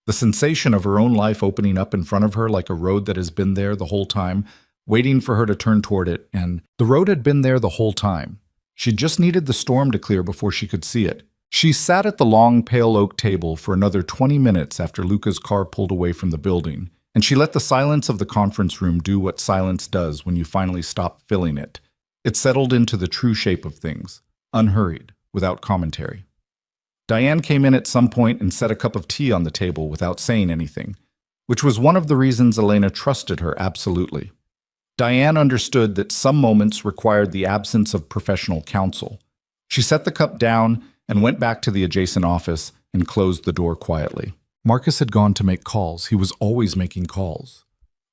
The sensation of her own life opening up in front of her like a road that has been there the whole time, waiting for her to turn toward it, and the road had been there the whole time. She just needed the storm to clear before she could see it. She sat at the long, pale oak table for another 20 minutes after Luca's car pulled away from the building, and she let the silence of the conference room do what silence does when you finally stop filling it. It settled into the true shape of things, unhurried, without commentary. Diane came in at some point and set a cup of tea on the table without saying anything, which was one of the reasons Elena trusted her absolutely. Diane understood that some moments required the absence of professional counsel. She set the cup down and went back to the adjacent office and closed the door quietly. Marcus had gone to make calls. He was always making calls.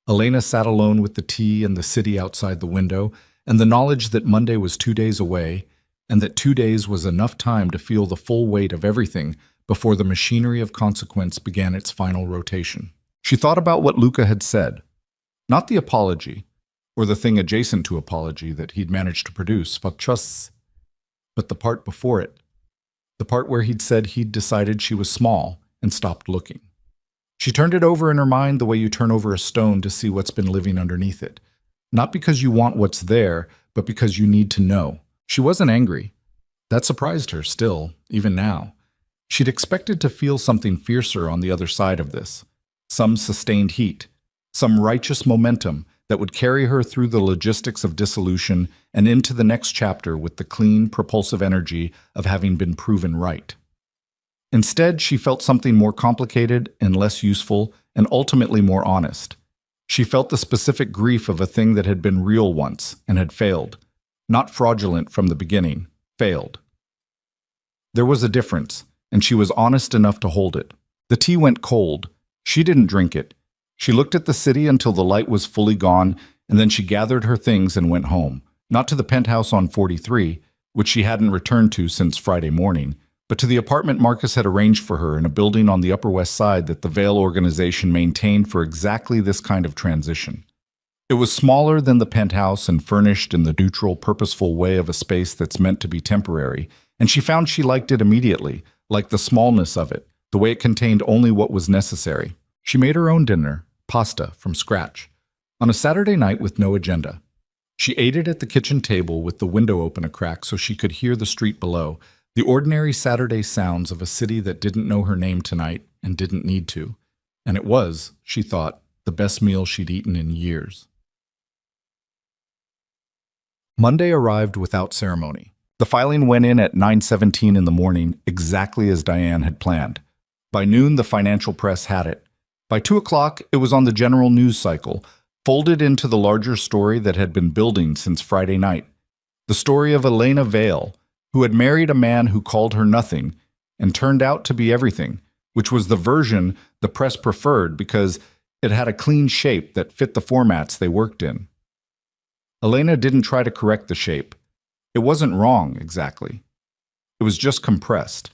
Elena sat alone with the tea and the city outside the window, and the knowledge that Monday was 2 days away, and that 2 days was enough time to feel the full weight of everything before the machinery of consequence began its final rotation. She thought about what Luca had said. Not the apology, or the thing adjacent to apology that he'd managed to produce, but the part before it. The part where he'd said he'd decided she was small and stopped looking. She turned it over in her mind the way you turn over a stone to see what's been living underneath it. Not because you want what's there, but because you need to know. She wasn't angry. That surprised her still, even now. She'd expected to feel something fiercer on the other side of this. Some sustained heat, some righteous momentum that would carry her through the logistics of dissolution and into the next chapter with the clean, propulsive energy of having been proven right. Instead, she felt something more complicated and less useful and ultimately more honest. She felt the specific grief of a thing that had been real once and had failed. Not fraudulent from the beginning, failed. There was a difference, and she was honest enough to hold it. The tea went cold. She didn't drink it. She looked at the city until the light was fully gone, and then she gathered her things and went home. Not to the penthouse on 43, which she hadn't returned to since Friday morning, but to the apartment Marcus had arranged for her in a building on the Upper West Side that the Vale organization maintained for exactly this kind of transition. It was smaller than the penthouse and furnished in the neutral, purposeful way of a space that's meant to be temporary, and she found she liked it immediately, liked the smallness of it, the way it contained only what was necessary. She made her own dinner, pasta, from scratch, on a Saturday night with no agenda. She ate it at the kitchen table with the window open a crack so she could hear the street below, the ordinary Saturday sounds of a city that didn't know her name tonight and didn't need to. And it was, she thought, the best meal she'd eaten in years. Monday arrived without ceremony. The filing went in at 9:17 in the morning, exactly as Diane had planned. By noon, the financial press had it. By 2 o'clock, it was on the general news cycle, folded into the larger story that had been building since Friday night. The story of Elena Vale, who had married a man who called her nothing and turned out to be everything, which was the version the press preferred because it had a clean shape that fit the formats they worked in. Elena didn't try to correct the shape. It wasn't wrong, exactly. It was just compressed.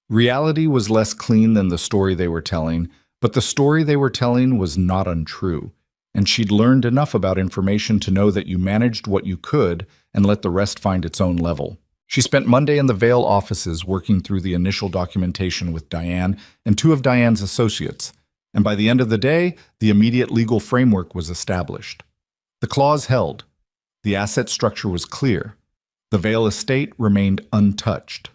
Reality was less clean than the story they were telling, but the story they were telling was not untrue, and she'd learned enough about information to know that you managed what you could and let the rest find its own level. She spent Monday in the Vale offices working through the initial documentation with Diane and 2 of Diane's associates, and by the end of the day, the immediate legal framework was established. The clause held. The asset structure was clear. The Vale estate remained untouched.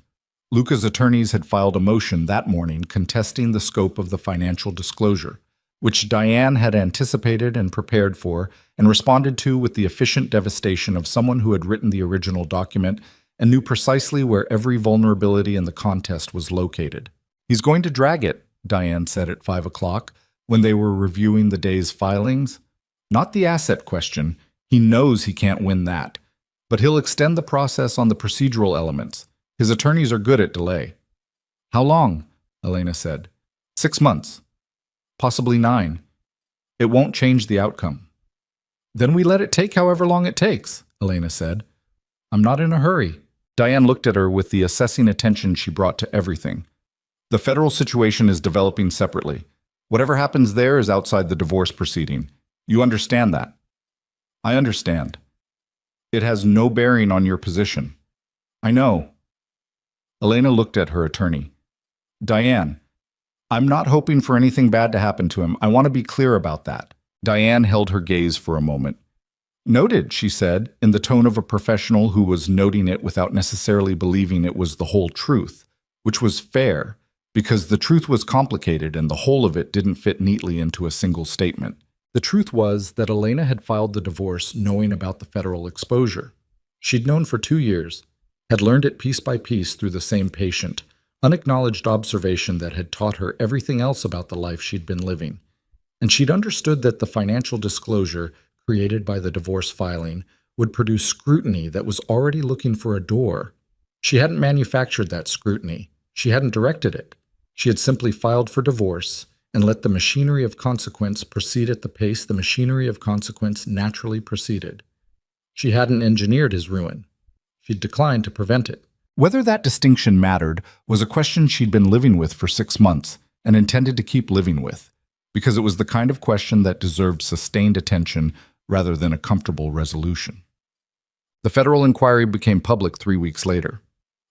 Luca's attorneys had filed a motion that morning contesting the scope of the financial disclosure, which Diane had anticipated and prepared for and responded to with the efficient devastation of someone who had written the original document and knew precisely where every vulnerability in the contest was located. "He's going to drag it," Diane said at 5 o'clock when they were reviewing the day's filings. "Not the asset question. He knows he can't win that. But he'll extend the process on the procedural elements. His attorneys are good at delay." "How long?" Elena said. 6 months. Possibly 9. It won't change the outcome." "Then we let it take however long it takes," Elena said. "I'm not in a hurry." Diane looked at her with the assessing attention she brought to everything. "The federal situation is developing separately. Whatever happens there is outside the divorce proceeding. You understand that?" "I understand. It has no bearing on your position." "I know." Elena looked at her attorney. "Diane, I'm not hoping for anything bad to happen to him. I want to be clear about that." Diane held her gaze for a moment. "Noted," she said, in the tone of a professional who was noting it without necessarily believing it was the whole truth, which was fair, because the truth was complicated and the whole of it didn't fit neatly into a single statement. The truth was that Elena had filed the divorce knowing about the federal exposure. She'd known for 2 years, had learned it piece by piece through the same patient, unacknowledged observation that had taught her everything else about the life she'd been living. And she'd understood that the financial disclosure created by the divorce filing would produce scrutiny that was already looking for a door. She hadn't manufactured that scrutiny. She hadn't directed it. She had simply filed for divorce and let the machinery of consequence proceed at the pace the machinery of consequence naturally proceeded. She hadn't engineered his ruin. She'd declined to prevent it. Whether that distinction mattered was a question she'd been living with for 6 months and intended to keep living with, because it was the kind of question that deserved sustained attention rather than a comfortable resolution. The federal inquiry became public 3 weeks later.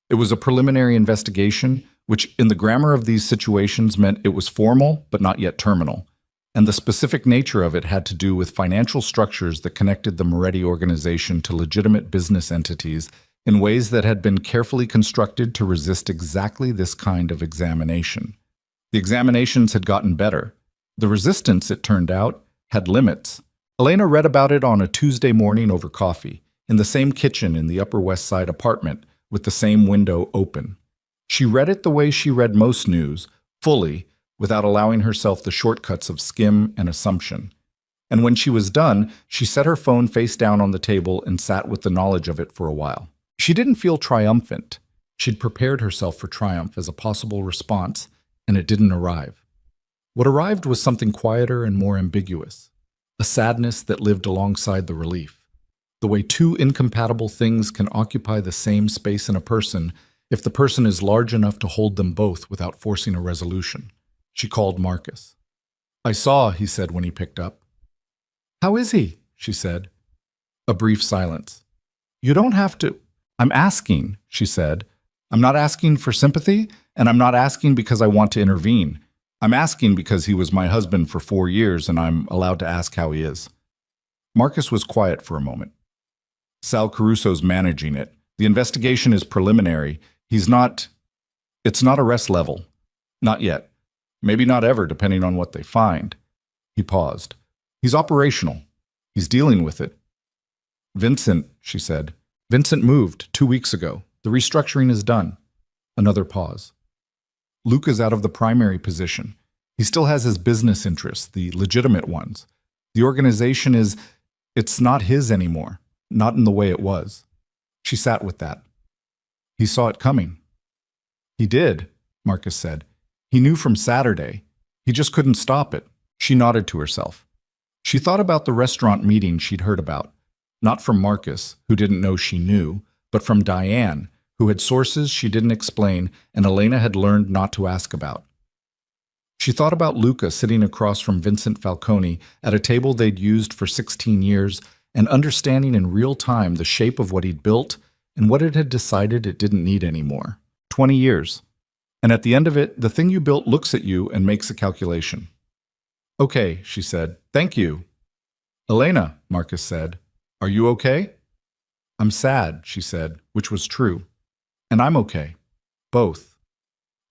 It was a preliminary investigation, which in the grammar of these situations meant it was formal but not yet terminal, and the specific nature of it had to do with financial structures that connected the Moretti organization to legitimate business entities in ways that had been carefully constructed to resist exactly this kind of examination. The examinations had gotten better. The resistance, it turned out, had limits. Elena read about it on a Tuesday morning over coffee, in the same kitchen in the Upper West Side apartment, with the same window open. She read it the way she read most news, fully, without allowing herself the shortcuts of skim and assumption. And when she was done, she set her phone face down on the table and sat with the knowledge of it for a while. She didn't feel triumphant. She'd prepared herself for triumph as a possible response, and it didn't arrive. What arrived was something quieter and more ambiguous, a sadness that lived alongside the relief. The way two incompatible things can occupy the same space in a person if the person is large enough to hold them both without forcing a resolution. She called Marcus. "I saw," he said when he picked up. "How is he?" she said. A brief silence. "You don't have to—" "I'm asking," she said. "I'm not asking for sympathy, and I'm not asking because I want to intervene. I'm asking because he was my husband for 4 years, and I'm allowed to ask how he is." Marcus was quiet for a moment. "Sal Caruso's managing it. The investigation is preliminary. It's not arrest level. Not yet. Maybe not ever, depending on what they find." He paused. "He's operational. He's dealing with it." "Vincent," she said. "Vincent moved 2 weeks ago. The restructuring is done." Another pause. "Luca's out of the primary position. He still has his business interests, the legitimate ones. The organization it's not his anymore. Not in the way it was." She sat with that. "He saw it coming." "He did," Marcus said. "He knew from Saturday. He just couldn't stop it." She nodded to herself. She thought about the restaurant meeting she'd heard about, not from Marcus, who didn't know she knew, but from Diane, who had sources she didn't explain and Elena had learned not to ask about. She thought about Luca sitting across from Vincent Falcone at a table they'd used for 16 years and understanding in real time the shape of what he'd built and what it had decided it didn't need anymore. 20 years. And at the end of it, the thing you built looks at you and makes a calculation. "Okay," she said. "Thank you." "Elena," Marcus said, "are you okay?" "I'm sad," she said, which was true. "And I'm okay. Both."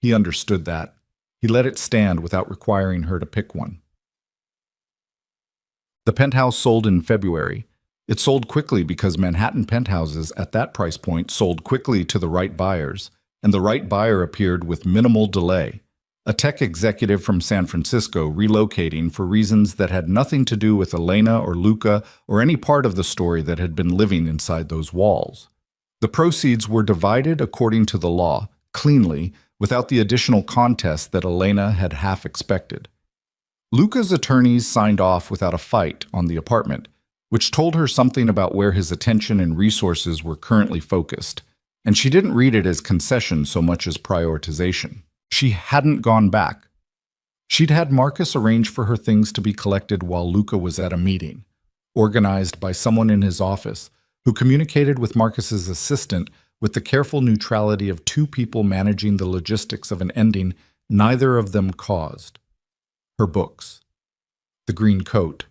He understood that. He let it stand without requiring her to pick one. The penthouse sold in February. It sold quickly because Manhattan penthouses at that price point sold quickly to the right buyers, and the right buyer appeared with minimal delay. A tech executive from San Francisco relocating for reasons that had nothing to do with Elena or Luca or any part of the story that had been living inside those walls. The proceeds were divided according to the law, cleanly, without the additional contest that Elena had half expected. Luca's attorneys signed off without a fight on the apartment, which told her something about where his attention and resources were currently focused, and she didn't read it as concession so much as prioritization. She hadn't gone back. She'd had Marcus arrange for her things to be collected while Luca was at a meeting, organized by someone in his office, who communicated with Marcus's assistant with the careful neutrality of two people managing the logistics of an ending neither of them caused. Her books. The green coat.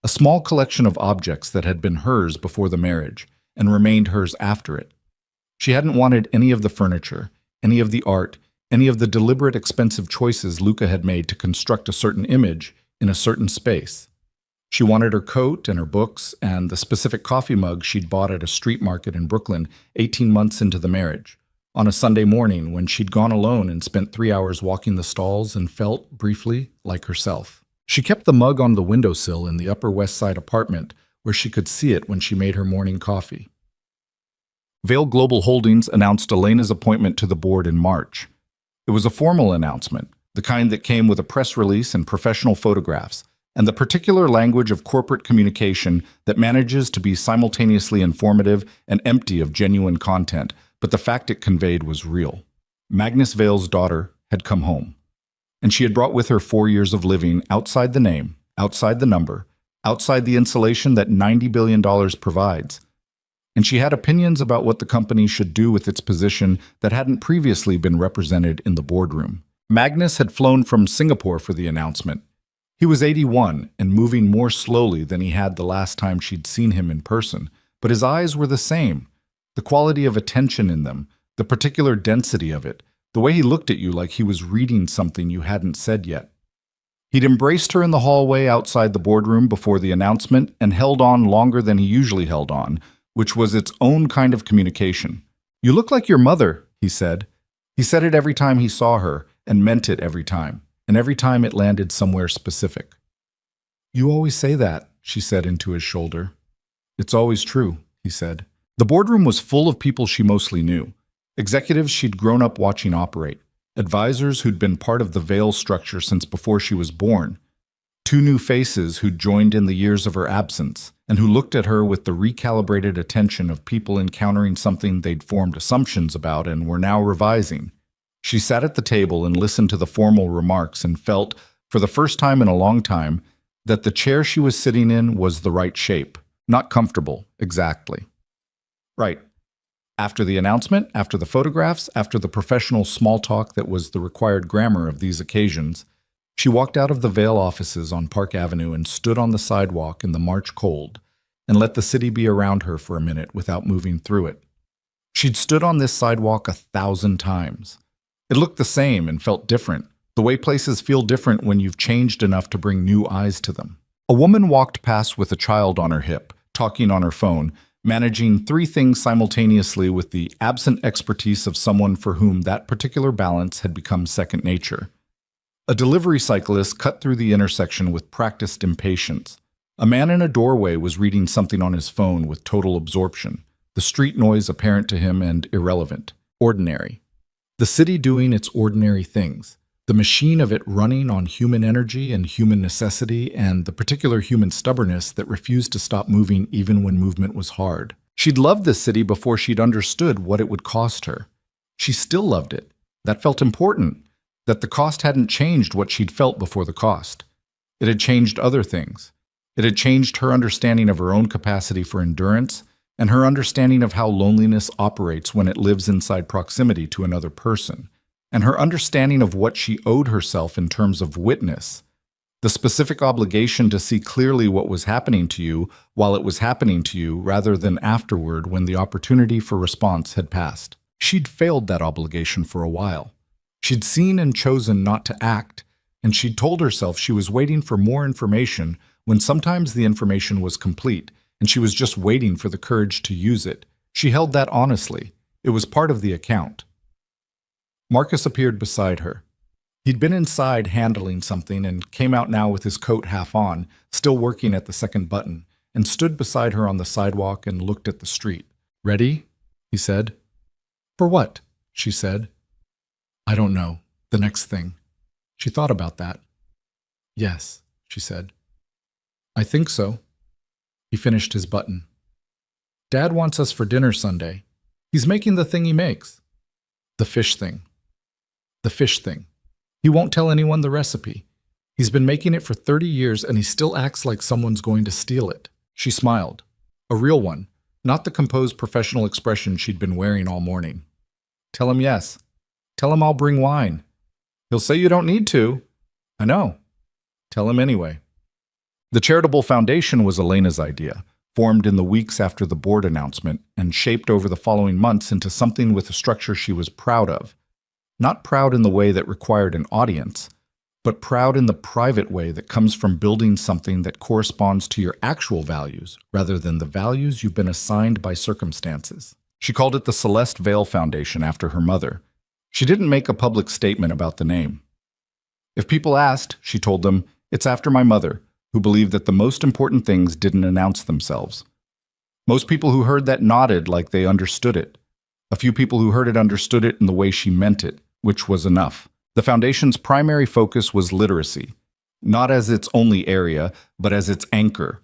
A small collection of objects that had been hers before the marriage and remained hers after it. She hadn't wanted any of the furniture, any of the art, any of the deliberate expensive choices Luca had made to construct a certain image in a certain space. She wanted her coat and her books and the specific coffee mug she'd bought at a street market in Brooklyn 18 months into the marriage, On a Sunday morning when she'd gone alone and spent 3 hours walking the stalls and felt, briefly, like herself. She kept the mug on the windowsill in the Upper West Side apartment where she could see it when she made her morning coffee. Vail Global Holdings announced Elena's appointment to the board in March. It was a formal announcement, the kind that came with a press release and professional photographs, and the particular language of corporate communication that manages to be simultaneously informative and empty of genuine content, but the fact it conveyed was real. Magnus Vail's daughter had come home, and she had brought with her 4 years of living outside the name, outside the number, outside the insulation that $90 billion provides. And she had opinions about what the company should do with its position that hadn't previously been represented in the boardroom. Magnus had flown from Singapore for the announcement. He was 81 and moving more slowly than he had the last time she'd seen him in person, but his eyes were the same. The quality of attention in them, the particular density of it, the way he looked at you like he was reading something you hadn't said yet. He'd embraced her in the hallway outside the boardroom before the announcement and held on longer than he usually held on, which was its own kind of communication. "You look like your mother," he said. He said it every time he saw her, and meant it every time, and every time it landed somewhere specific. "You always say that," she said into his shoulder. "It's always true," he said. The boardroom was full of people she mostly knew, executives she'd grown up watching operate, advisors who'd been part of the Vail structure since before she was born, 2 new faces who'd joined in the years of her absence, and who looked at her with the recalibrated attention of people encountering something they'd formed assumptions about and were now revising. She sat at the table and listened to the formal remarks and felt, for the first time in a long time, that the chair she was sitting in was the right shape, not comfortable, exactly. Right. After the announcement, after the photographs, after the professional small talk that was the required grammar of these occasions, she walked out of the Vail offices on Park Avenue and stood on the sidewalk in the March cold and let the city be around her for a minute without moving through it. She'd stood on this sidewalk 1,000 times. It looked the same and felt different, the way places feel different when you've changed enough to bring new eyes to them. A woman walked past with a child on her hip, talking on her phone, managing 3 things simultaneously with the absent expertise of someone for whom that particular balance had become second nature. A delivery cyclist cut through the intersection with practiced impatience. A man in a doorway was reading something on his phone with total absorption, the street noise apparent to him and irrelevant, ordinary. The city doing its ordinary things, the machine of it running on human energy and human necessity and the particular human stubbornness that refused to stop moving even when movement was hard. She'd loved this city before she'd understood what it would cost her. She still loved it. That felt important, that the cost hadn't changed what she'd felt before the cost. It had changed other things. It had changed her understanding of her own capacity for endurance and her understanding of how loneliness operates when it lives inside proximity to another person, and her understanding of what she owed herself in terms of witness, the specific obligation to see clearly what was happening to you while it was happening to you rather than afterward when the opportunity for response had passed. She'd failed that obligation for a while. She'd seen and chosen not to act, and she'd told herself she was waiting for more information when sometimes the information was complete, and she was just waiting for the courage to use it. She held that honestly. It was part of the account. Marcus appeared beside her. He'd been inside handling something and came out now with his coat half on, still working at the second button, and stood beside her on the sidewalk and looked at the street. "Ready?" he said. "For what?" she said. "I don't know. The next thing." She thought about that. "Yes," she said. "I think so." He finished his button. "Dad wants us for dinner Sunday. He's making the thing he makes." The fish thing. The fish thing. He won't tell anyone the recipe. He's been making it for 30 years and he still acts like someone's going to steal it. She smiled. A real one, not the composed professional expression she'd been wearing all morning. "Tell him yes. Tell him I'll bring wine. He'll say you don't need to." "I know." "Tell him anyway." The charitable foundation was Elena's idea, formed in the weeks after the board announcement and shaped over the following months into something with a structure she was proud of. Not proud in the way that required an audience, but proud in the private way that comes from building something that corresponds to your actual values rather than the values you've been assigned by circumstances. She called it the Celeste Vale Foundation after her mother. She didn't make a public statement about the name. If people asked, she told them, it's after my mother, who believed that the most important things didn't announce themselves. Most people who heard that nodded like they understood it. A few people who heard it understood it in the way she meant it, which was enough. The foundation's primary focus was literacy, not as its only area, but as its anchor.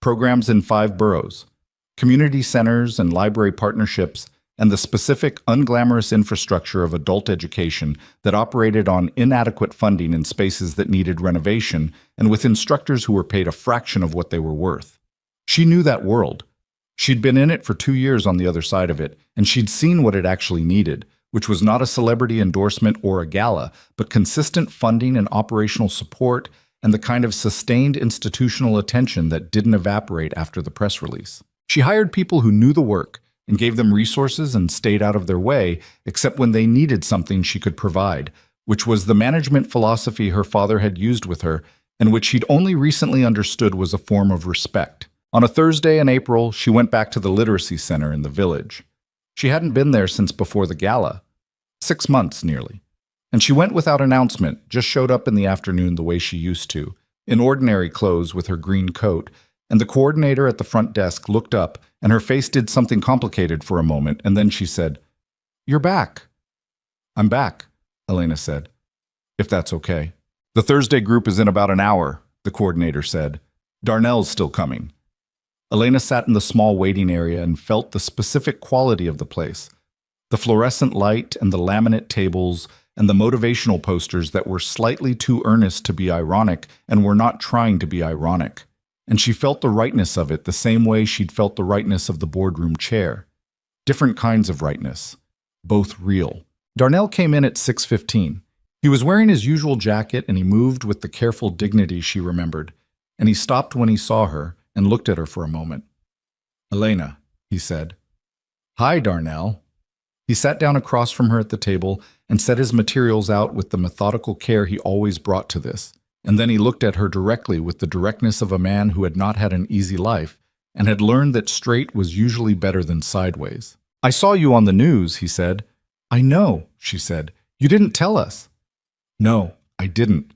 Programs in 5 boroughs, community centers and library partnerships, and the specific, unglamorous infrastructure of adult education that operated on inadequate funding in spaces that needed renovation and with instructors who were paid a fraction of what they were worth. She knew that world. She'd been in it for 2 years on the other side of it, and she'd seen what it actually needed, which was not a celebrity endorsement or a gala, but consistent funding and operational support and the kind of sustained institutional attention that didn't evaporate after the press release. She hired people who knew the work and gave them resources and stayed out of their way, except when they needed something she could provide, which was the management philosophy her father had used with her and which he'd only recently understood was a form of respect. On a Thursday in April, she went back to the literacy center in the village. She hadn't been there since before the gala, 6 months nearly. And she went without announcement, just showed up in the afternoon the way she used to, in ordinary clothes with her green coat, and the coordinator at the front desk looked up, and her face did something complicated for a moment, and then she said, "You're back." "I'm back," Elena said, "if that's okay." "The Thursday group is in about an hour," the coordinator said. "Darnell's still coming." Elena sat in the small waiting area and felt the specific quality of the place. The fluorescent light and the laminate tables and the motivational posters that were slightly too earnest to be ironic and were not trying to be ironic. And she felt the rightness of it the same way she'd felt the rightness of the boardroom chair. Different kinds of rightness, both real. Darnell came in at 6:15. He was wearing his usual jacket and he moved with the careful dignity she remembered, and he stopped when he saw her and looked at her for a moment. "Elena," he said. "Hi, Darnell." He sat down across from her at the table and set his materials out with the methodical care he always brought to this. And then he looked at her directly with the directness of a man who had not had an easy life and had learned that straight was usually better than sideways. "I saw you on the news," he said. "I know," she said. "You didn't tell us." "No, I didn't."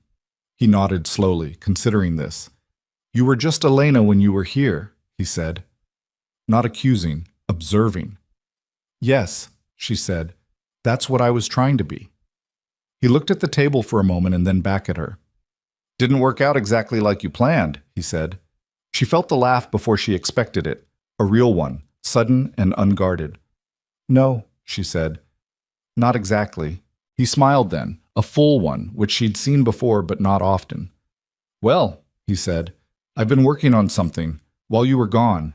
He nodded slowly, considering this. "You were just Elena when you were here," he said. Not accusing, observing. "Yes," she said. "That's what I was trying to be." He looked at the table for a moment and then back at her. "Didn't work out exactly like you planned," he said. She felt the laugh before she expected it, a real one, sudden and unguarded. "No," she said. "Not exactly." He smiled then, a full one, which she'd seen before but not often. "Well," he said, "I've been working on something, while you were gone."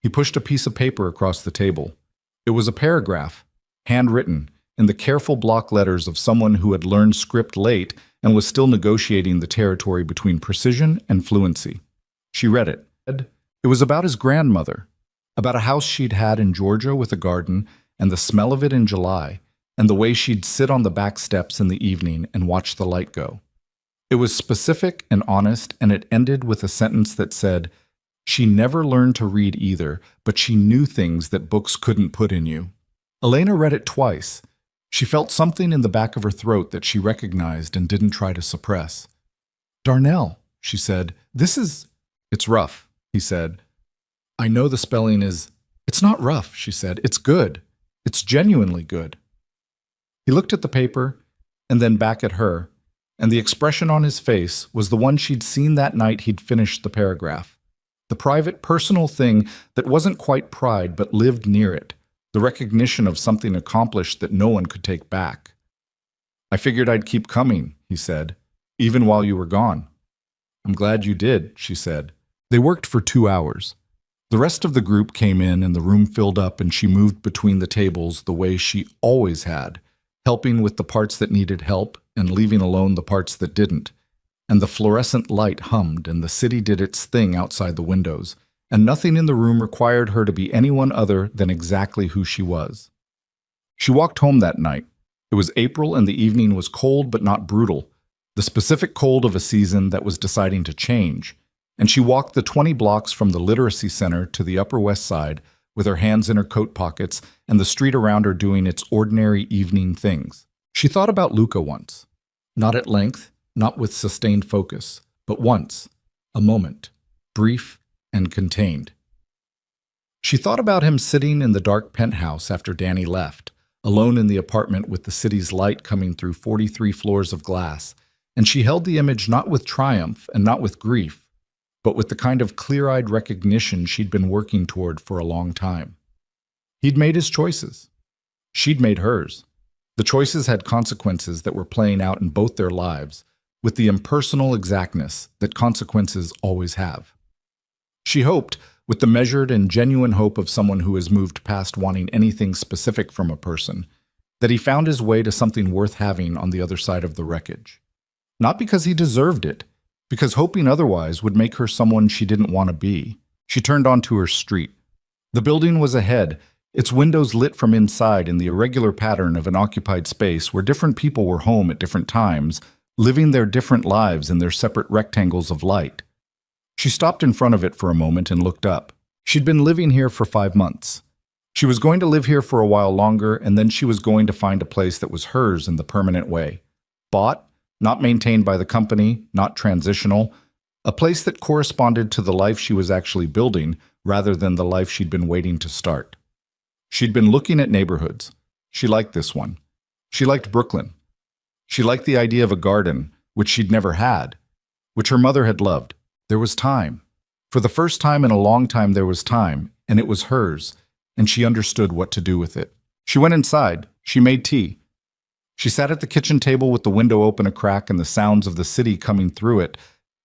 He pushed a piece of paper across the table. It was a paragraph, handwritten, in the careful block letters of someone who had learned script late and was still negotiating the territory between precision and fluency. She read it. It was about his grandmother, about a house she'd had in Georgia with a garden and the smell of it in July, and the way she'd sit on the back steps in the evening and watch the light go. It was specific and honest, and it ended with a sentence that said, "She never learned to read either, but she knew things that books couldn't put in you." Elena read it twice. She felt something in the back of her throat that she recognized and didn't try to suppress. "Darnell," she said, "It's rough," he said. "I know the spelling is..." "It's not rough," she said. "It's good. It's genuinely good." He looked at the paper and then back at her, and the expression on his face was the one she'd seen that night he'd finished the paragraph. The private, personal thing that wasn't quite pride but lived near it. The recognition of something accomplished that no one could take back. "I figured I'd keep coming," he said, "even while you were gone." "I'm glad you did," she said. They worked for 2 hours. The rest of the group came in and the room filled up and she moved between the tables the way she always had, helping with the parts that needed help and leaving alone the parts that didn't. And the fluorescent light hummed and the city did its thing outside the windows. And nothing in the room required her to be anyone other than exactly who she was. She walked home that night. It was April and the evening was cold but not brutal, the specific cold of a season that was deciding to change. And she walked the 20 blocks from the literacy center to the Upper West Side with her hands in her coat pockets and the street around her doing its ordinary evening things. She thought about Luca once. Not at length, not with sustained focus, but once, a moment, brief and contained. She thought about him sitting in the dark penthouse after Danny left, alone in the apartment with the city's light coming through 43 floors of glass, and she held the image not with triumph and not with grief, but with the kind of clear-eyed recognition she'd been working toward for a long time. He'd made his choices. She'd made hers. The choices had consequences that were playing out in both their lives, with the impersonal exactness that consequences always have. She hoped, with the measured and genuine hope of someone who has moved past wanting anything specific from a person, that he found his way to something worth having on the other side of the wreckage. Not because he deserved it, because hoping otherwise would make her someone she didn't want to be. She turned onto her street. The building was ahead, its windows lit from inside in the irregular pattern of an occupied space where different people were home at different times, living their different lives in their separate rectangles of light. She stopped in front of it for a moment and looked up. She'd been living here for 5 months. She was going to live here for a while longer, and then she was going to find a place that was hers in the permanent way. Bought, not maintained by the company, not transitional, a place that corresponded to the life she was actually building rather than the life she'd been waiting to start. She'd been looking at neighborhoods. She liked this one. She liked Brooklyn. She liked the idea of a garden, which she'd never had, which her mother had loved. There was time. For the first time in a long time there was time, and it was hers, and she understood what to do with it. She went inside. She made tea. She sat at the kitchen table with the window open a crack and the sounds of the city coming through it,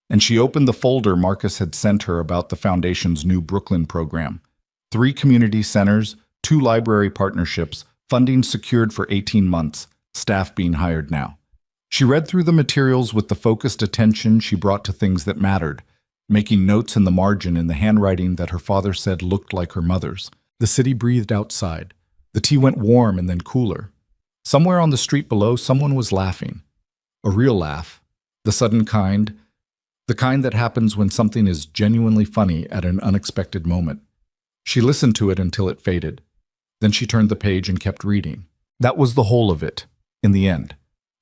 and she opened the folder Marcus had sent her about the Foundation's new Brooklyn program. 3 community centers, 2 library partnerships, funding secured for 18 months, staff being hired now. She read through the materials with the focused attention she brought to things that mattered, making notes in the margin in the handwriting that her father said looked like her mother's. The city breathed outside. The tea went warm and then cooler. Somewhere on the street below, someone was laughing. A real laugh. The sudden kind. The kind that happens when something is genuinely funny at an unexpected moment. She listened to it until it faded. Then she turned the page and kept reading. That was the whole of it, in the end.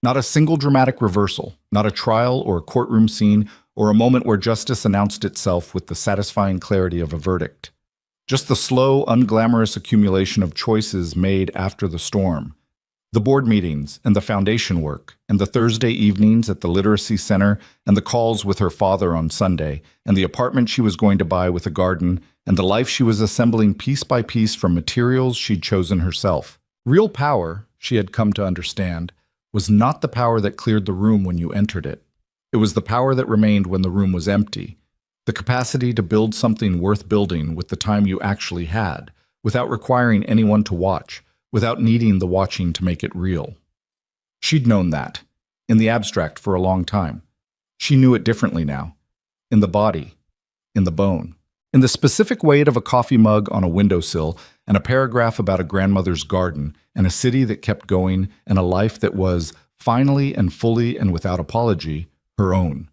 Not a single dramatic reversal, not a trial or a courtroom scene, or a moment where justice announced itself with the satisfying clarity of a verdict. Just the slow, unglamorous accumulation of choices made after the storm. The board meetings and the foundation work, and the Thursday evenings at the literacy center, and the calls with her father on Sunday, and the apartment she was going to buy with a garden, and the life she was assembling piece by piece from materials she'd chosen herself. Real power, she had come to understand, was not the power that cleared the room when you entered it. It was the power that remained when the room was empty. The capacity to build something worth building with the time you actually had, without requiring anyone to watch, without needing the watching to make it real. She'd known that, in the abstract for a long time. She knew it differently now. In the body, in the bone, in the specific weight of a coffee mug on a windowsill, and a paragraph about a grandmother's garden, and a city that kept going, and a life that was, finally and fully and without apology, her own.